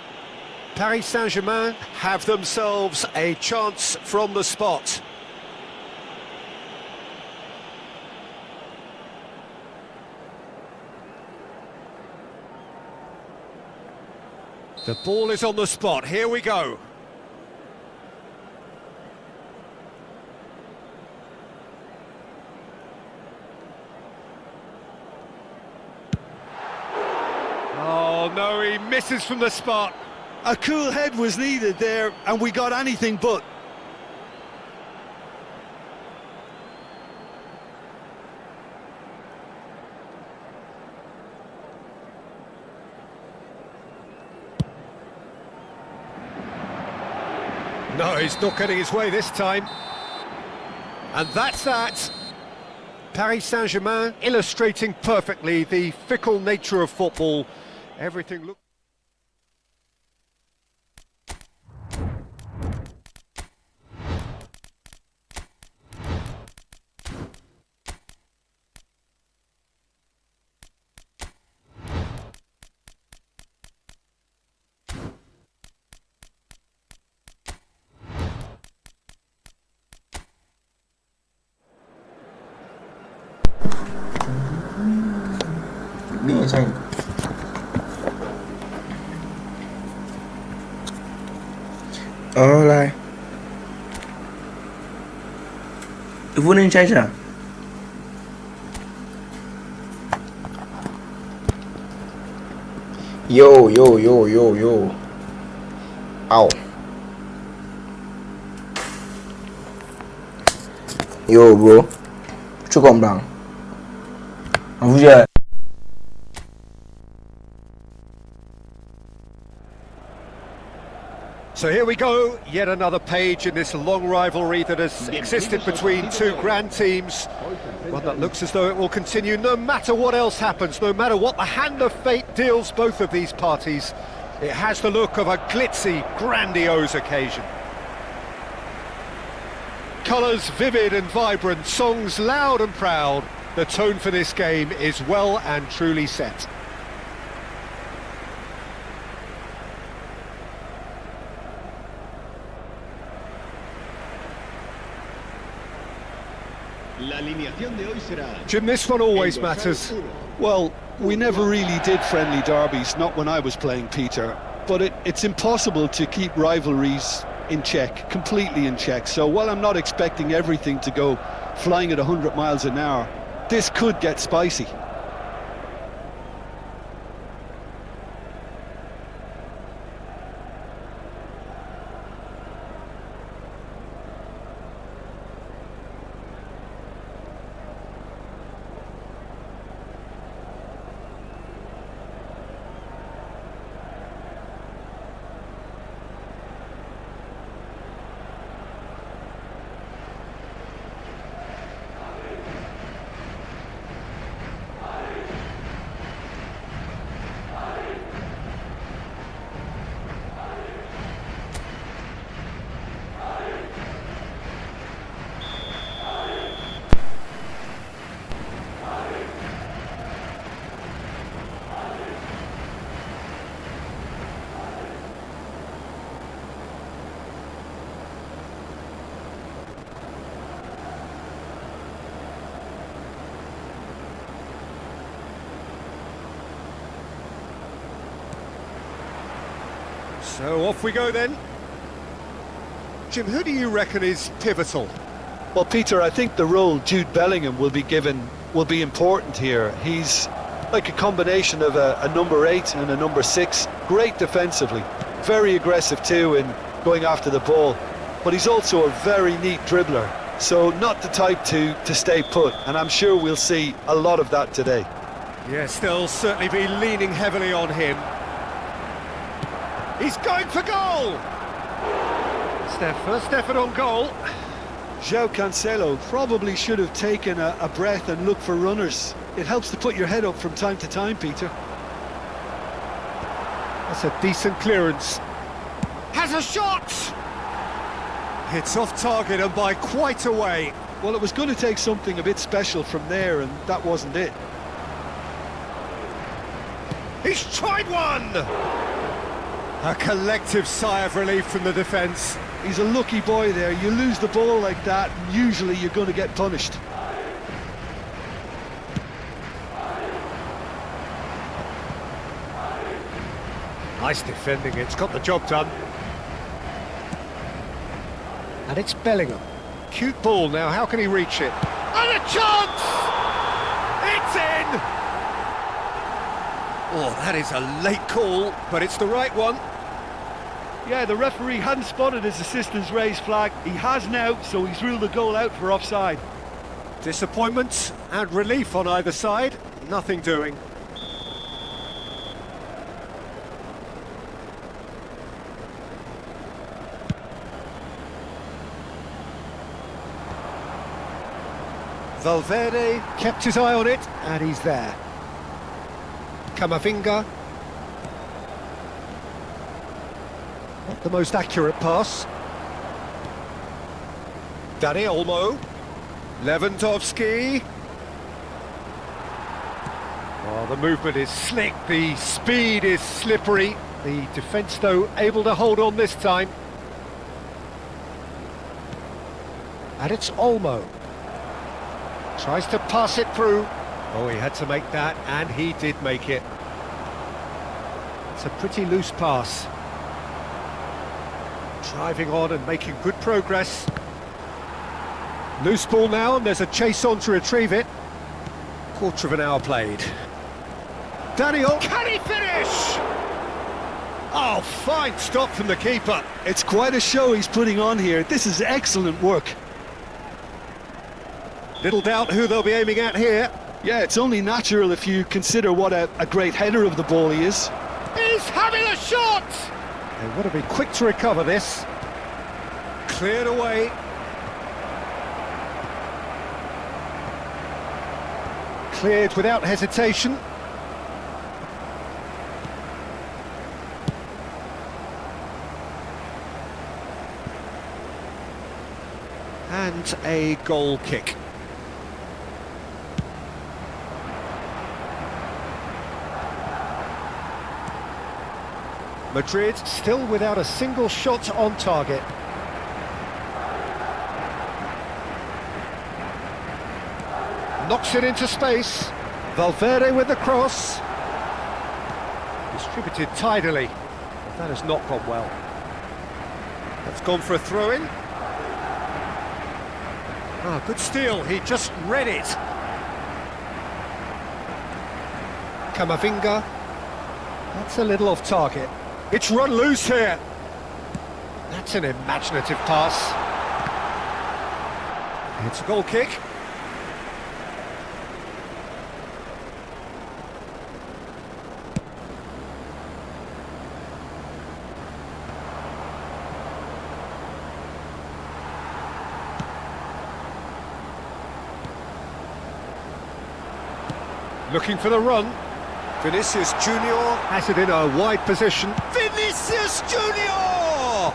Paris Saint-Germain have themselves a chance from the spot. The ball is on the spot, here we go. Oh no, he misses from the spot. A cool head was needed there, and we got anything but. No, he's not getting his way this time. And that's that. Paris Saint-Germain illustrating perfectly the fickle nature of football. Everything looks... Ni sao? Lại Vô nên chạy chả? Yo. Ow. Yo, bro. Chú còn bằng. Vui chưa? So here we go, yet another page in this long rivalry that has existed between two grand teams. One that looks as though it will continue no matter what else happens, no matter what the hand of fate deals both of these parties. It has the look of a glitzy, grandiose occasion. Colours vivid and vibrant, songs loud and proud. The tone for this game is well and truly set. alineación de hoy será... Jim, this one always matters. Well, we never really did friendly derbies, not when I was playing, Peter. But it's impossible to keep rivalries in check, completely in check. So while I'm not expecting everything to go flying at 100 miles an hour, this could get spicy. So off we go then. Jim, who do you reckon is pivotal? Well, Peter, I think the role Jude Bellingham will be given will be important here. He's like a combination of a number 8 and a number 6. Great defensively, very aggressive too in going after the ball. But he's also a very neat dribbler, so not the type to stay put. And I'm sure we'll see a lot of that today. Yes, they'll certainly be leaning heavily on him. He's going for goal! It's their first effort on goal. João Cancelo probably should have taken a breath and looked for runners. It helps to put your head up from time to time, Peter. That's a decent clearance. Has a shot! It's off target and by quite a way. Well, it was going to take something a bit special from there, and that wasn't it. He's tried one! A collective sigh of relief from the defence. He's a lucky boy there. You lose the ball like that, and usually you're going to get punished. Nice defending, it's got the job done. And it's Bellingham. Cute ball now, how can he reach it? And a chance! It's in! Oh, that is a late call, but it's the right one. Yeah, the referee hadn't spotted his assistant's raised flag. He has now, so he's ruled the goal out for offside. Disappointment and relief on either side. Nothing doing. Valverde kept his eye on it, and he's there. Camavinga. Not the most accurate pass. Dani Olmo. Lewandowski. Oh, the movement is slick, the speed is slippery. The defence, though, able to hold on this time. And it's Olmo. Tries to pass it through. Oh, he had to make that, and he did make it. It's a pretty loose pass. Driving on and making good progress. Loose ball now, and there's a chase on to retrieve it. Quarter of an hour played. Daniel, can he finish? Oh, fine stop from the keeper. It's quite a show he's putting on here. This is excellent work. Little doubt who they'll be aiming at here. Yeah, it's only natural if you consider what a great header of the ball he is. He's having a shot! They want to be quick to recover this. Cleared away. Cleared without hesitation. And a goal kick. Madrid still without a single shot on target. Knocks it into space. Valverde with the cross. Distributed tidily. But that has not gone well. That's gone for a throw-in. Ah, good steal. He just read it. Camavinga. That's a little off target. It's run loose here. That's an imaginative pass. It's a goal kick. Looking for the run. Vinicius Junior has it in a wide position. Vinicius Junior!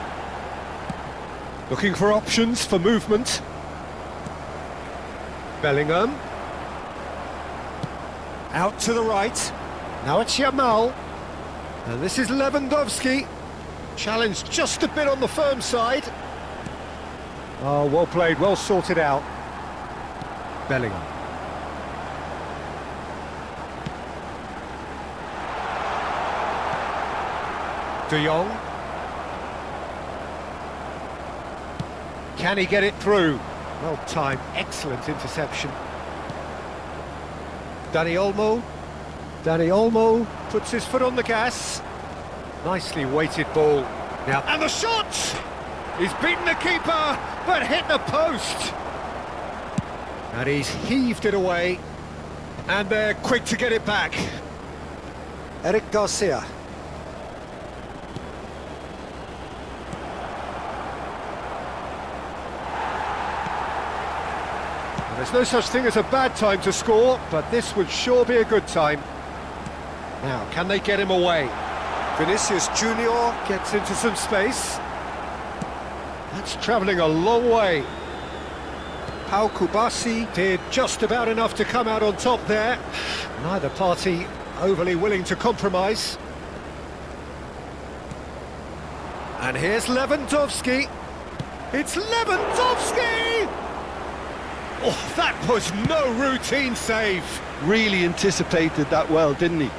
Looking for options for movement. Bellingham. Out to the right. Now it's Yamal. And this is Lewandowski. Challenged just a bit on the firm side. Oh, well played, well sorted out. Bellingham. De Jong. Can he get it through? Well timed, excellent interception. Dani Olmo. Dani Olmo puts his foot on the gas. Nicely weighted ball. Now, and the shot! He's beaten the keeper, but hit the post. And he's heaved it away. And they're quick to get it back. Eric Garcia. There's no such thing as a bad time to score, but this would sure be a good time. Now, can they get him away? Vinicius Junior gets into some space. That's travelling a long way. Pau Kubasi did just about enough to come out on top there. Neither party overly willing to compromise. And here's Lewandowski. It's Lewandowski! Oh, that was no routine save. Really anticipated that well, didn't he?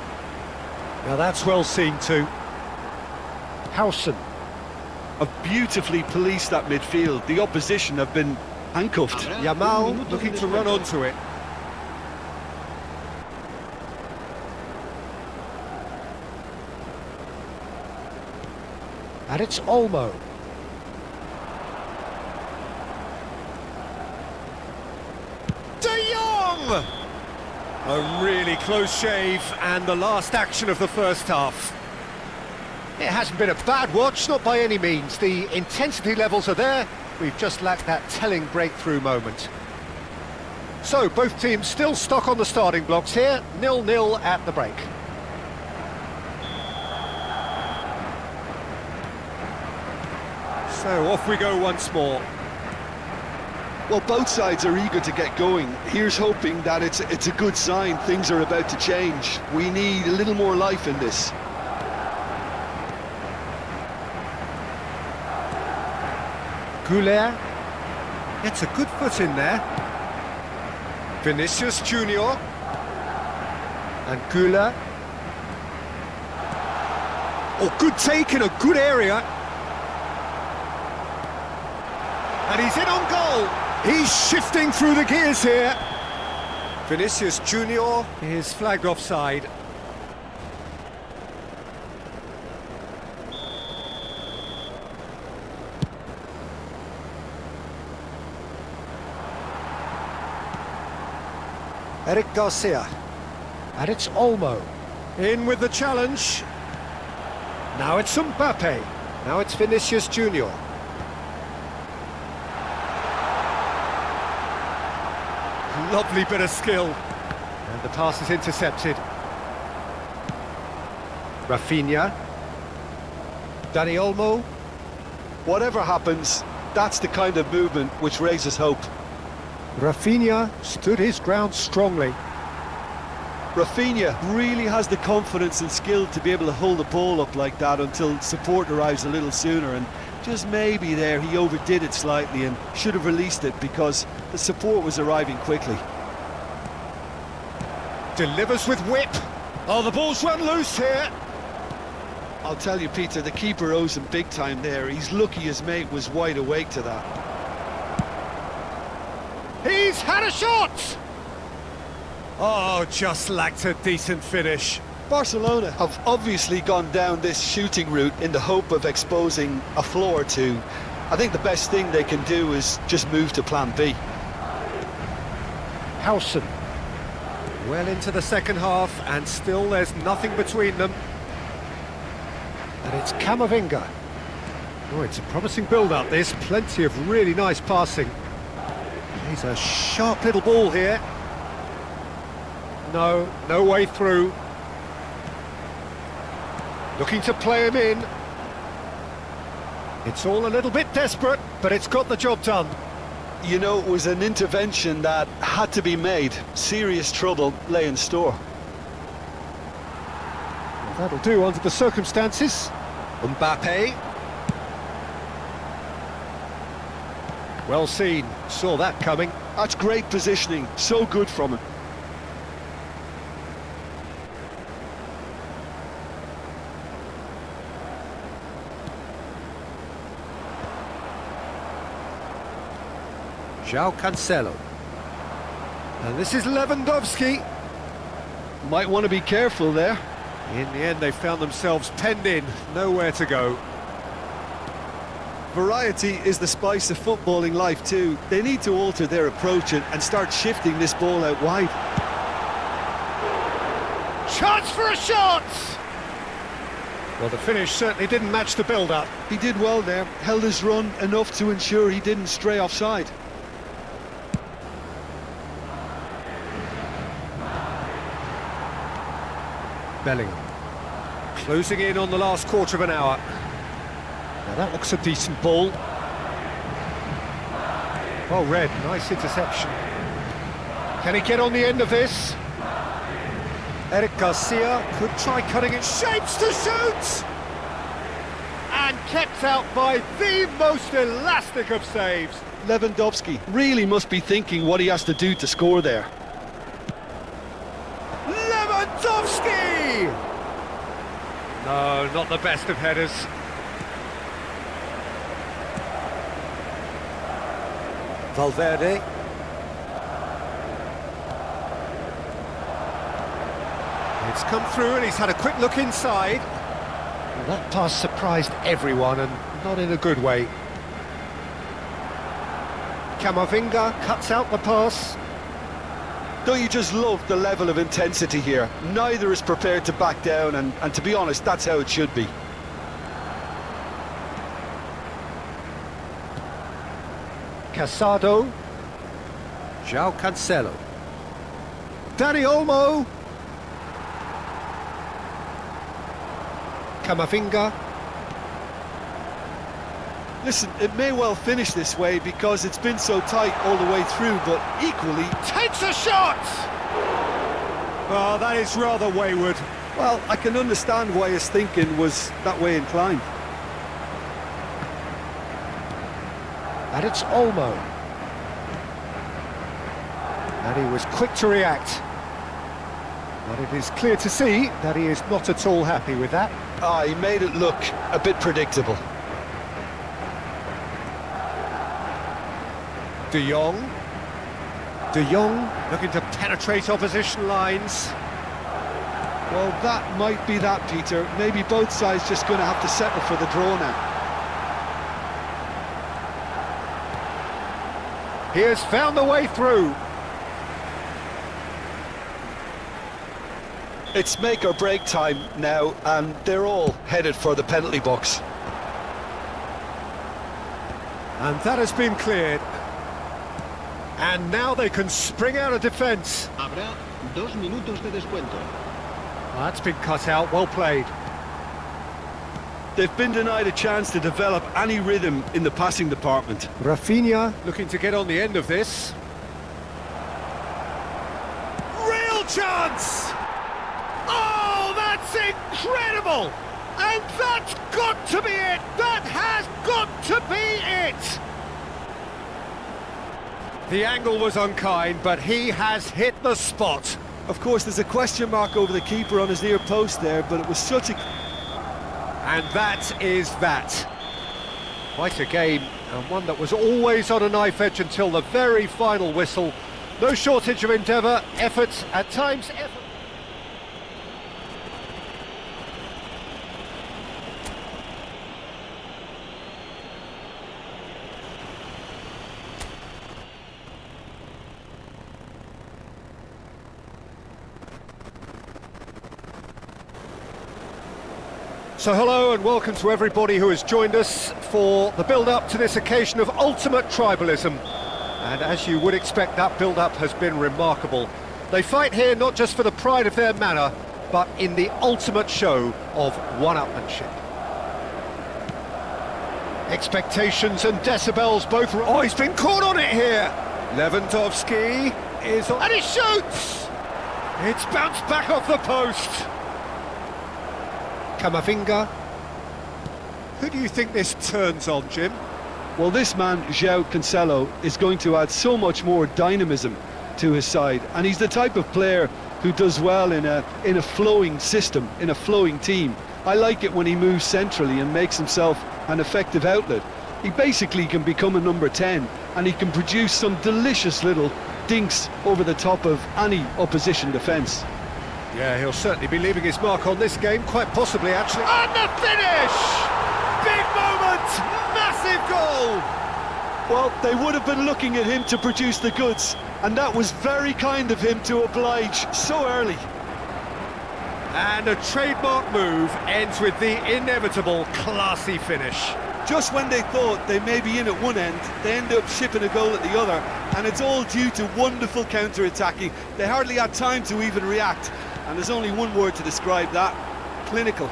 Now that's well seen too. Howson. Have beautifully policed that midfield. The opposition have been handcuffed. Yamal looking to run onto it. And it's Olmo. De Jong! A really close shave, and the last action of the first half. It hasn't been a bad watch, not by any means. The intensity levels are there. We've just lacked that telling breakthrough moment. So, both teams still stuck on the starting blocks here. 0-0 at the break. So, off we go once more. Well, both sides are eager to get going. Here's hoping that it's a good sign. Things are about to change. We need a little more life in this. Goulet gets a good foot in there. Vinicius Junior. And Goulet. Oh, good take in a good area. And he's in on goal. He's shifting through the gears here. Vinicius Junior is flagged offside. Eric Garcia. And it's Olmo. In with the challenge. Now it's Mbappe. Now it's Vinicius Junior. Lovely bit of skill. And the pass is intercepted. Rafinha. Dani Olmo. Whatever happens, that's the kind of movement which raises hope. Rafinha stood his ground strongly. Rafinha really has the confidence and skill to be able to hold the ball up like that until support arrives a little sooner, and just maybe there he overdid it slightly and should have released it because the support was arriving quickly. Delivers with whip. Oh, the ball's run loose here. I'll tell you, Peter, the keeper owes him big time there. He's lucky his mate was wide awake to that. He's had a shot! Oh, just lacked a decent finish. Barcelona have obviously gone down this shooting route in the hope of exposing a flaw or two. I think the best thing they can do is just move to plan B. Howson. Well into the second half, and still there's nothing between them. And it's Camavinga. Oh, it's a promising build-up, this. Plenty of really nice passing. He's a sharp little ball here. No way through. Looking to play him in. It's all a little bit desperate, but it's got the job done. You know, it was an intervention that had to be made. Serious trouble lay in store. Well, that'll do under the circumstances. Mbappe. Well seen, saw that coming. That's great positioning, so good from him. João Cancelo. And this is Lewandowski. Might want to be careful there. In the end, they found themselves penned in, nowhere to go. Variety is the spice of footballing life too. They need to alter their approach and start shifting this ball out wide. Chance for a shot! Well, the finish certainly didn't match the build-up. He did well there, held his run enough to ensure he didn't stray offside. Bellingham. Closing in on the last quarter of an hour. Now that looks a decent ball. Well read, nice interception. Can he get on the end of this? Eric Garcia could try cutting it. Shapes to shoot! And kept out by the most elastic of saves. Lewandowski really must be thinking what he has to do to score there. Lewandowski! No, not the best of headers. Valverde. It's come through and he's had a quick look inside. Well, that pass surprised everyone and not in a good way. Camavinga cuts out the pass. Don't you just love the level of intensity here? Neither is prepared to back down, and to be honest, that's how it should be. Casado. João Cancelo. Dani Olmo. Camavinga. Listen, it may well finish this way because it's been so tight all the way through, but equally... Takes a shot! Oh, that is rather wayward. Well, I can understand why his thinking was that way inclined. And it's Olmo. And he was quick to react. But it is clear to see that he is not at all happy with that. He made it look a bit predictable. De Jong. De Jong looking to penetrate opposition lines. Well, that might be that, Peter. Maybe both sides just going to have to settle for the draw now. He has found the way through. It's make or break time now, and they're all headed for the penalty box. And that has been cleared. And now they can spring out of defence. Habrá 2 minutos de descuento. Well, that's been cut out, well played. They've been denied a chance to develop any rhythm in the passing department. Rafinha looking to get on the end of this. Real chance! Oh, that's incredible! And that's got to be it! That has got to be it! The angle was unkind, but he has hit the spot. Of course, there's a question mark over the keeper on his near post there, but it was such a... And that is that. Quite a game, and one that was always on a knife edge until the very final whistle. No shortage of endeavour, effort, at times effort. So hello and welcome to everybody who has joined us for the build-up to this occasion of ultimate tribalism. And as you would expect, that build-up has been remarkable. They fight here not just for the pride of their manor, but in the ultimate show of one-upmanship. Expectations and decibels both... Oh, he's been caught on it here! Lewandowski is on... And he shoots! It's bounced back off the post! Camavinga. Who do you think this turns on, Jim? Well, this man, João Cancelo, is going to add so much more dynamism to his side, and he's the type of player who does well in a flowing system, in a flowing team. I like it when he moves centrally and makes himself an effective outlet. He basically can become a number 10, and he can produce some delicious little dinks over the top of any opposition defence. Yeah, he'll certainly be leaving his mark on this game, quite possibly actually. And the finish! Big moment! Massive goal! Well, they would have been looking at him to produce the goods, and that was very kind of him to oblige so early. And a trademark move ends with the inevitable classy finish. Just when they thought they may be in at one end, they end up shipping a goal at the other, and it's all due to wonderful counter-attacking. They hardly had time to even react. And there's only one word to describe that: clinical.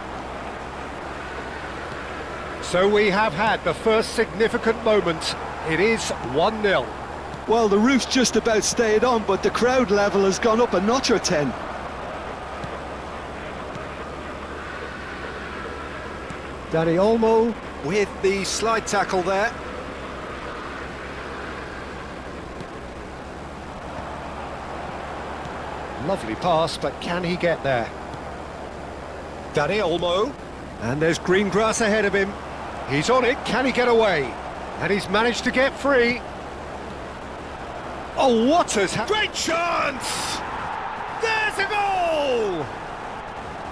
So we have had the first significant moment. It is 1-0. Well, the roof's just about stayed on, but the crowd level has gone up a notch or 10. Dani Olmo with the slide tackle there. Lovely pass, but can he get there? Dani Olmo, and there's green grass ahead of him. He's on it, can he get away? And he's managed to get free. Oh, what has happened? Great chance! There's a goal!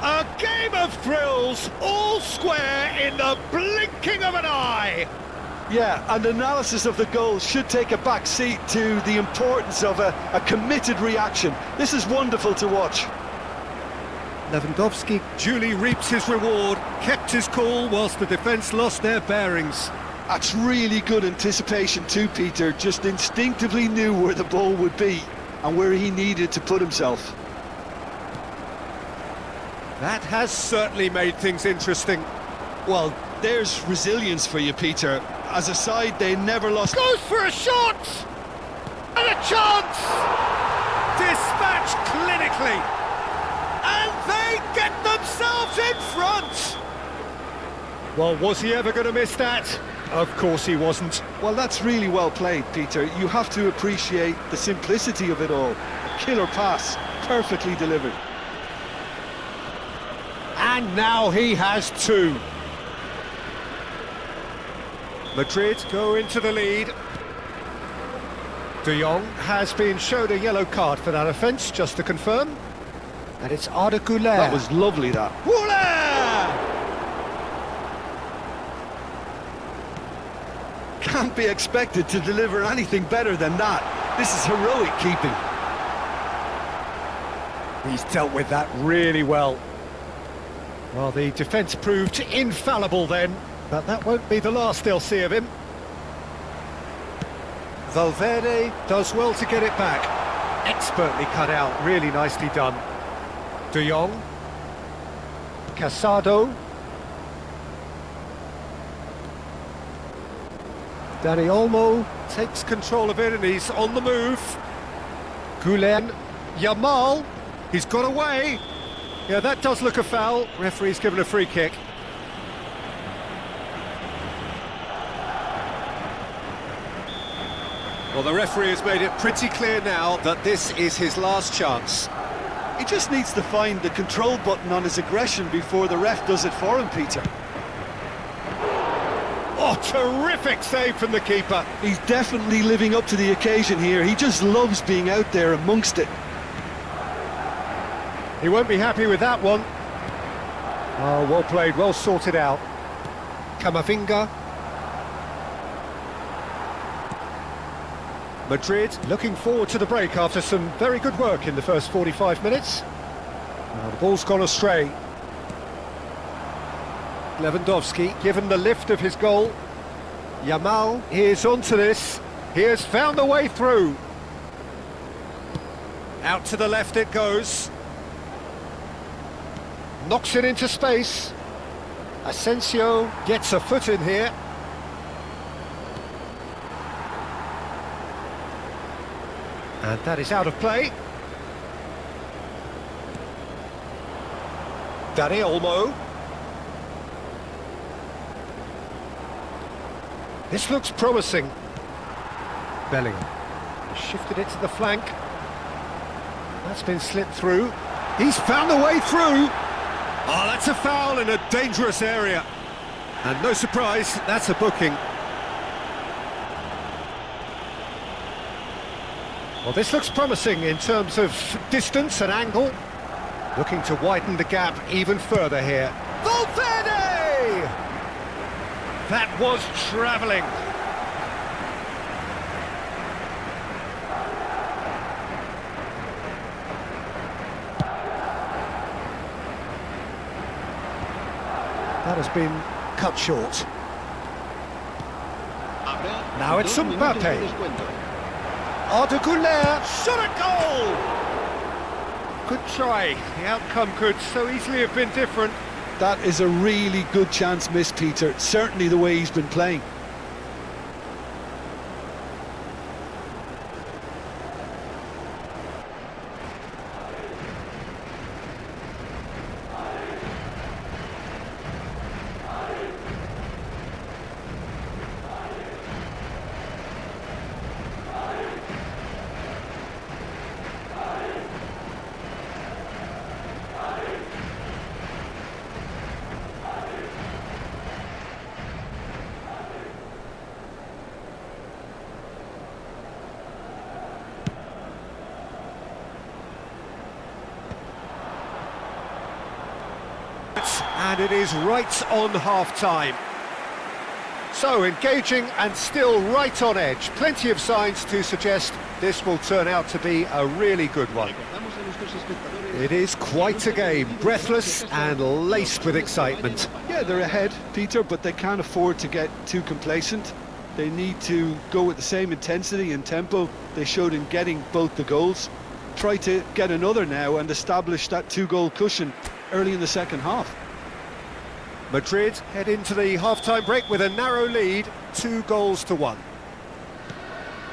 A game of thrills, all square in the blinking of an eye! Yeah, and analysis of the goal should take a back seat to the importance of a committed reaction. This is wonderful to watch. Lewandowski duly reaps his reward, kept his cool whilst the defence lost their bearings. That's really good anticipation too, Peter. Just instinctively knew where the ball would be and where he needed to put himself. That has certainly made things interesting. Well, there's resilience for you, Peter. As a side, they never lost... Goes for a shot! And a chance! Dispatched clinically! And they get themselves in front! Well, was he ever going to miss that? Of course he wasn't. Well, that's really well played, Peter. You have to appreciate the simplicity of it all. A killer pass, perfectly delivered. And now he has two. Madrid go into the lead. De Jong has been showed a yellow card for that offence, just to confirm. And it's Arda Güler. That was lovely, that. Güler! Can't be expected to deliver anything better than that. This is heroic keeping. He's dealt with that really well. Well, the defence proved infallible then, but that won't be the last they'll see of him. Valverde does well to get it back. Expertly cut out, really nicely done. De Jong. Casado. Dani Olmo takes control of it and he's on the move. Güler. Yamal. He's got away. Yeah, that does look a foul. Referee's given a free kick. Well, the referee has made it pretty clear now that this is his last chance. He just needs to find the control button on his aggression before the ref does it for him, Peter. Oh, terrific save from the keeper. He's definitely living up to the occasion here. He just loves being out there amongst it. He won't be happy with that one. Oh, well played, well sorted out. Camavinga. Madrid looking forward to the break after some very good work in the first 45 minutes. Now the ball's gone astray. Lewandowski given the lift of his goal. Yamal is onto this. He has found a way through. Out to the left it goes. Knocks it into space. Asensio gets a foot in here. And that is out of play. Dani Olmo. This looks promising. Bellingham has shifted it to the flank. That's been slipped through. He's found a way through. Oh, that's a foul in a dangerous area. And no surprise, that's a booking. Well, this looks promising in terms of distance and angle. Looking to widen the gap even further here. Valverde! That was travelling. That has been cut short. Now it's Mbappe. Arda Güler, shot a goal! Good try. The outcome could so easily have been different. That is a really good chance missed, Peter. Certainly the way he's been playing. And it is right on half-time. So, engaging and still right on edge. Plenty of signs to suggest this will turn out to be a really good one. It is quite a game, breathless and laced with excitement. Yeah, they're ahead, Peter, but they can't afford to get too complacent. They need to go with the same intensity and tempo they showed in getting both the goals. Try to get another now and establish that two-goal cushion early in the second half. Madrid head into the half-time break with a narrow lead, 2-1.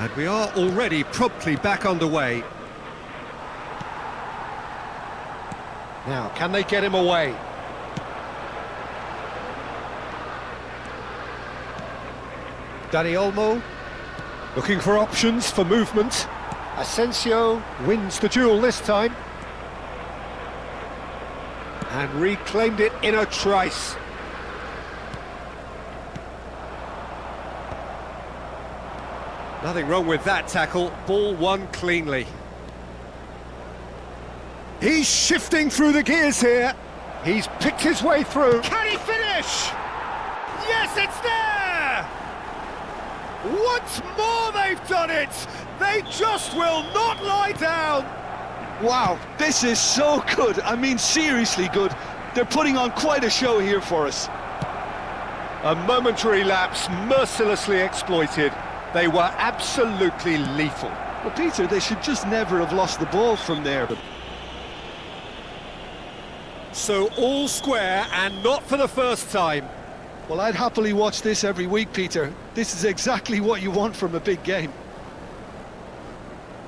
And we are already promptly back underway. Now, can they get him away? Dani Olmo, looking for options for movement. Asensio wins the duel this time. And reclaimed it in a trice. Nothing wrong with that tackle, ball won cleanly. He's shifting through the gears here. He's picked his way through. Can he finish? Yes, it's there! Once more they've done it! They just will not lie down! Wow, this is so good. I mean, seriously good. They're putting on quite a show here for us. A momentary lapse mercilessly exploited. They were absolutely lethal. Well, Peter, they should just never have lost the ball from there. So all square, and not for the first time. Well, I'd happily watch this every week, Peter. This is exactly what you want from a big game.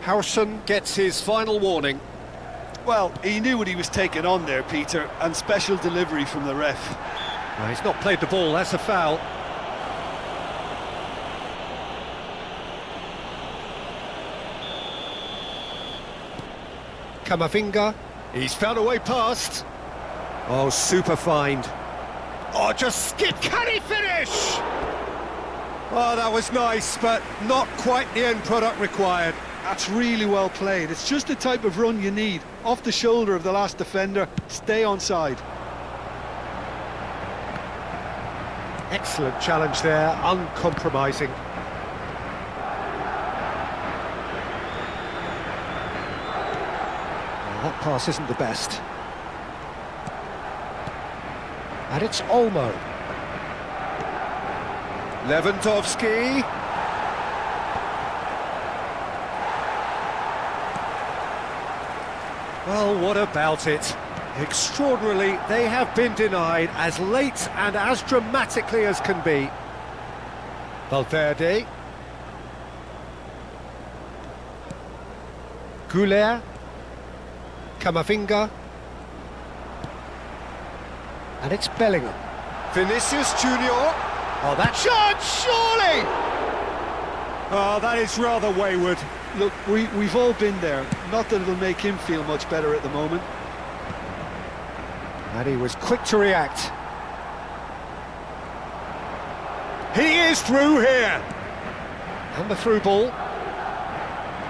Howson gets his final warning. Well, he knew what he was taking on there, Peter, and special delivery from the ref. Well, he's not played the ball, that's a foul. Camavinga, He's found a way past. Oh, super find. Oh, just skip. Can he finish? Oh, that was nice, but not quite the end product required. That's really well played. It's just the type of run you need. Off the shoulder of the last defender, stay onside. Excellent challenge there, uncompromising. That pass isn't the best. And it's Olmo. Lewandowski. Well, what about it? Extraordinarily, they have been denied as late and as dramatically as can be. Valverde. Goulet. Camavinga. And it's Bellingham. Vinicius Junior. Oh, that shot, surely! Oh, that is rather wayward. Look, we've all been there. Not that it'll make him feel much better at the moment. And he was quick to react. He is through here! And the through ball.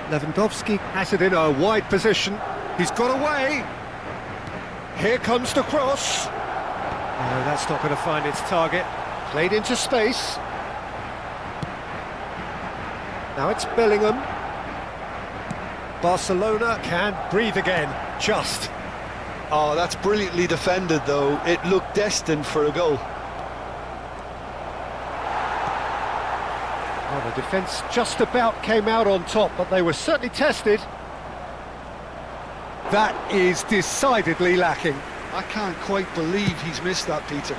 Lewandowski has it in a wide position. He's got away. Here comes the cross. No, that's not going to find its target. Played into space. Now it's Bellingham. Barcelona can breathe again, just. Oh, that's brilliantly defended, though. It looked destined for a goal. Oh, the defence just about came out on top, but they were certainly tested. That is decidedly lacking. I can't quite believe he's missed that, Peter.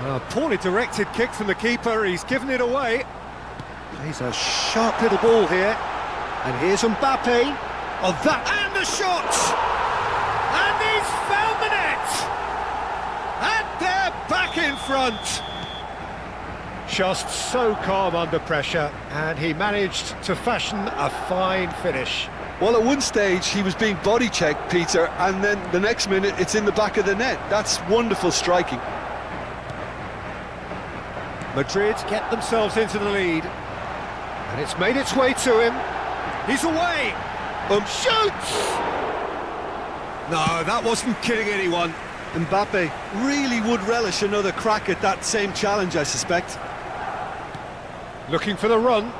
A poorly directed kick from the keeper, he's given it away. He's a sharp little ball here. And here's Mbappe. Oh, that, and the shot! And he's found the net! And they're back in front! Just so calm under pressure, and he managed to fashion a fine finish. Well, at one stage he was being body checked, Peter, and then the next minute it's in the back of the net. That's wonderful striking. Madrid get themselves into the lead, and it's made its way to him. He's away! Shoots! No, that wasn't kidding anyone. Mbappe really would relish another crack at that same challenge, I suspect. Looking for the run.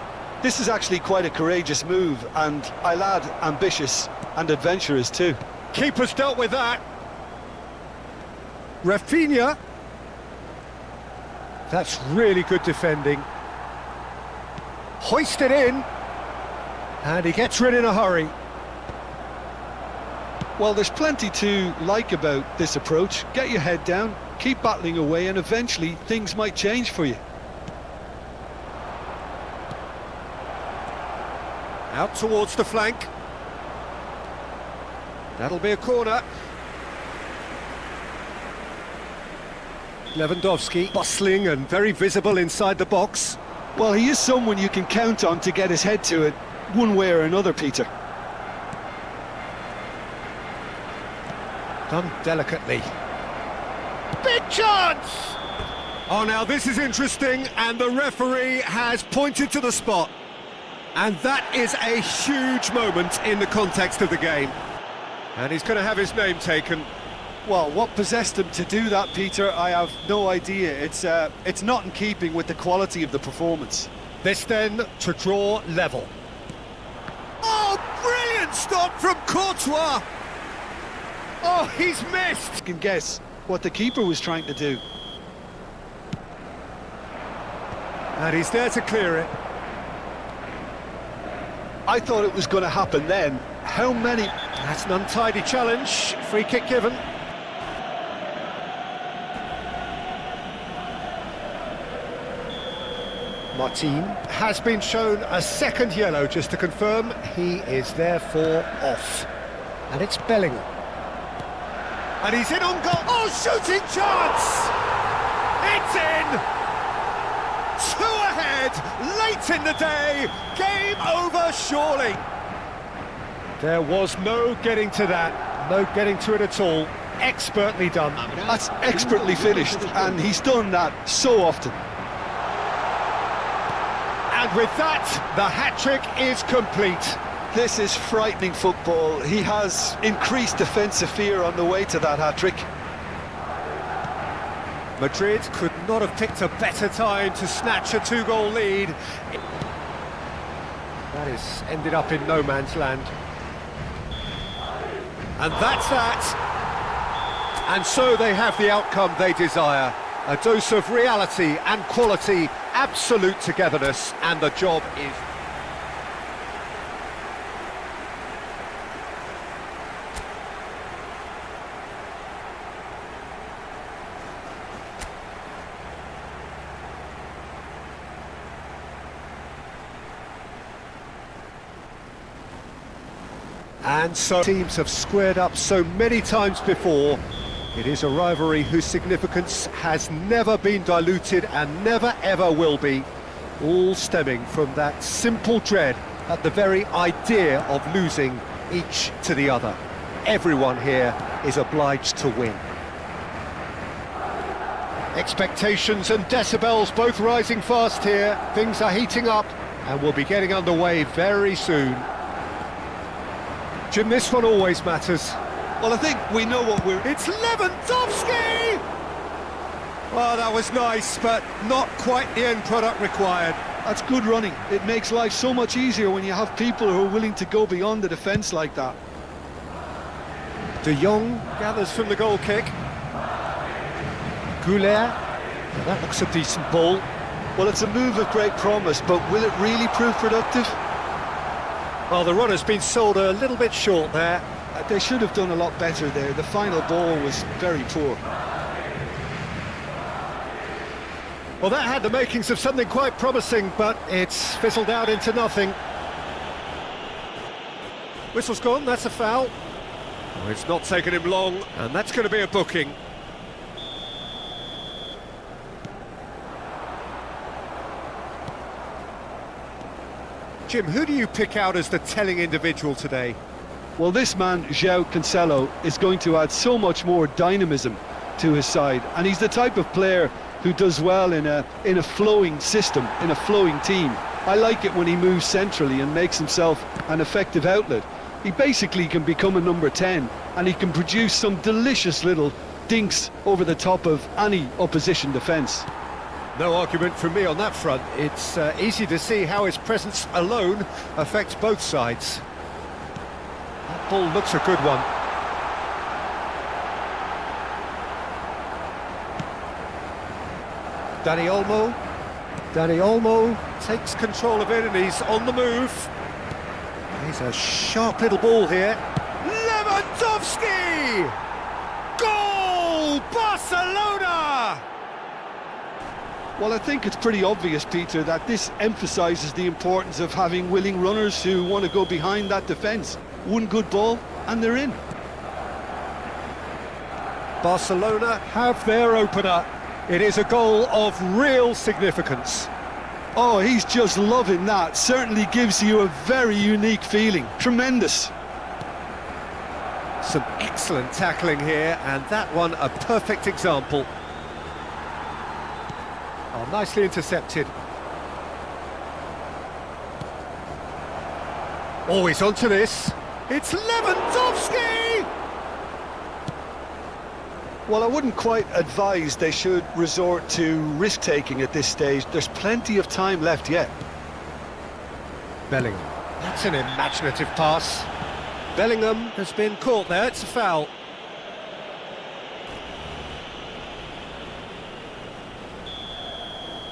This is actually quite a courageous move, and I'll add ambitious and adventurous too. Keeper's dealt with that. Rafinha. That's really good defending. Hoisted in. And he gets rid in a hurry. Well, there's plenty to like about this approach. Get your head down, keep battling away, and eventually things might change for you. Out towards the flank. That'll be a corner. Lewandowski, bustling and very visible inside the box. Well, he is someone you can count on to get his head to it, one way or another, Peter. Done delicately. Big chance! Oh, now this is interesting, and the referee has pointed to the spot. And that is a huge moment in the context of the game. And he's going to have his name taken. Well, what possessed him to do that, Peter, I have no idea. It's not in keeping with the quality of the performance. This then to draw level. Oh, brilliant stop from Courtois! Oh, he's missed! You can guess what the keeper was trying to do. And he's there to clear it. I thought it was going to happen then. How many... That's an untidy challenge. Free kick given. Martin has been shown a second yellow, just to confirm. He is therefore off. And it's Bellingham. And he's in on goal. Oh, shooting chance! It's in! 2 ahead, late in the day. Game over, surely. There was no getting to that, no getting to it at all. Expertly done. That's expertly finished, and he's done that so often. And with that, the hat-trick is complete. This is frightening football. He has increased defensive fear on the way to that hat-trick. Madrid could not have picked a better time to snatch a two-goal lead. That has ended up in no man's land. And that's that. And so they have the outcome they desire. A dose of reality and quality, absolute togetherness, and the job is... And so teams have squared up so many times before. It is a rivalry whose significance has never been diluted and never ever will be, all stemming from that simple dread at the very idea of losing each to the other. Everyone here is obliged to win. Expectations and decibels both rising fast here. Things are heating up and we'll be getting underway very soon. Jim, this one always matters. Well, I think we know what we're... It's Lewandowski! Well, that was nice, but not quite the end product required. That's good running. It makes life so much easier when you have people who are willing to go beyond the defence like that. De Jong gathers from the goal kick. Goulet. Well, that looks a decent ball. Well, it's a move of great promise, but will it really prove productive? Well, the runner's been sold a little bit short there. They should have done a lot better there. The final ball was very poor. Well, that had the makings of something quite promising, but it's fizzled out into nothing. Whistle's gone, that's a foul. Oh, it's not taken him long, and that's going to be a booking. Jim, who do you pick out as the telling individual today? Well, this man, João Cancelo, is going to add so much more dynamism to his side, and he's the type of player who does well in a flowing system, in a flowing team. I like it when he moves centrally and makes himself an effective outlet. He basically can become a number 10, and he can produce some delicious little dinks over the top of any opposition defence. No argument from me on that front. It's easy to see how his presence alone affects both sides. That ball looks a good one. Dani Olmo takes control of it and he's on the move. He's a sharp little ball here. Lewandowski! Goal! Barcelona! Well, I think it's pretty obvious, Peter, that this emphasises the importance of having willing runners who want to go behind that defence. One good ball, and they're in. Barcelona have their opener. It is a goal of real significance. Oh, he's just loving that. Certainly gives you a very unique feeling. Tremendous. Some excellent tackling here, and that one a perfect example. Oh, nicely intercepted. Always onto this. It's Lewandowski! Well, I wouldn't quite advise they should resort to risk-taking at this stage. There's plenty of time left yet. Bellingham. That's an imaginative pass. Bellingham has been caught there. It's a foul.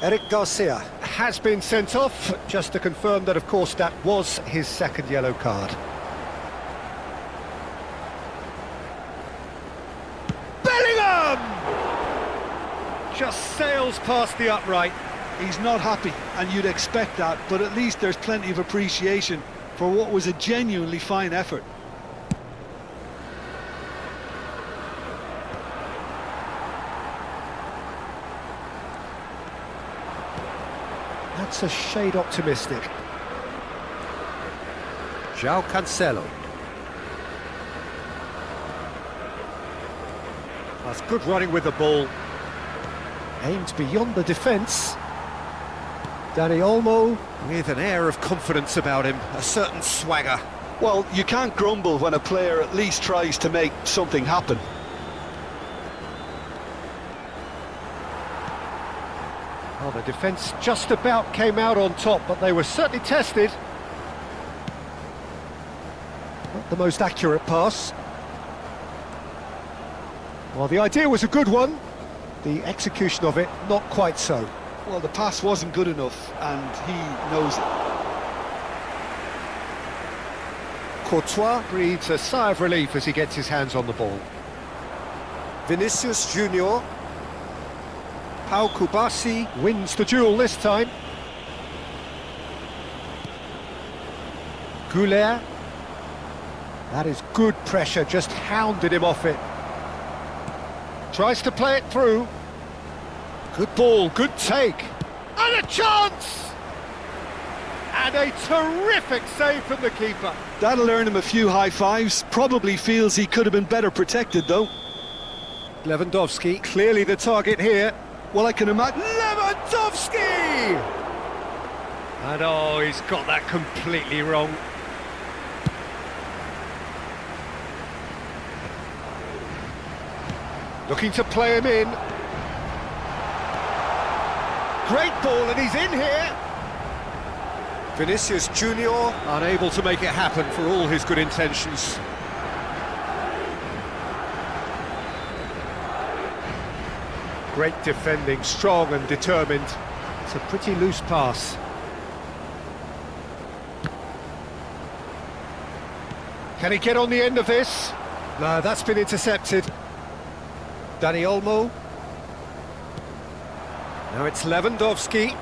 Eric Garcia has been sent off, just to confirm that, of course, that was his second yellow card. Bellingham! Just sails past the upright. He's not happy, and you'd expect that, but at least there's plenty of appreciation for what was a genuinely fine effort. That's a shade optimistic. João Cancelo. That's good running with the ball. Aimed beyond the defence. Dani Olmo with an air of confidence about him, a certain swagger. Well, you can't grumble when a player at least tries to make something happen. Well, the defence just about came out on top, but they were certainly tested. Not the most accurate pass. Well, the idea was a good one. The execution of it, not quite so. Well, the pass wasn't good enough, and he knows it. Courtois breathes a sigh of relief as he gets his hands on the ball. Vinicius Junior. Pau Kubasi wins the duel this time. Goulet. That is good pressure, just hounded him off it. Tries to play it through. Good ball, good take. And a chance! And a terrific save from the keeper. That'll earn him a few high fives. Probably feels he could have been better protected, though. Lewandowski, clearly the target here. Well, I can imagine. Lewandowski! And oh, he's got that completely wrong. Looking to play him in. Great ball, and he's in here. Vinicius Junior unable to make it happen for all his good intentions. Great defending, strong and determined. It's a pretty loose pass. Can he get on the end of this? No, that's been intercepted. Dani Olmo. Now it's Lewandowski.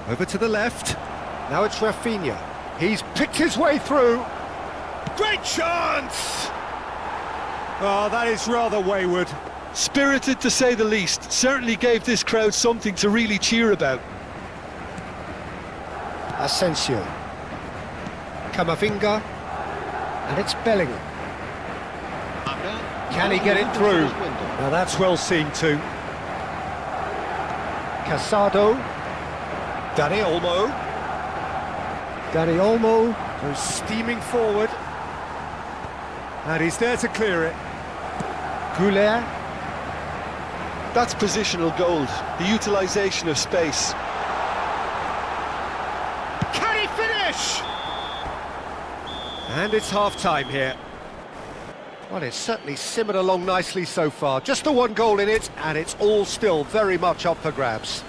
Over to the left. Now it's Rafinha. He's picked his way through. Great chance! Oh, that is rather wayward. Spirited, to say the least. Certainly gave this crowd something to really cheer about. Asensio. Camavinga. And it's Bellingham. Can he get it through? Now that's well seen too. Casado. Dani Olmo. Dani Olmo goes steaming forward. And he's there to clear it. Goulet. That's positional gold, the utilisation of space. Can he finish? And it's half-time here. Well, it's certainly simmered along nicely so far. Just the one goal in it, and it's all still very much up for grabs.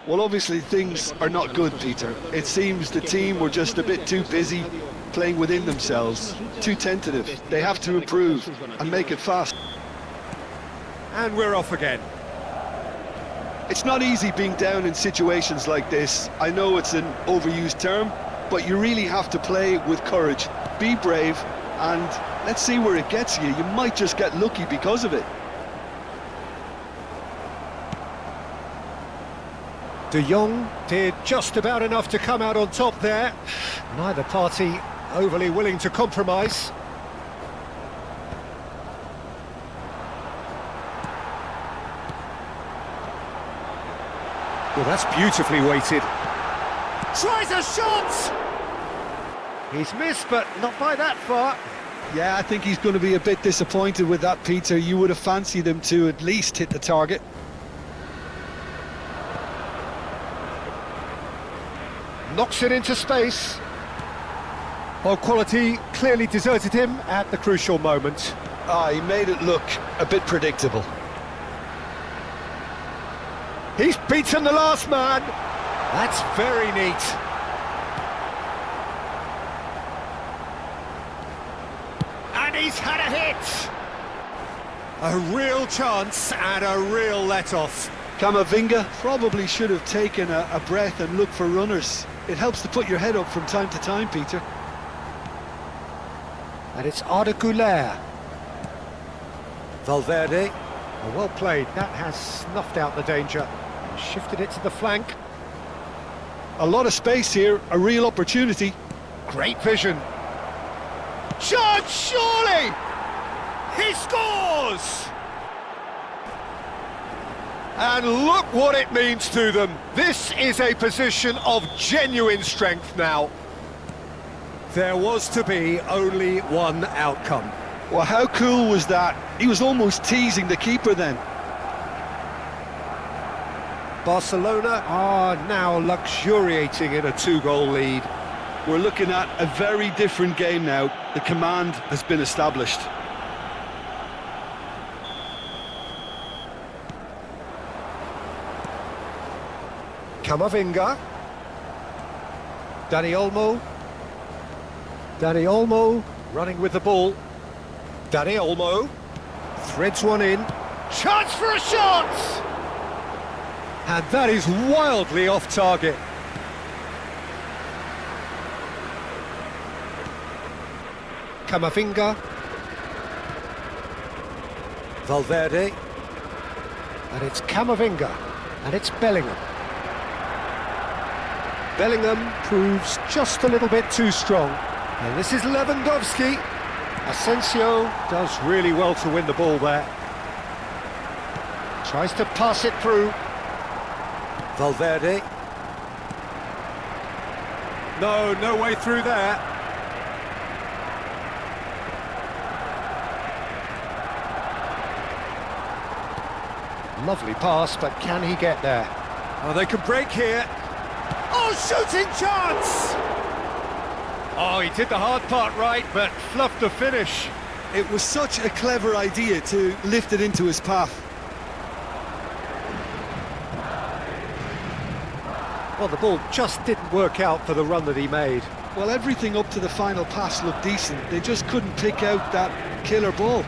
Well, obviously things are not good, Peter. It seems the team were just a bit too busy playing within themselves, too tentative. They have to improve and make it fast. And we're off again. It's not easy being down in situations like this. I know it's an overused term, but you really have to play with courage. Be brave, and let's see where it gets you. You might just get lucky because of it. De Jong did just about enough to come out on top there. Neither party overly willing to compromise. Well, that's beautifully weighted. Tries a shot! He's missed, but not by that far. Yeah, I think he's going to be a bit disappointed with that, Peter. You would have fancied him to at least hit the target. Knocks it into space. Well, quality clearly deserted him at the crucial moment. He made it look a bit predictable. He's beaten the last man. That's very neat. And he's had a hit. A real chance and a real let-off. Camavinga probably should have taken a breath and looked for runners. It helps to put your head up from time to time, Peter. And it's Arda Güler. Valverde. Well played. That has snuffed out the danger. And shifted it to the flank. A lot of space here, a real opportunity. Great vision. Chance, surely! He scores! And look what it means to them. This is a position of genuine strength now. There was to be only one outcome. Well, how cool was that? He was almost teasing the keeper then. Barcelona are now luxuriating in a 2-goal lead. We're looking at a very different game now. The command has been established. Camavinga. Dani Olmo. Dani Olmo running with the ball. Dani Olmo threads one in. Chance for a shot! And that is wildly off target. Camavinga. Valverde. And it's Camavinga. And it's Bellingham. Bellingham proves just a little bit too strong. And this is Lewandowski. Asensio does really well to win the ball there. Tries to pass it through. Valverde. No way through there. Lovely pass, but can he get there? Oh, they can break here. Oh, shooting chance! Oh, he did the hard part right, but fluffed the finish. It was such a clever idea to lift it into his path. Well, the ball just didn't work out for the run that he made. Well, everything up to the final pass looked decent. They just couldn't pick out that killer ball.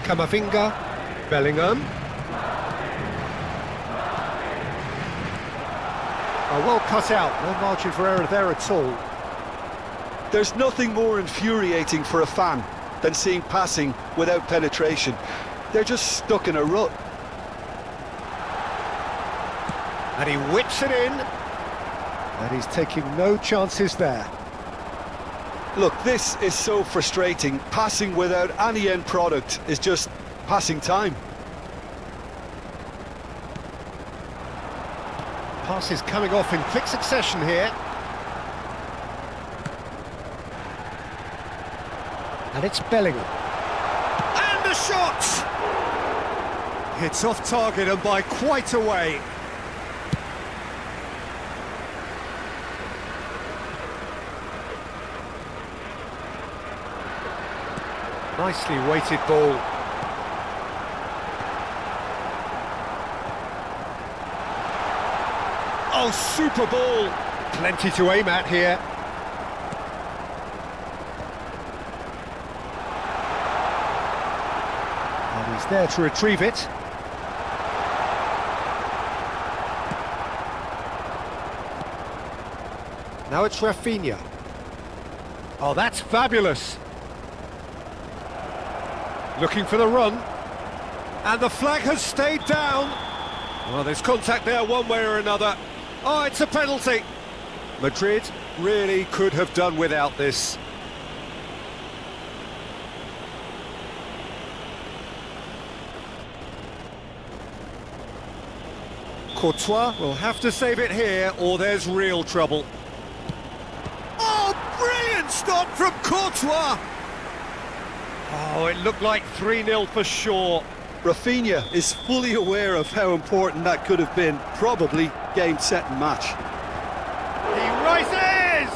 Camavinga, Bellingham. Oh, well cut out, no margin for error there at all. There's nothing more infuriating for a fan than seeing passing without penetration. They're just stuck in a rut. And he whips it in. And he's taking no chances there. Look, this is so frustrating. Passing without any end product is just passing time. Passes coming off in quick succession here. And it's Bellingham. And the shot! It's off target and by quite a way. Nicely weighted ball. Oh, super ball! Plenty to aim at here. And he's there to retrieve it. Now it's Rafinha. Oh, that's fabulous! Looking for the run. And the flag has stayed down. Well, there's contact there one way or another. Oh, it's a penalty. Madrid really could have done without this. Courtois will have to save it here or there's real trouble. Oh, brilliant stop from Courtois! Oh, it looked like 3-0 for sure. Rafinha is fully aware of how important that could have been. Probably game, set and match. He rises!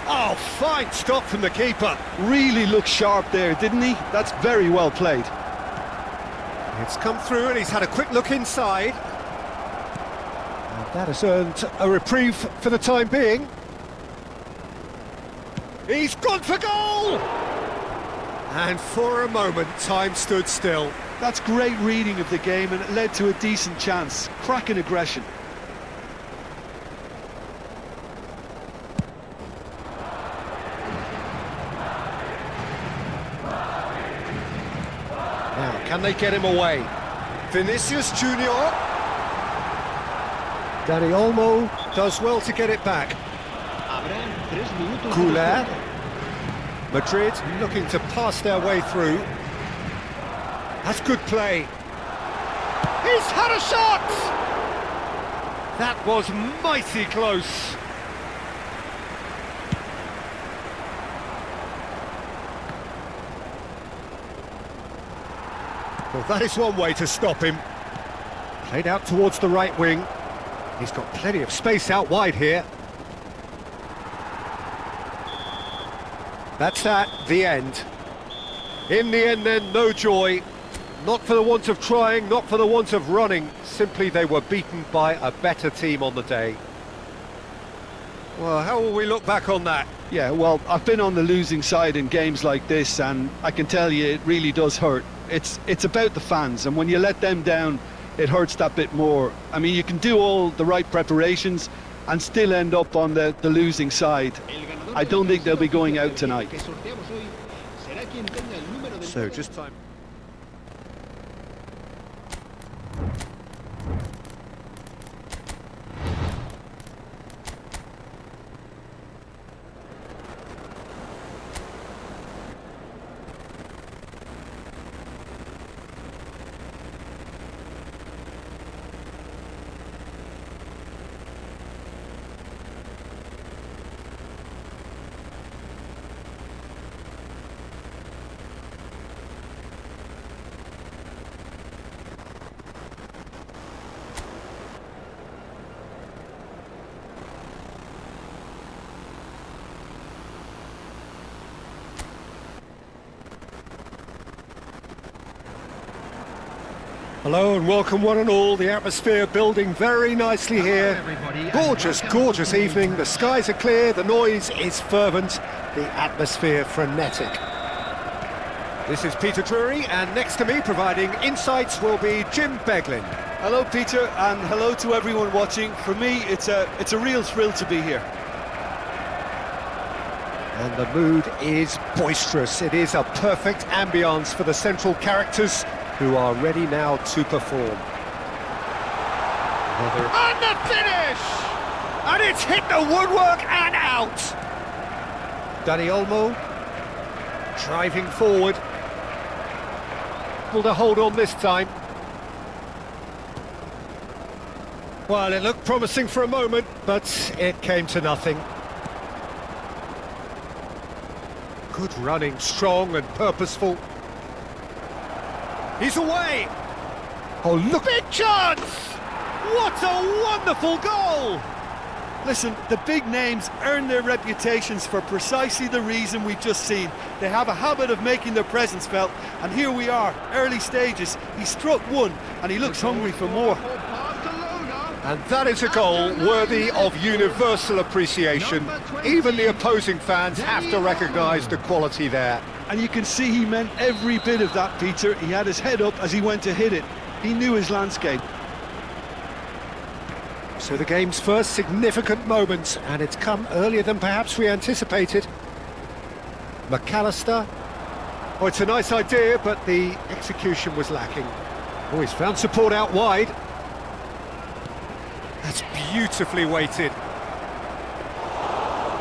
Oh, fine stop from the keeper. Really looked sharp there, didn't he? That's very well played. It's come through and he's had a quick look inside. And that has earned a reprieve for the time being. He's gone for goal! And for a moment, time stood still. That's great reading of the game and it led to a decent chance. Cracking aggression. Now, can they get him away? Vinicius Junior. Dani Olmo does well to get it back. Couler. Madrid looking to pass their way through. That's good play. He's had a shot! That was mighty close. Well, that is one way to stop him. Played out towards the right wing. He's got plenty of space out wide here. That's the end. In the end then, no joy. Not for the want of trying, not for the want of running. Simply they were beaten by a better team on the day. Well, how will we look back on that? Yeah, well, I've been on the losing side in games like this, and I can tell you it really does hurt. It's about the fans, and when you let them down, it hurts that bit more. I mean, you can do all the right preparations and still end up on the losing side. I don't think they'll be going out tonight. So, just time. Hello and welcome one and all. The atmosphere building very nicely here. Gorgeous, gorgeous evening. The skies are clear, the noise is fervent, the atmosphere frenetic. This is Peter Drury, and next to me providing insights will be Jim Beglin. Hello, Peter, and hello to everyone watching. For me, it's a real thrill to be here. And the mood is boisterous. It is a perfect ambience for the central characters who are ready now to perform. And the finish! And it's hit the woodwork and out! Dani Olmo driving forward. Able to hold on this time. Well, it looked promising for a moment, but it came to nothing. Good running, strong and purposeful. He's away! Oh, look! Big chance! What a wonderful goal! Listen, the big names earn their reputations for precisely the reason we've just seen. They have a habit of making their presence felt, and here we are, early stages. He struck one, and he looks hungry for more. And that is a goal worthy of universal appreciation. Even the opposing fans have to recognise the quality there. And you can see he meant every bit of that, Peter. He had his head up as he went to hit it. He knew his landscape. So the game's first significant moment, and it's come earlier than perhaps we anticipated. McAllister. Oh, it's a nice idea, but the execution was lacking. Oh, he's found support out wide. That's beautifully weighted.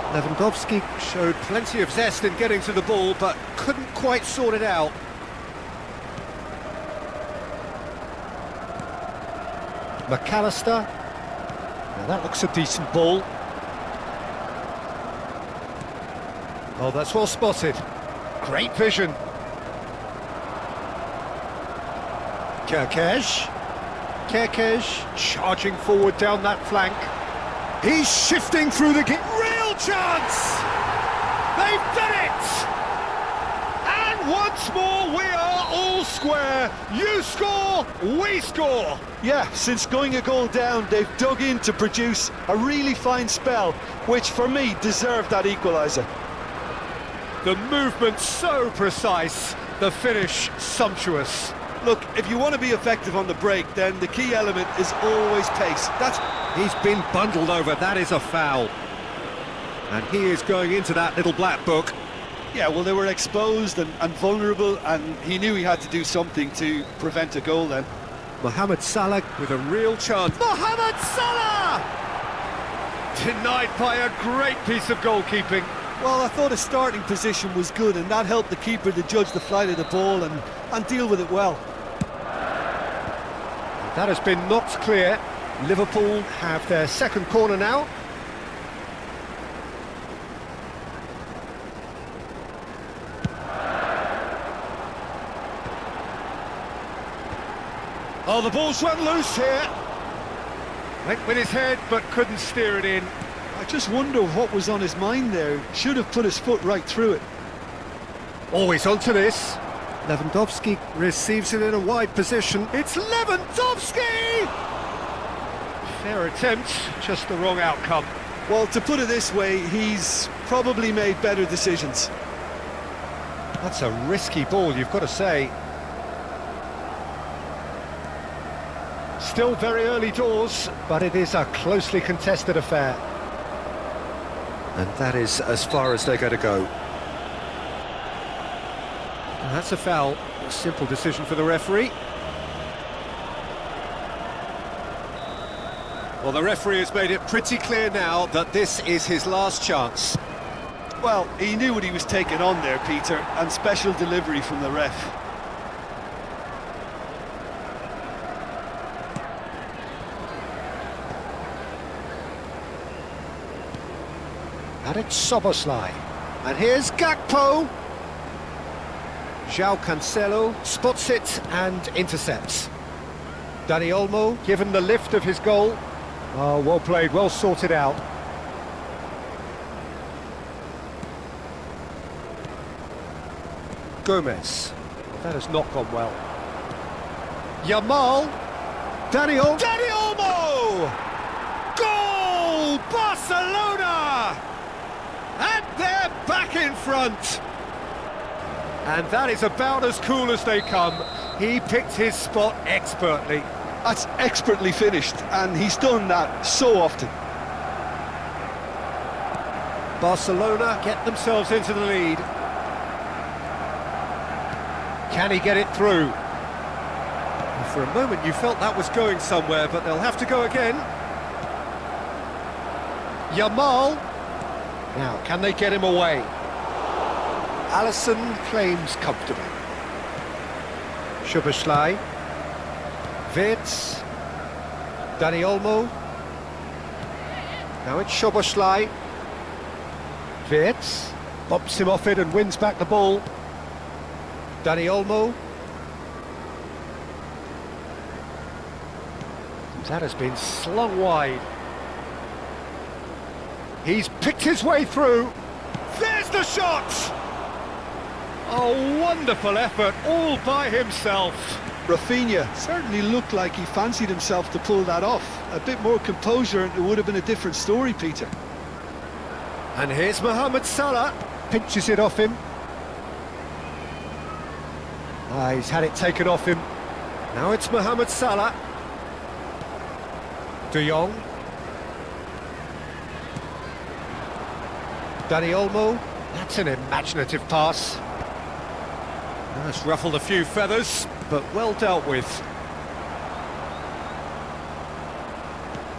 Lewandowski showed plenty of zest in getting to the ball, but couldn't quite sort it out. McAllister. Now that looks a decent ball. Oh, that's well spotted. Great vision. Kerkez charging forward down that flank. He's shifting through the game. Real chance! They've done it! And once more we are all square. You score, we score. Yeah, since going a goal down, they've dug in to produce a really fine spell, which for me deserved that equaliser. The movement so precise, the finish sumptuous. Look, if you want to be effective on the break, then the key element is always pace. He's been bundled over, that is a foul. And he is going into that little black book. Yeah, well, they were exposed and vulnerable, and he knew he had to do something to prevent a goal then. Mohamed Salah with a real chance. Mohamed Salah! Denied by a great piece of goalkeeping. Well, I thought his starting position was good, and that helped the keeper to judge the flight of the ball and deal with it well. That has been knocked clear. Liverpool have their second corner now. Oh, the ball's run loose here. Went with his head, but couldn't steer it in. I just wonder what was on his mind there. Should have put his foot right through it. Always onto this. Lewandowski receives it in a wide position. It's Lewandowski! Fair attempt, just the wrong outcome. Well, to put it this way, he's probably made better decisions. That's a risky ball, you've got to say. Still very early doors, but it is a closely contested affair. And that is as far as they're going to go. And that's a foul. A simple decision for the referee. Well, the referee has made it pretty clear now that this is his last chance. Well, he knew what he was taking on there, Peter, and special delivery from the ref. And it's Szoboszlai. And here's Gakpo. João Cancelo spots it and intercepts. Dani Olmo given the lift of his goal. Oh, well played, well sorted out. Gomez. That has not gone well. Yamal. Dani Olmo! Goal! Barcelona! And they're back in front. And that is about as cool as they come. He picked his spot expertly. That's expertly finished, and he's done that so often. Barcelona get themselves into the lead. Can he get it through? And for a moment you felt that was going somewhere, but they'll have to go again. Yamal. Now, can they get him away? Alisson claims comfortably. Szoboszlai. Wirtz. Dani Olmo. Now it's Szoboszlai. Wirtz bumps him off it and wins back the ball. Dani Olmo. That has been slung wide. He's picked his way through. There's the shot! A wonderful effort, all by himself. Rafinha certainly looked like he fancied himself to pull that off. A bit more composure and it would have been a different story, Peter. And here's Mohamed Salah. Pinches it off him. He's had it taken off him. Now it's Mohamed Salah. De Jong. Dani Olmo. That's an imaginative pass. That's ruffled a few feathers, but well dealt with.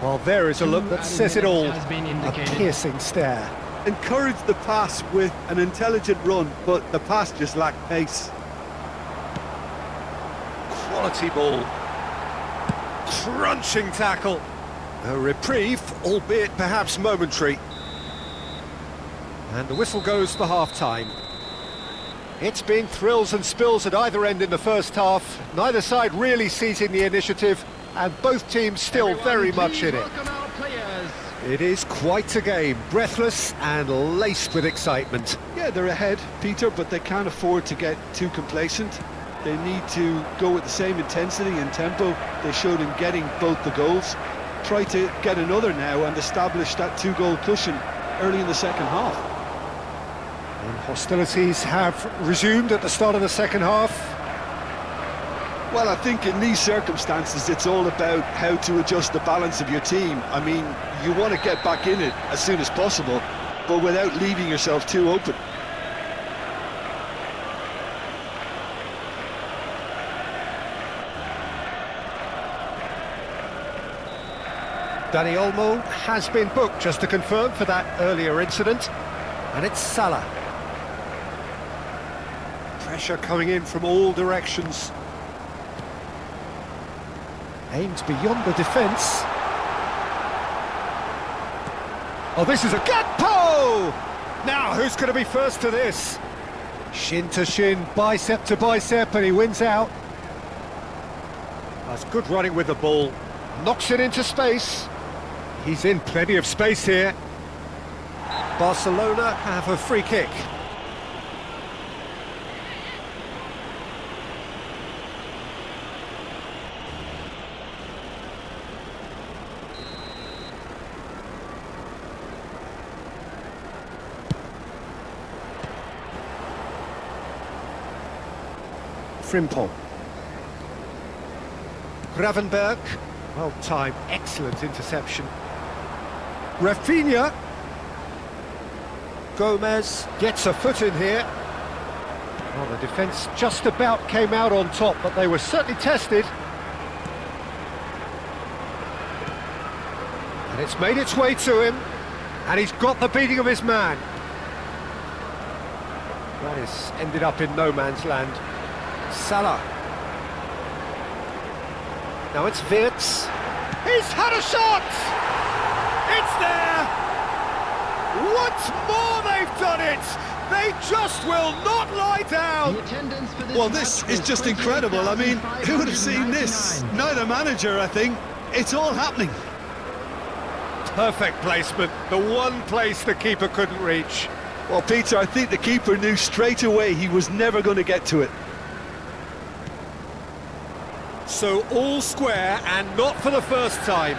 Well, there is a look that says it all. A piercing stare. Encouraged the pass with an intelligent run, but the pass just lacked pace. Quality ball. Crunching tackle. A reprieve, albeit perhaps momentary. And the whistle goes for half-time. It's been thrills and spills at either end in the first half. Neither side really seizing the initiative, and both teams still very much in it. It is quite a game, breathless and laced with excitement. Yeah, they're ahead, Peter, but they can't afford to get too complacent. They need to go with the same intensity and tempo they showed in getting both the goals. Try to get another now and establish that two-goal cushion early in the second half. And hostilities have resumed at the start of the second half. Well, I think in these circumstances it's all about how to adjust the balance of your team. I mean, you want to get back in it as soon as possible, but without leaving yourself too open. Dani Olmo has been booked, just to confirm, for that earlier incident. And it's Salah. Pressure coming in from all directions. Aimed beyond the defence. Oh, this is a Gakpo! Now, who's going to be first to this? Shin to shin, bicep to bicep, and he wins out. That's good running with the ball. Knocks it into space. He's in plenty of space here. Barcelona have a free kick. Frimpong. Gravenberg. Well timed, excellent interception. Rafinha. Gomez gets a foot in here. Well, the defence just about came out on top, but they were certainly tested. And it's made its way to him, and he's got the beating of his man. That has ended up in no man's land. Salah. Now it's Wirtz. He's had a shot! It's there! Once more they've done it! They just will not lie down! Well, this is just incredible. I mean, who would have seen this? Neither manager, I think. It's all happening. Perfect placement, the one place the keeper couldn't reach. Well, Peter, I think the keeper knew straight away he was never going to get to it. So all square, and not for the first time.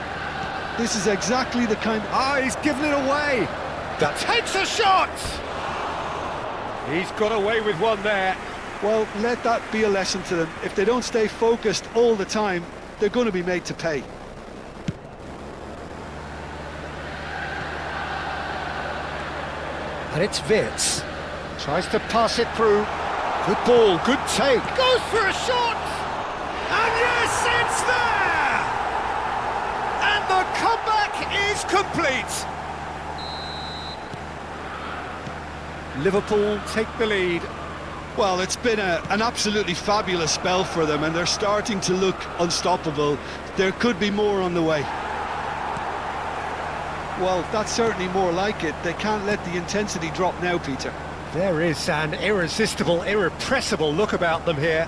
This is exactly the kind... He's given it away. That takes a shot! He's got away with one there. Well, let that be a lesson to them. If they don't stay focused all the time, they're going to be made to pay. And it's Wirtz. Tries to pass it through. Good ball, good take. Goes for a shot! And yes, it's there! And the comeback is complete. Liverpool take the lead. Well, it's been an absolutely fabulous spell for them, and they're starting to look unstoppable. There could be more on the way. Well, that's certainly more like it. They can't let the intensity drop now, Peter. There is an irresistible, irrepressible look about them here.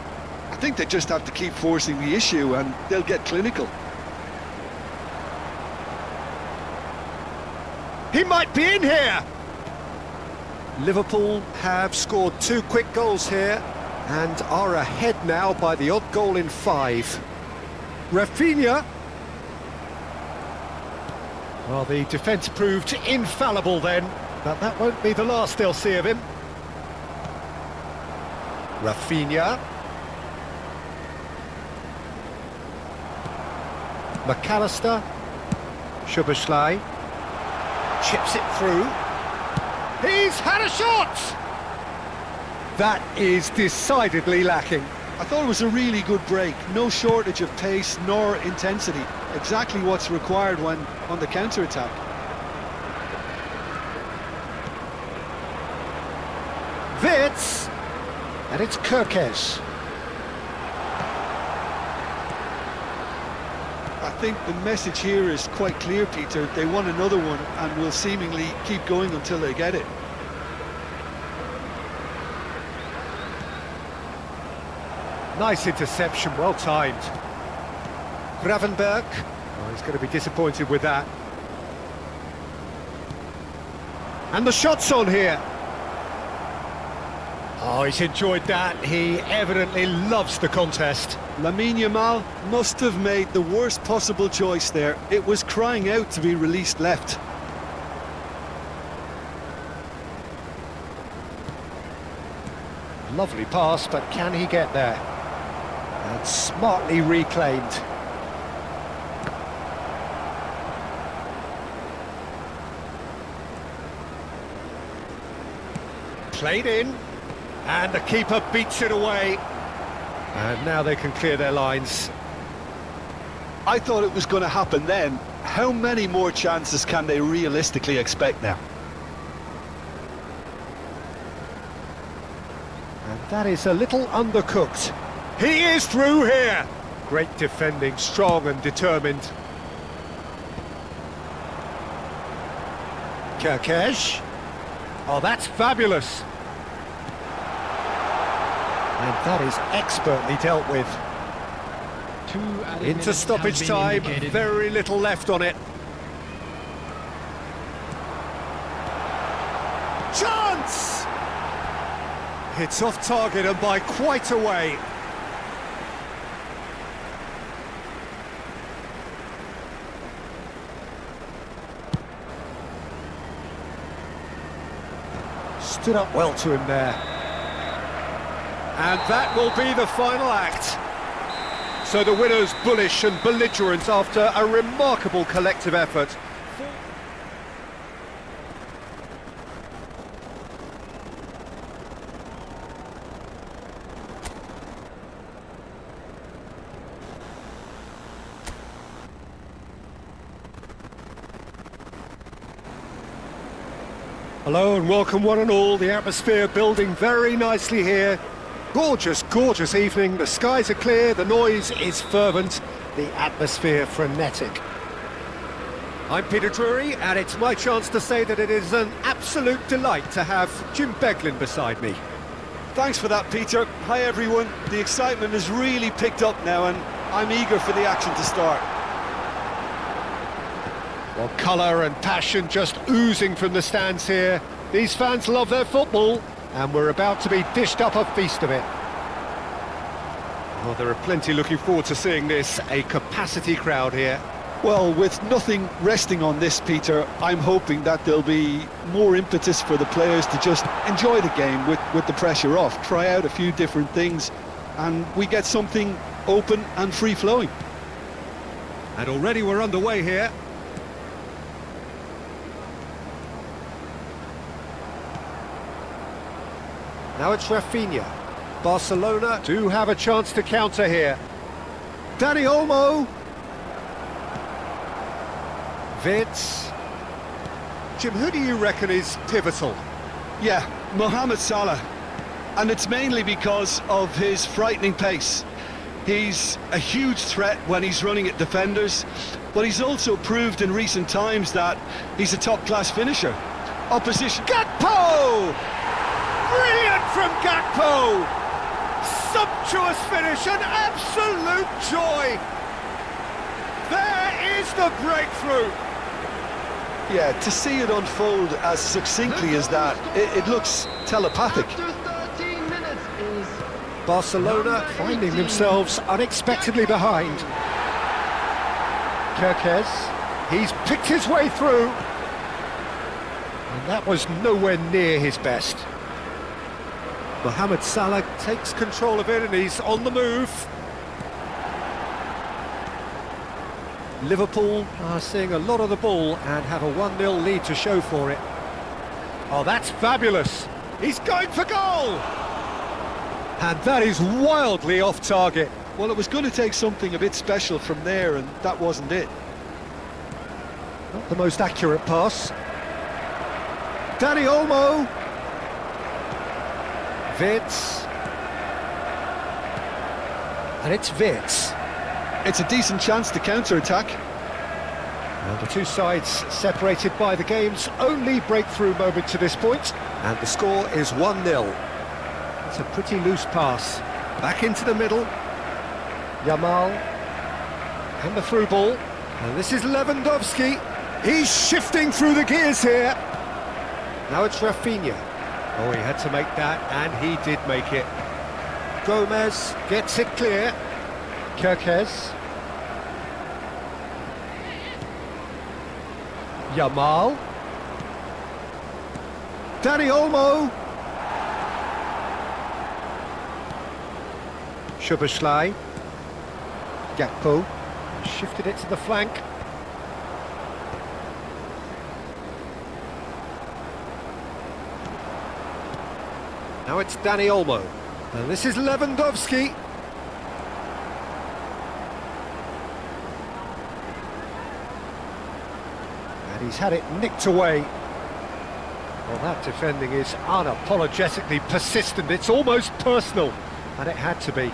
I think they just have to keep forcing the issue and they'll get clinical. He might be in here! Liverpool have scored 2 quick goals here and are ahead now by the odd goal in 5. Rafinha. Well, the defence proved infallible then, but that won't be the last they'll see of him. Rafinha. McAllister. Szoboszlai. Chips it through. He's had a shot! That is decidedly lacking. I thought it was a really good break. No shortage of pace nor intensity. Exactly what's required when on the counter-attack. Wirtz. And it's Kirkes. I think the message here is quite clear, Peter. They want another one and will seemingly keep going until they get it. Nice interception, well timed. Gravenberg. Oh, he's going to be disappointed with that. And the shot's on here. Oh, he's enjoyed that. He evidently loves the contest. Lamine Yamal must have made the worst possible choice there. It was crying out to be released left. Lovely pass, but can he get there? And smartly reclaimed. Played in, and the keeper beats it away. And now they can clear their lines. I thought it was going to happen then. How many more chances can they realistically expect now? And that is a little undercooked. He is through here. Great defending, strong and determined. Kirkesh. Oh, that's fabulous. And that is expertly dealt with. Into stoppage time, very little left on it. Chance! It's off target and by quite a way. Stood up well to him there. And that will be the final act. So the winner's bullish and belligerent after a remarkable collective effort. Hello and welcome one and all, the atmosphere building very nicely here. Gorgeous, gorgeous evening, the skies are clear, the noise is fervent, the atmosphere frenetic. I'm Peter Drury and it's my chance to say that it is an absolute delight to have Jim Beglin beside me. Thanks for that, Peter. Hi everyone. The excitement has really picked up now and I'm eager for the action to start. Well, colour and passion just oozing from the stands here. These fans love their football, and we're about to be dished up a feast of it. Well, there are plenty looking forward to seeing this, a capacity crowd here. Well, with nothing resting on this, Peter, I'm hoping that there'll be more impetus for the players to just enjoy the game with the pressure off, try out a few different things, and we get something open and free-flowing. And already we're underway here. Now it's Rafinha. Barcelona do have a chance to counter here. Dani Olmo. Vitz. Jim, who do you reckon is pivotal? Yeah, Mohamed Salah. And it's mainly because of his frightening pace. He's a huge threat when he's running at defenders, but he's also proved in recent times that he's a top-class finisher. Opposition... Gakpo! Brilliant from Gakpo! Sumptuous finish, an absolute joy! There is the breakthrough! Yeah, to see it unfold as succinctly as that, it looks telepathic. Barcelona finding themselves unexpectedly behind. Kirkesh, he's picked his way through. And that was nowhere near his best. Mohamed Salah takes control of it and he's on the move. Liverpool are seeing a lot of the ball and have a 1-0 lead to show for it. Oh, that's fabulous! He's going for goal! And that is wildly off target. Well, it was going to take something a bit special from there, and that wasn't it. Not the most accurate pass. Dani Olmo. Vitz. And it's Vitz. It's a decent chance to counter-attack. And the two sides separated by the game's only breakthrough moment to this point. And the score is 1-0. It's a pretty loose pass. Back into the middle. Yamal. And the through ball. And this is Lewandowski. He's shifting through the gears here. Now it's Rafinha. Oh, he had to make that, and he did make it. Gomez gets it clear. Kirkesh. Yamal. Dani Olmo. Szoboszlai. Gakpo. Shifted it to the flank. Now it's Dani Olmo. And this is Lewandowski. And he's had it nicked away. Well, that defending is unapologetically persistent. It's almost personal. And it had to be.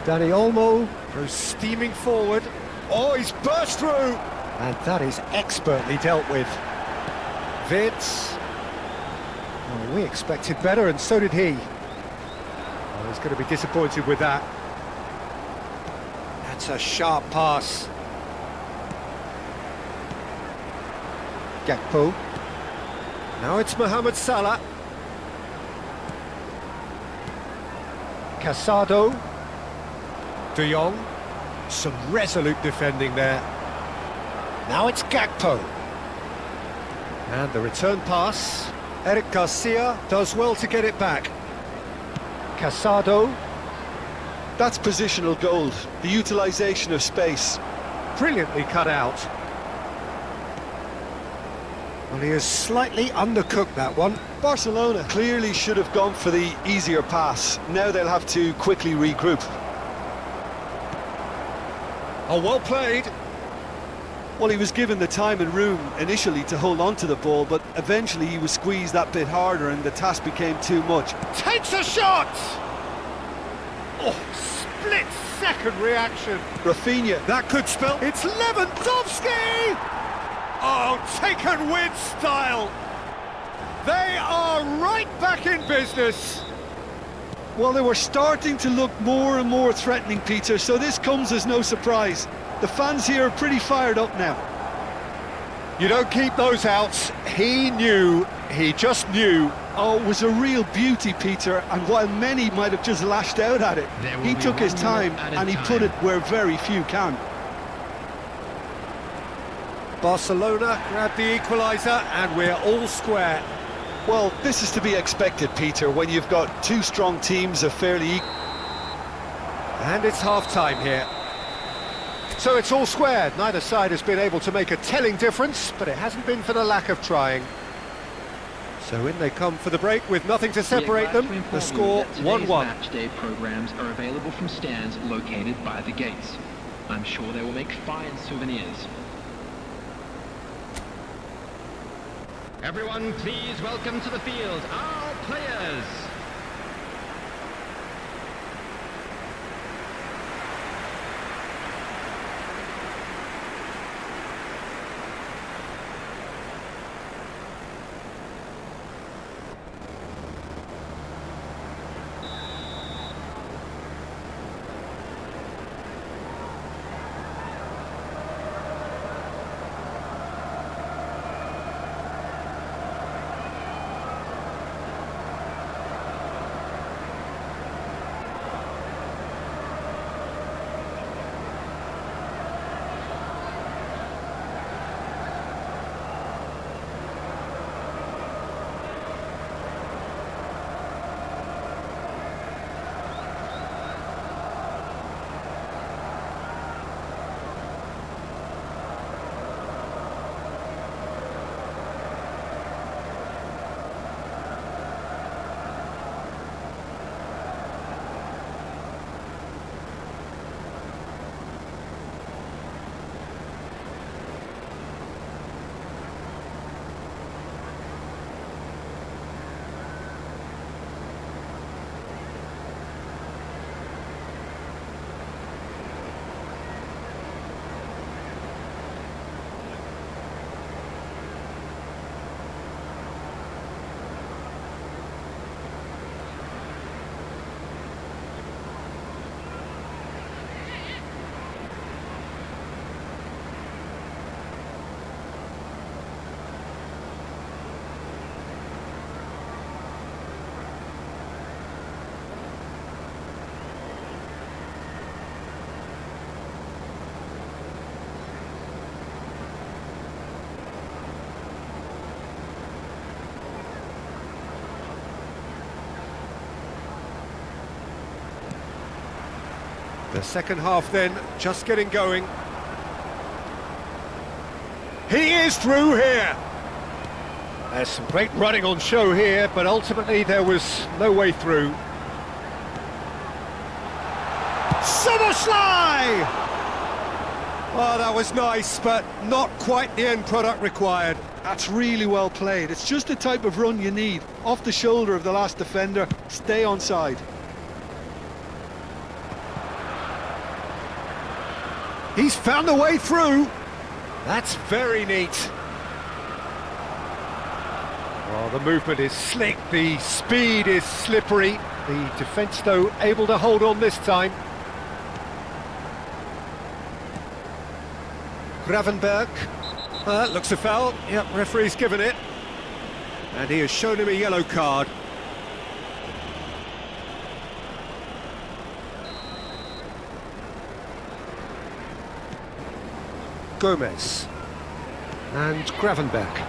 Dani Olmo goes steaming forward. Oh, he's burst through! And that is expertly dealt with. Vince. Oh, we expected better, and so did he. Oh, he's going to be disappointed with that. That's a sharp pass. Gakpo. Now it's Mohamed Salah. Casado. De Jong. Some resolute defending there. Now it's Gakpo. And the return pass. Eric Garcia does well to get it back. Casado. That's positional gold, the utilisation of space. Brilliantly cut out. Well, he has slightly undercooked that one. Barcelona clearly should have gone for the easier pass. Now they'll have to quickly regroup. Oh, well played. Well, he was given the time and room initially to hold on to the ball, but eventually he was squeezed that bit harder and the task became too much. Takes a shot! Oh, split-second reaction. Rafinha. That could spell... It's Lewandowski! Oh, taken with style. They are right back in business. Well, they were starting to look more and more threatening, Peter, so this comes as no surprise. The fans here are pretty fired up now. You don't keep those out. He knew, he just knew. Oh, it was a real beauty, Peter, and while many might have just lashed out at it, he took his time and he put it where very few can. Barcelona grabbed the equaliser and we're all square. Well, this is to be expected, Peter, when you've got two strong teams of fairly equal. And it's half-time here. So it's all square. Neither side has been able to make a telling difference, but it hasn't been for the lack of trying. So in they come for the break with nothing to separate them. The score 1-1. Match day programs are available from stands located by the gates. I'm sure they will make fine souvenirs. Everyone, please welcome to the field our players. The second half then, just getting going. He is through here. There's some great running on show here, but ultimately there was no way through. Somerslide! Oh, that was nice, but not quite the end product required. That's really well played. It's just the type of run you need. Off the shoulder of the last defender, stay onside. He's found a way through. That's very neat. Well, the movement is slick, the speed is slippery. The defence, though, able to hold on this time. Gravenberg. That looks a foul. Yep, referee's given it. And he has shown him a yellow card. Gomez. And Gravenberg.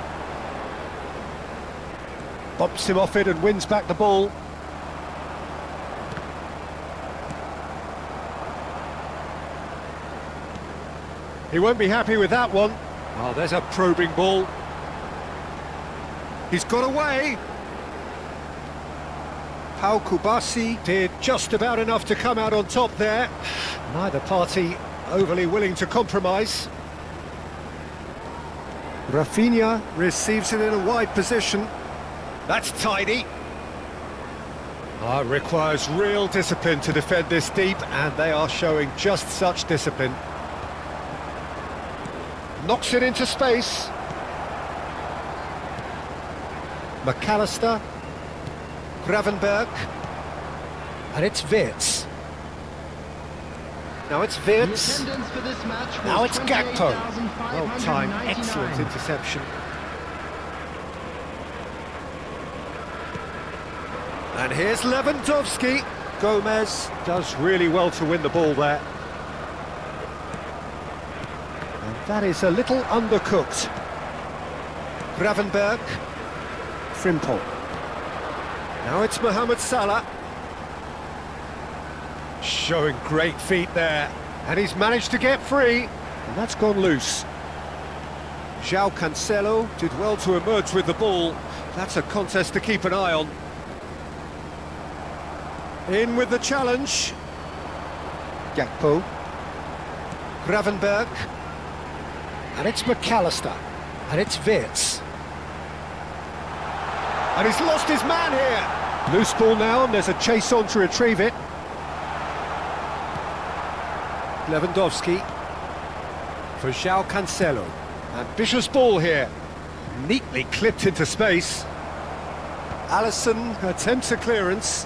Bumps him off it and wins back the ball. He won't be happy with that one. Oh, there's a probing ball. He's got away. Pau Kubasi did just about enough to come out on top there. Neither party overly willing to compromise. Rafinha receives it in a wide position. That's tidy. Requires real discipline to defend this deep, and they are showing just such discipline. Knocks it into space. McAllister. Gravenberg. And it's Wirtz. Now it's Wirtz. Now it's Gakpo. Well timed, excellent interception. And here's Lewandowski. Gomez does really well to win the ball there. And that is a little undercooked. Gravenberg. Frimpong. Now it's Mohamed Salah. Showing great feet there. And he's managed to get free. And that's gone loose. João Cancelo did well to emerge with the ball. That's a contest to keep an eye on. In with the challenge. Gakpo. Gravenberg. And it's McAllister. And it's Wirtz. And he's lost his man here. Loose ball now, and there's a chase on to retrieve it. Lewandowski. For João Cancelo. Ambitious ball here. Neatly clipped into space. Alisson attempts a clearance.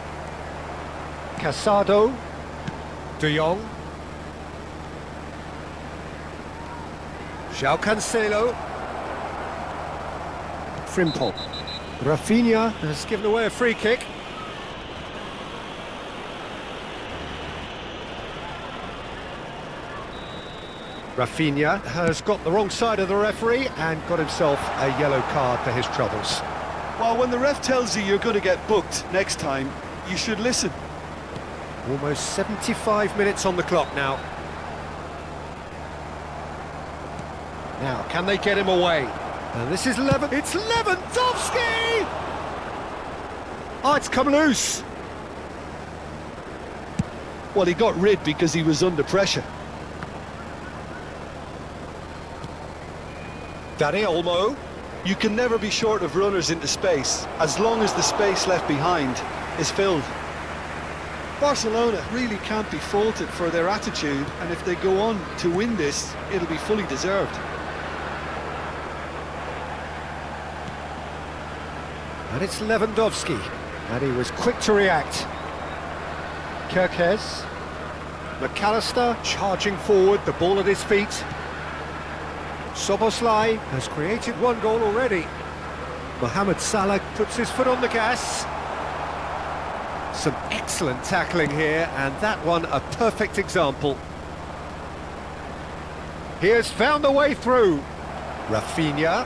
Casado. De Jong. João Cancelo. Frimpong. Rafinha has given away a free kick. Rafinha has got the wrong side of the referee and got himself a yellow card for his troubles. Well, when the ref tells you you're going to get booked next time, you should listen. Almost 75 minutes on the clock now. Now, can they get him away? And this is it's Lewandowski! Oh, it's come loose. Well, he got rid because he was under pressure. Dani Olmo. You can never be short of runners into space, as long as the space left behind is filled. Barcelona really can't be faulted for their attitude, and if they go on to win this, it'll be fully deserved. And it's Lewandowski, and he was quick to react. Kirkes. McAllister charging forward, the ball at his feet. Soboslai has created one goal already. Mohamed Salah puts his foot on the gas. Some excellent tackling here, and that one a perfect example. He has found a way through. Rafinha.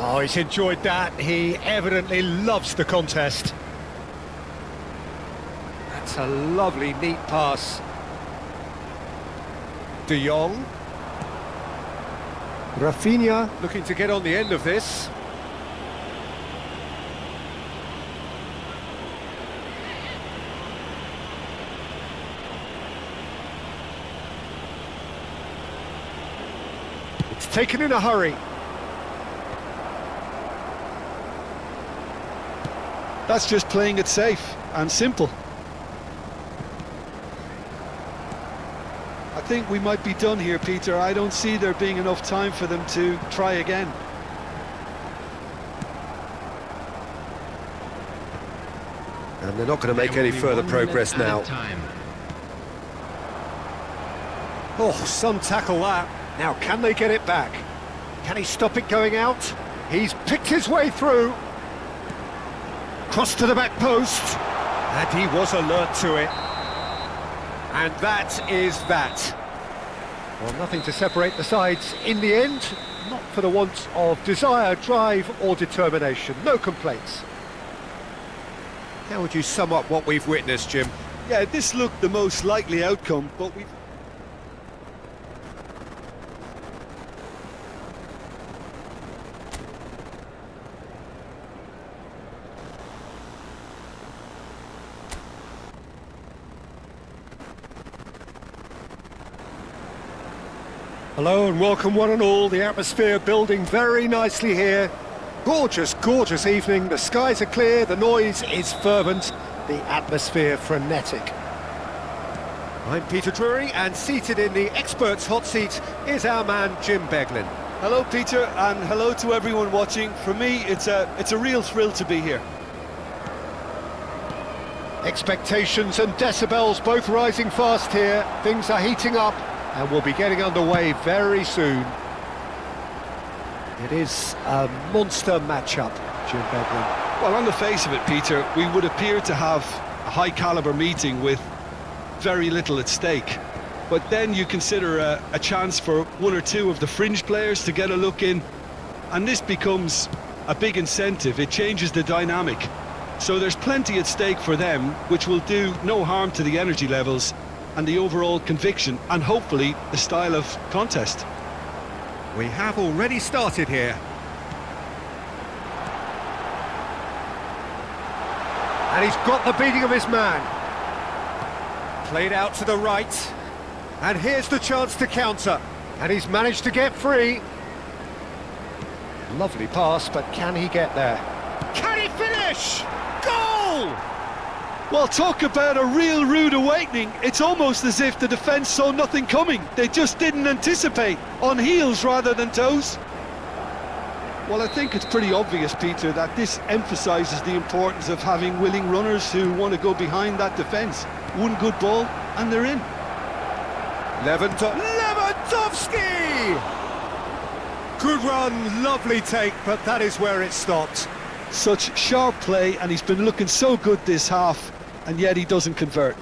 Oh, he's enjoyed that. He evidently loves the contest. That's a lovely, neat pass. De Jong. Rafinha looking to get on the end of this. It's taken in a hurry. That's just playing it safe and simple. think we might be done here, Peter. I don't see there being enough time for them to try again. And they're not going to make any further progress now. Oh, some tackle that. Now, can they get it back? Can he stop it going out? He's picked his way through. Cross to the back post. And he was alert to it. And that is that. Well, nothing to separate the sides in the end. Not for the want of desire, drive or determination. No complaints. How would you sum up what we've witnessed, Jim? Yeah, this looked the most likely outcome, but we've... Hello and welcome one and all. The atmosphere building very nicely here. Gorgeous, gorgeous evening. The skies are clear, the noise is fervent, the atmosphere frenetic. I'm Peter Drury, and seated in the experts' hot seat is our man Jim Beglin. Hello, Peter, and hello to everyone watching. For me, it's a real thrill to be here. Expectations and decibels both rising fast here. Things are heating up and we'll be getting underway very soon. It is a monster matchup, Jim Beglin. Well, on the face of it, Peter, we would appear to have a high-caliber meeting with very little at stake. But then you consider a chance for one or two of the fringe players to get a look in, and this becomes a big incentive. It changes the dynamic. So there's plenty at stake for them, which will do no harm to the energy levels and the overall conviction, and hopefully the style of contest. We have already started here. And he's got the beating of his man. Played out to the right. And here's the chance to counter. And he's managed to get free. Lovely pass, but can he get there? Can he finish? Goal! Well, talk about a real rude awakening. It's almost as if the defence saw nothing coming. They just didn't anticipate, on heels rather than toes. Well, I think it's pretty obvious, Peter, that this emphasises the importance of having willing runners who want to go behind that defence. One good ball, and they're in. Lewandowski! Good run, lovely take, but that is where it stopped. Such sharp play, and he's been looking so good this half, and yet he doesn't convert.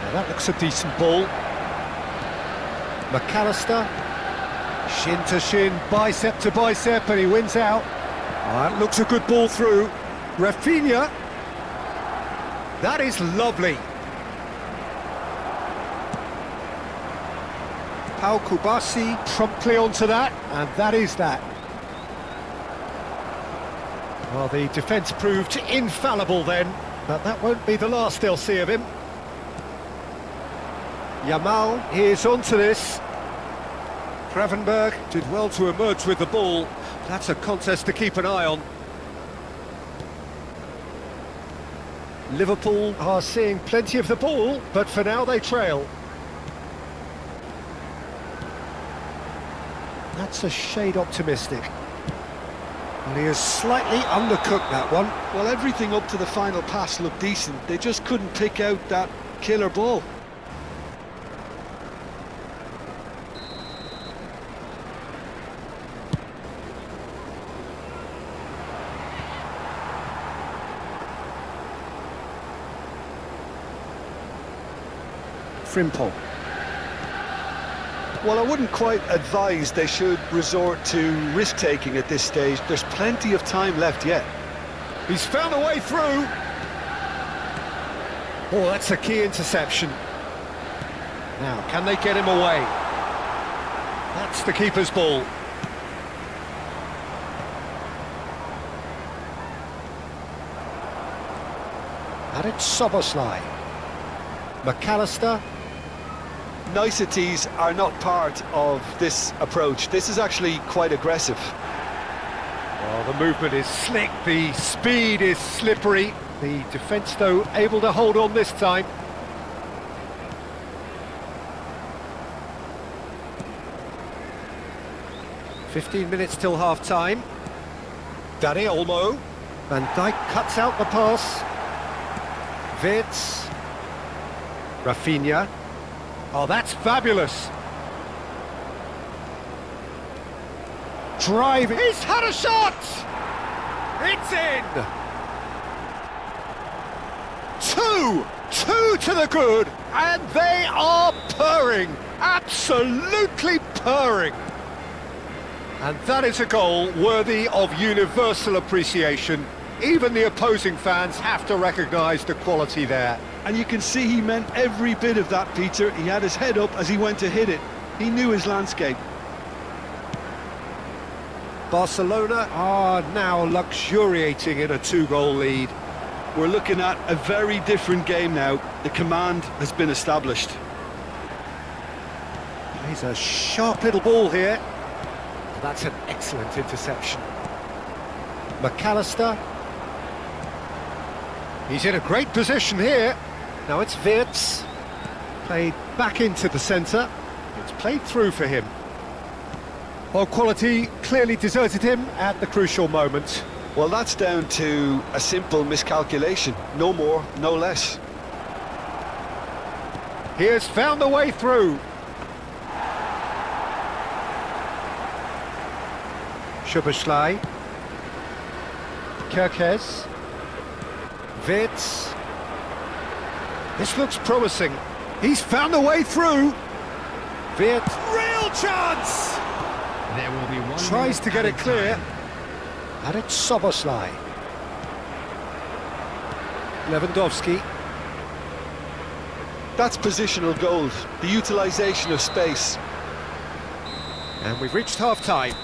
Now that looks a decent ball. McAllister, shin to shin, bicep to bicep, and he wins out. That looks a good ball through. Rafinha. That is lovely. Pau Kubasi promptly onto that, and that is that. Well, the defence proved infallible then, but that won't be the last they'll see of him. Yamal is onto this. Gravenberg did well to emerge with the ball. That's a contest to keep an eye on. Liverpool are seeing plenty of the ball, but for now they trail. That's a shade optimistic. And he has slightly undercooked that one. Well, everything up to the final pass looked decent. They just couldn't pick out that killer ball. Frimpong. Well, I wouldn't quite advise they should resort to risk-taking at this stage. There's plenty of time left yet. He's found a way through. Oh, that's a key interception. Now, can they get him away? That's the keeper's ball. And it's Soboslai. McAllister. Niceties are not part of this approach. This is actually quite aggressive. Well, the movement is slick, the speed is slippery. The defence, though, able to hold on this time. "15 minutes till half-time. Dani Olmo. Van Dijk cuts out the pass. Wirtz. Rafinha. Oh, that's fabulous. Drive. He's had a shot! It's in! Two to the good, and they are purring. Absolutely purring. And that is a goal worthy of universal appreciation. Even the opposing fans have to recognise the quality there. And you can see he meant every bit of that, Peter. He had his head up as he went to hit it. He knew his landscape. Barcelona are now luxuriating in a 2-goal lead. We're looking at a very different game now. The command has been established. He's a sharp little ball here. That's an excellent interception. McAllister. He's in a great position here. Now it's Wirtz. Played back into the centre. It's played through for him. Well, quality clearly deserted him at the crucial moment. Well, that's down to a simple miscalculation. No more, no less. He has found a way through. Szoboszlai. Kerkez. Wirtz. This looks promising. He's found a way through. Wirtz. Real chance! There will be one. Tries to get it clear. And it's Szoboszlai. Lewandowski. That's positional gold, the utilisation of space. And we've reached half-time.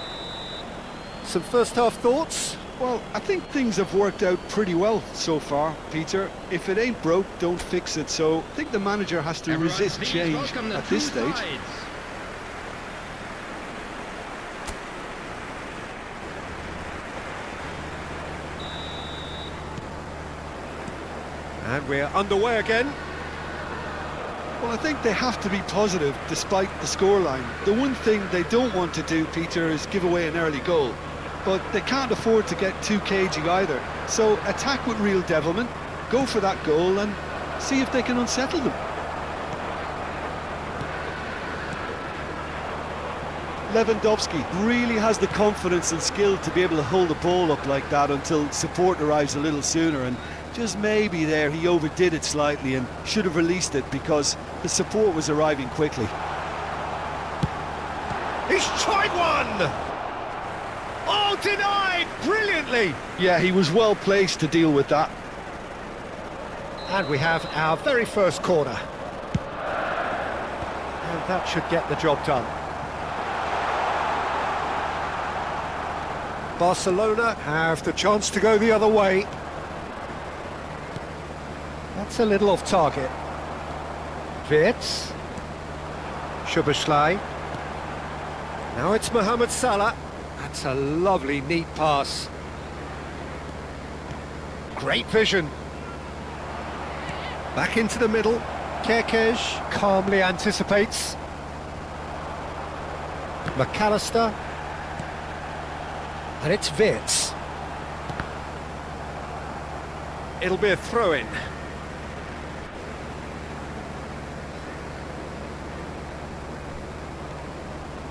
Some first-half thoughts? Well, I think things have worked out pretty well so far, Peter. If it ain't broke, don't fix it. So I think the manager has to resist change at this stage. And we're underway again. Well, I think they have to be positive despite the scoreline. The one thing they don't want to do, Peter, is give away an early goal. But they can't afford to get too cagey either. So attack with real devilment, go for that goal and see if they can unsettle them. Lewandowski really has the confidence and skill to be able to hold the ball up like that until support arrives a little sooner, and just maybe there he overdid it slightly and should have released it because the support was arriving quickly. He's tried one! Oh, denied brilliantly! Yeah, he was well placed to deal with that. And we have our very first corner. And that should get the job done. Barcelona have the chance to go the other way. That's a little off target. Wirtz. Szoboszlai. Now it's Mohamed Salah. That's a lovely, neat pass. Great vision. Back into the middle. Kerkez calmly anticipates. McAllister. And it's Wirtz. It'll be a throw-in.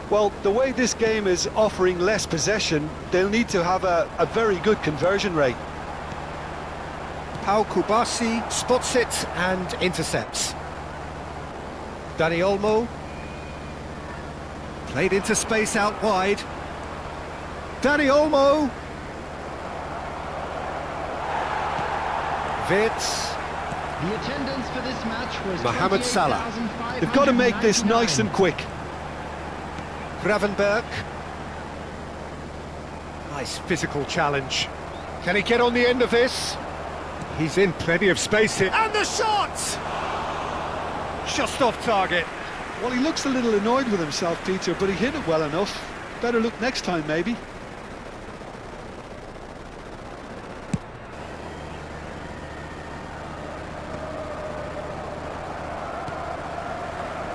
Well, the way this game is offering less possession, they'll need to have a very good conversion rate. Pau Kubasi spots it and intercepts. Dani Olmo. Played into space out wide. Dani Olmo. Wirtz. The attendance for this match was Mohamed Salah. They've got to make this nice and quick. Gravenberg. Nice physical challenge. Can he get on the end of this? He's in plenty of space here. And the shot! Just off target. Well, he looks a little annoyed with himself, Peter, but he hit it well enough. Better look next time, maybe.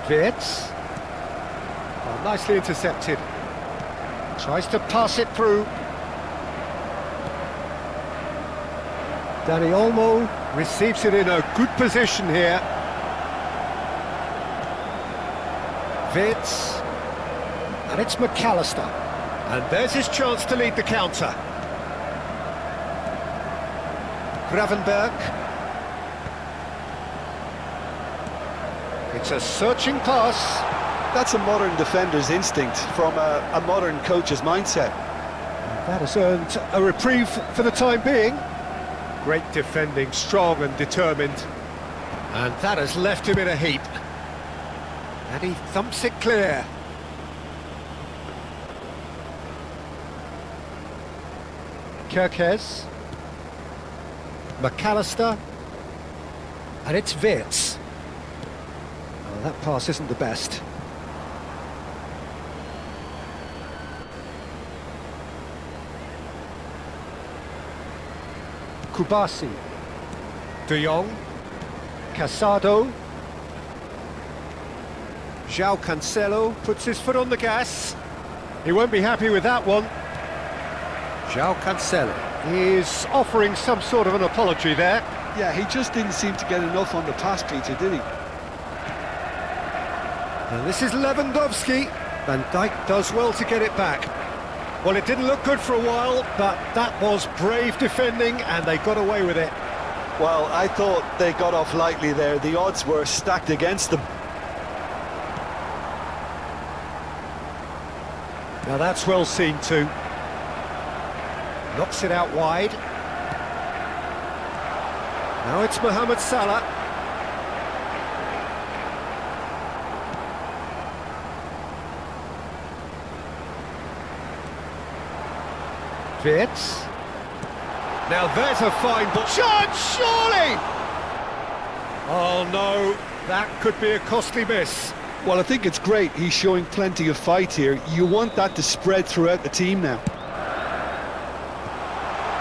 Wirtz. Oh, nicely intercepted. Tries to pass it through. Dani Olmo receives it in a good position here. Wirtz. And it's McAllister. And there's his chance to lead the counter. Gravenberg. It's a searching pass. That's a modern defender's instinct from a modern coach's mindset. That has earned a reprieve for the time being. Great defending, strong and determined. And that has left him in a heap. And he thumps it clear. Kirkes. McAllister. And it's Wirtz. Oh, that pass isn't the best. Kubasi, De Jong, Casado, João Cancelo puts his foot on the gas. He won't be happy with that one. João Cancelo is offering some sort of an apology there. Yeah, he just didn't seem to get enough on the pass, Peter, did he? And this is Lewandowski. Van Dijk does well to get it back. Well, it didn't look good for a while, but that was brave defending, and they got away with it. Well, I thought they got off lightly there. The odds were stacked against them. Now that's well seen too. Knocks it out wide. Now it's Mohamed Salah. Wirtz. Now there's a fine ball. Chance, surely! Oh no, that could be a costly miss. Well, I think it's great. He's showing plenty of fight here. You want that to spread throughout the team now.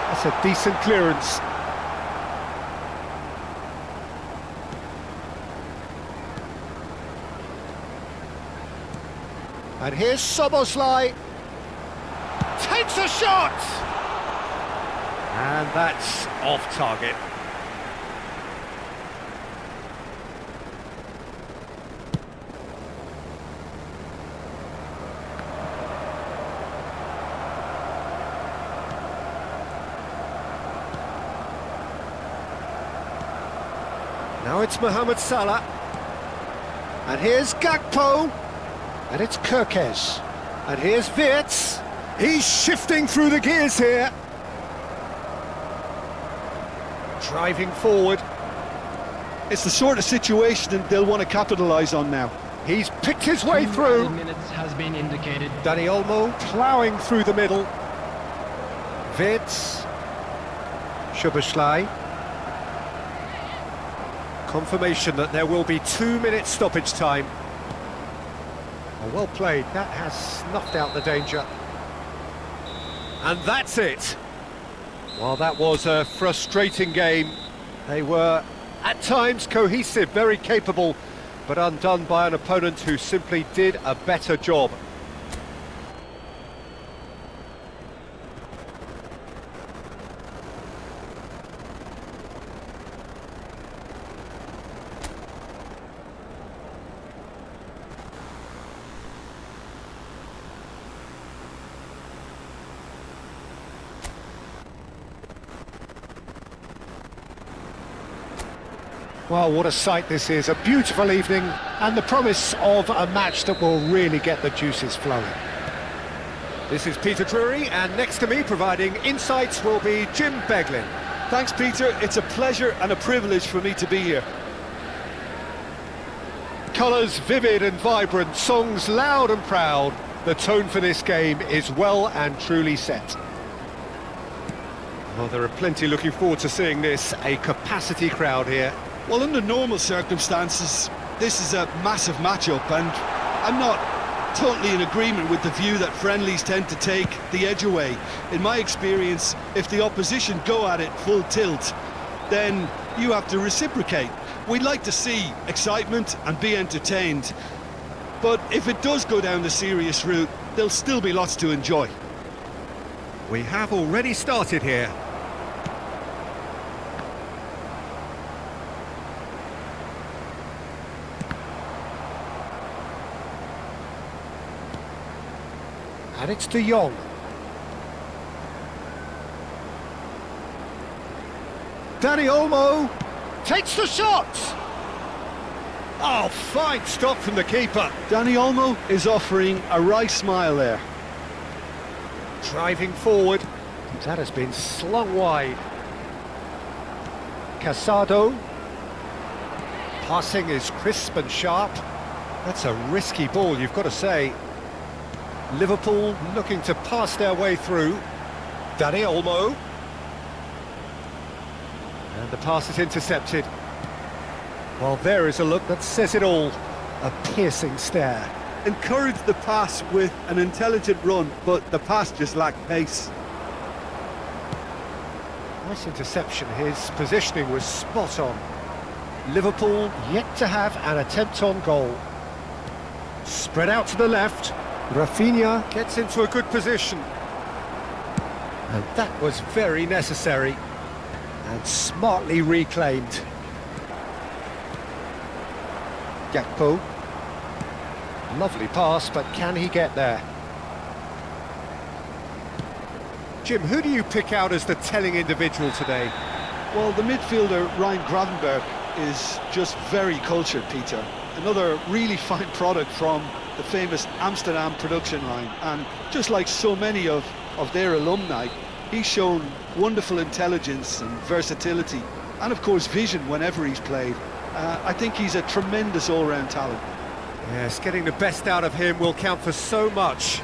That's a decent clearance. And here's Szoboszlai. Takes a shot! And that's off target. Now it's Mohamed Salah. And here's Gakpo. And it's Kirkes. And here's Wirtz. He's shifting through the gears here. Driving forward. It's the sort of situation that they'll want to capitalise on now. He's picked his way through. Minutes has been indicated. Dani Olmo ploughing through the middle. Wirtz. Szoboszlai. Confirmation that there will be 2 minutes stoppage time. Oh, well played. That has snuffed out the danger. And that's it. Well, that was a frustrating game. They were, at times, cohesive, very capable, but undone by an opponent who simply did a better job. Well, what a sight this is. A beautiful evening and the promise of a match that will really get the juices flowing. This is Peter Drury, and next to me providing insights will be Jim Beglin. Thanks, Peter. It's a pleasure and a privilege for me to be here. Colours vivid and vibrant, songs loud and proud. The tone for this game is well and truly set. Well, there are plenty looking forward to seeing this. A capacity crowd here. Well, under normal circumstances, this is a massive matchup, and I'm not totally in agreement with the view that friendlies tend to take the edge away. In my experience, if the opposition go at it full tilt, then you have to reciprocate. We'd like to see excitement and be entertained, but if it does go down the serious route, there'll still be lots to enjoy. We have already started here. And it's De Jong. Dani Olmo takes the shot! Oh, fine stop from the keeper. Dani Olmo is offering a wry smile there. Driving forward. That has been slung wide. Casado. Passing is crisp and sharp. That's a risky ball, you've got to say. Liverpool looking to pass their way through. Dani Olmo. And the pass is intercepted. Well, there is a look that says it all. A piercing stare. Encouraged the pass with an intelligent run, but the pass just lacked pace. Nice interception. His positioning was spot on. Liverpool yet to have an attempt on goal. Spread out to the left. Rafinha gets into a good position. And that was very necessary. And smartly reclaimed. Gakpo. Lovely pass, but can he get there? Jim, who do you pick out as the telling individual today? Well, the midfielder Ryan Gravenberch is just very cultured, Peter. Another really fine product from the famous Amsterdam production line. And just like so many of their alumni, he's shown wonderful intelligence and versatility. And of course, vision whenever he's played. I think he's a tremendous all-round talent. Yes, getting the best out of him will count for so much.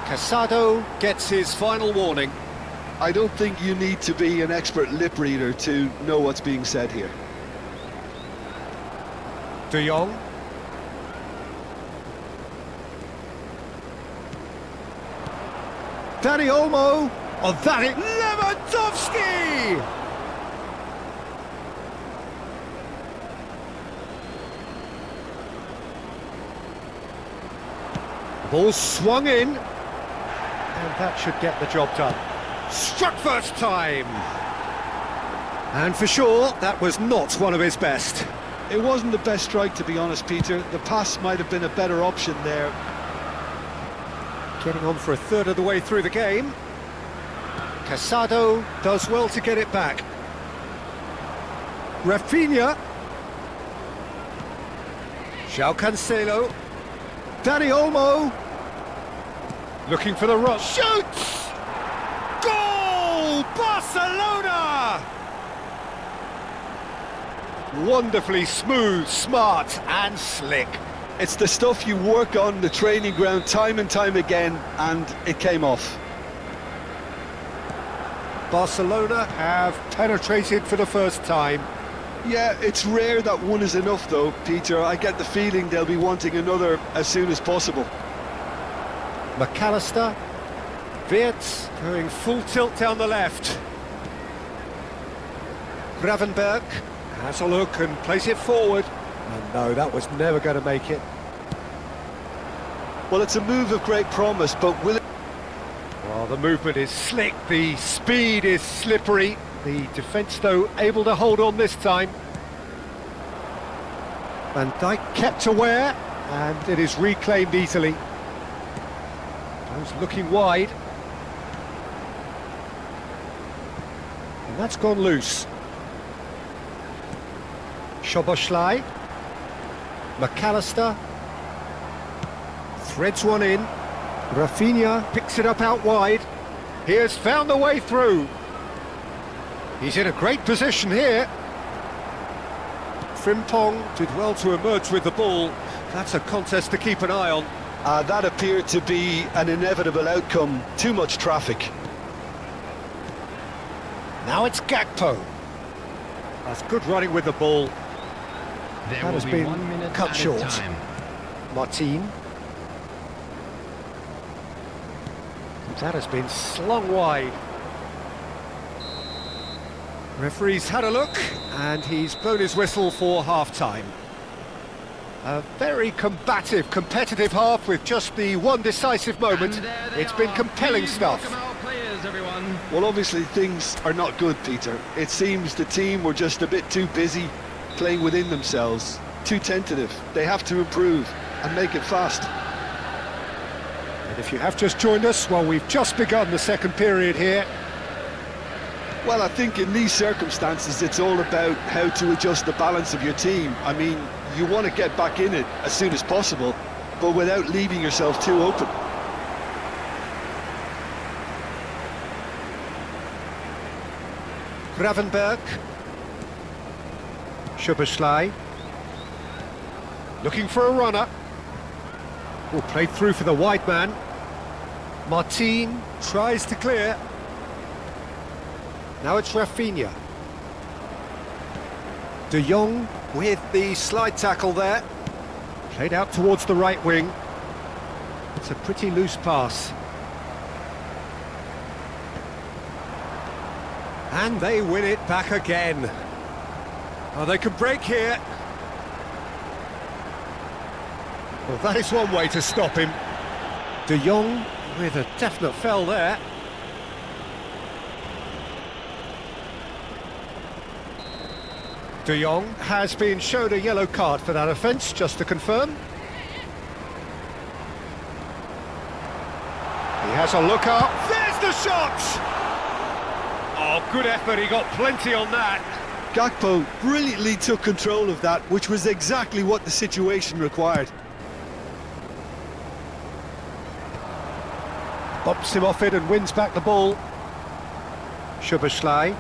Casado gets his final warning. I don't think you need to be an expert lip reader to know what's being said here. De Jong. Dani Olmo. Oh, that it. Lewandowski! The ball swung in. And that should get the job done. Struck first time. And for sure, that was not one of his best. It wasn't the best strike, to be honest, Peter. The pass might have been a better option there. Getting on for a third of the way through the game. Casado does well to get it back. Rafinha. João Cancelo. Dani Olmo. Looking for the run. Shoots! Goal! Barcelona! Wonderfully smooth, smart and slick. It's the stuff you work on the training ground time and time again, and it came off. Barcelona have penetrated for the first time. Yeah, it's rare that one is enough though, Peter. I get the feeling they'll be wanting another as soon as possible. McAllister. Wirtz going full tilt down the left. Gravenberch has a look and plays it forward. And no, that was never going to make it. Well, it's a move of great promise, but will it... Well, the movement is slick, the speed is slippery. The defence, though, able to hold on this time. Van Dijk kept aware, and it is reclaimed easily. Those looking wide. And that's gone loose. Szoboszlai. McAllister. Threads one in. Rafinha picks it up out wide. He has found the way through. He's in a great position here. Frimpong did well to emerge with the ball. That's a contest to keep an eye on. That appeared to be an inevitable outcome. Too much traffic. Now it's Gakpo. That's good running with the ball. There That will has be been 1 minute cut added short. time. Martin. That has been slung wide. Referee's had a look, and he's blown his whistle for half-time. A very combative, competitive half with just the one decisive moment. It's been compelling stuff. Well, obviously things are not good, Peter. It seems the team were just a bit too busy playing within themselves, too tentative. They have to improve and make it fast. And if you have just joined us, well, we've just begun the second period here. Well, I think in these circumstances it's all about how to adjust the balance of your team. I mean, you want to get back in it as soon as possible, but without leaving yourself too open. Gravenberg. Szoboszlai. Looking for a runner. Oh, played through for the wide man. Martin tries to clear. Now it's Rafinha. De Jong with the slide tackle there. Played out towards the right wing. It's a pretty loose pass. And they win it back again. Oh, they can break here. Well, that is one way to stop him. De Jong with a definite foul there. De Jong has been shown a yellow card for that offence, just to confirm. He has a look up. There's the shot! Oh, good effort, he got plenty on that. Gakpo brilliantly took control of that, which was exactly what the situation required. Bumps him off it and wins back the ball. Szoboszlai.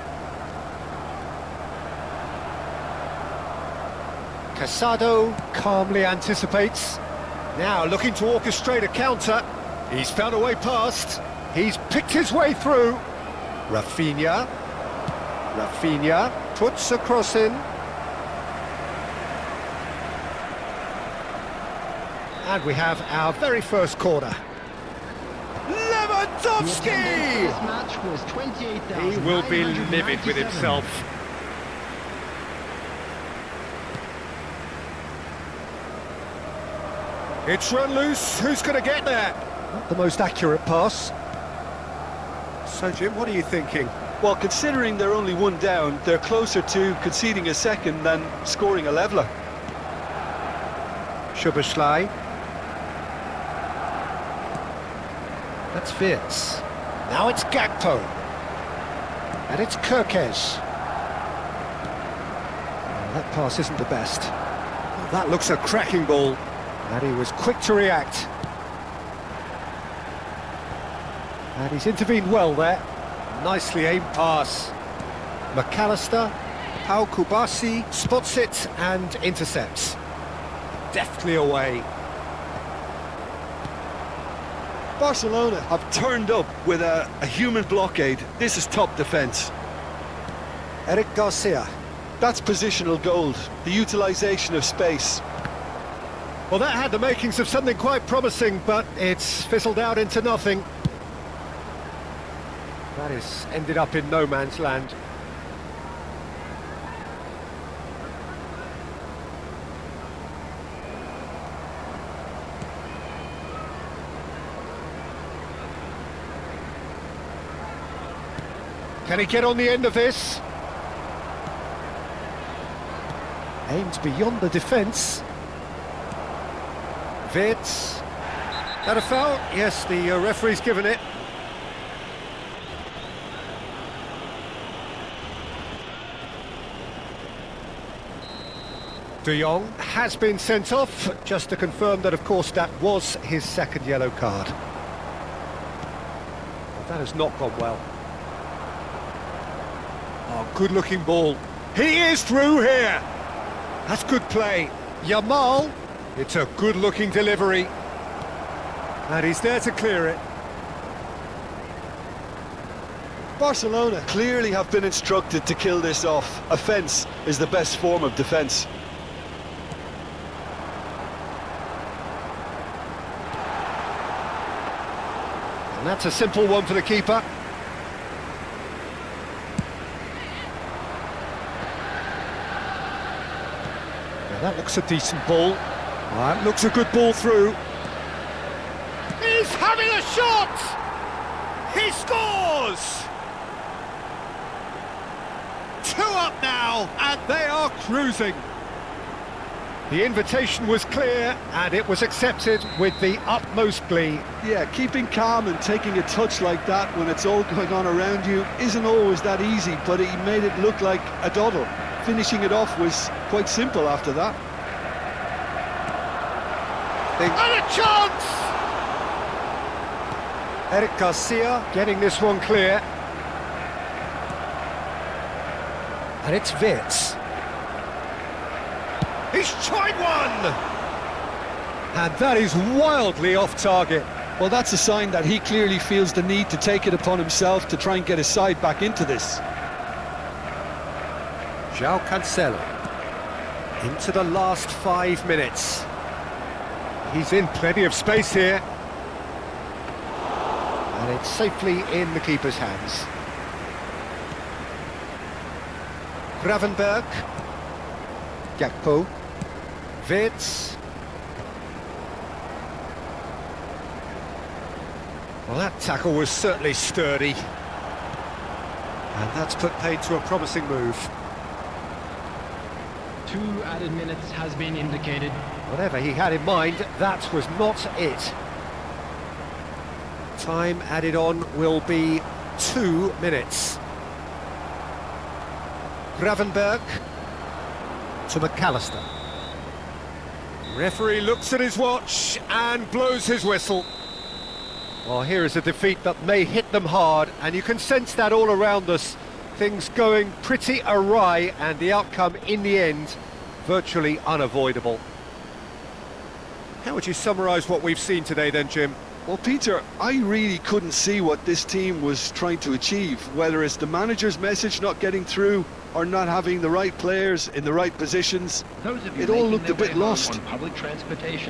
Casado calmly anticipates. Now looking to orchestrate a counter. He's found a way past. He's picked his way through. Rafinha. Rafinha puts a cross in. And we have our very first corner. Lewandowski! He will be livid with himself. It's run loose. Who's going to get there? Not the most accurate pass. So, Jim, what are you thinking? Well, considering they're only one down, they're closer to conceding a second than scoring a leveller. Szoboszlai. That's Wirtz. Now it's Gakpo. And it's Kerkez. Oh, that pass isn't the best. Oh, that looks a cracking ball. And he was quick to react. And he's intervened well there. Nicely aimed pass. McAllister, Pau Kubasi spots it and intercepts. Deftly away. Barcelona have turned up with a human blockade. This is top defence. Eric Garcia. That's positional gold, the utilisation of space. Well, that had the makings of something quite promising, but it's fizzled out into nothing. That has ended up in no man's land. Can he get on the end of this? Aimed beyond the defence. Wirtz. That a foul? Yes, the referee's given it. De Jong has been sent off, just to confirm that, of course, that was his second yellow card. Well, that has not gone well. Oh, good-looking ball. He is through here! That's good play. Yamal, it's a good-looking delivery. And he's there to clear it. Barcelona clearly have been instructed to kill this off. Offence is the best form of defence. And that's a simple one for the keeper. Now that looks a decent ball. That looks a good ball through. He's having a shot! He scores! 2 up now, and they are cruising. The invitation was clear, and it was accepted with the utmost glee. Yeah, keeping calm and taking a touch like that when it's all going on around you isn't always that easy, but he made it look like a doddle. Finishing it off was quite simple after that. And a chance! Eric Garcia getting this one clear. And it's Wirtz. He's tried one! And that is wildly off target. Well, that's a sign that he clearly feels the need to take it upon himself to try and get his side back into this. João Cancelo. Into the last 5 minutes. He's in plenty of space here. And it's safely in the keeper's hands. Gravenberg. Gakpo. Wirtz. Well, that tackle was certainly sturdy. And that's put paid to a promising move. 2 added minutes has been indicated. Whatever he had in mind, that was not it. Time added on will be 2 minutes. Gravenberg to McAllister. Referee looks at his watch and blows his whistle. Well, here is a defeat that may hit them hard, and you can sense that all around us. Things going pretty awry, and the outcome in the end virtually unavoidable. How would you summarise what we've seen today then, Jim? Well, Peter, I really couldn't see what this team was trying to achieve, whether it's the manager's message not getting through or not having the right players in the right positions. Those of you It all making looked their a bit way home lost. on public transportation.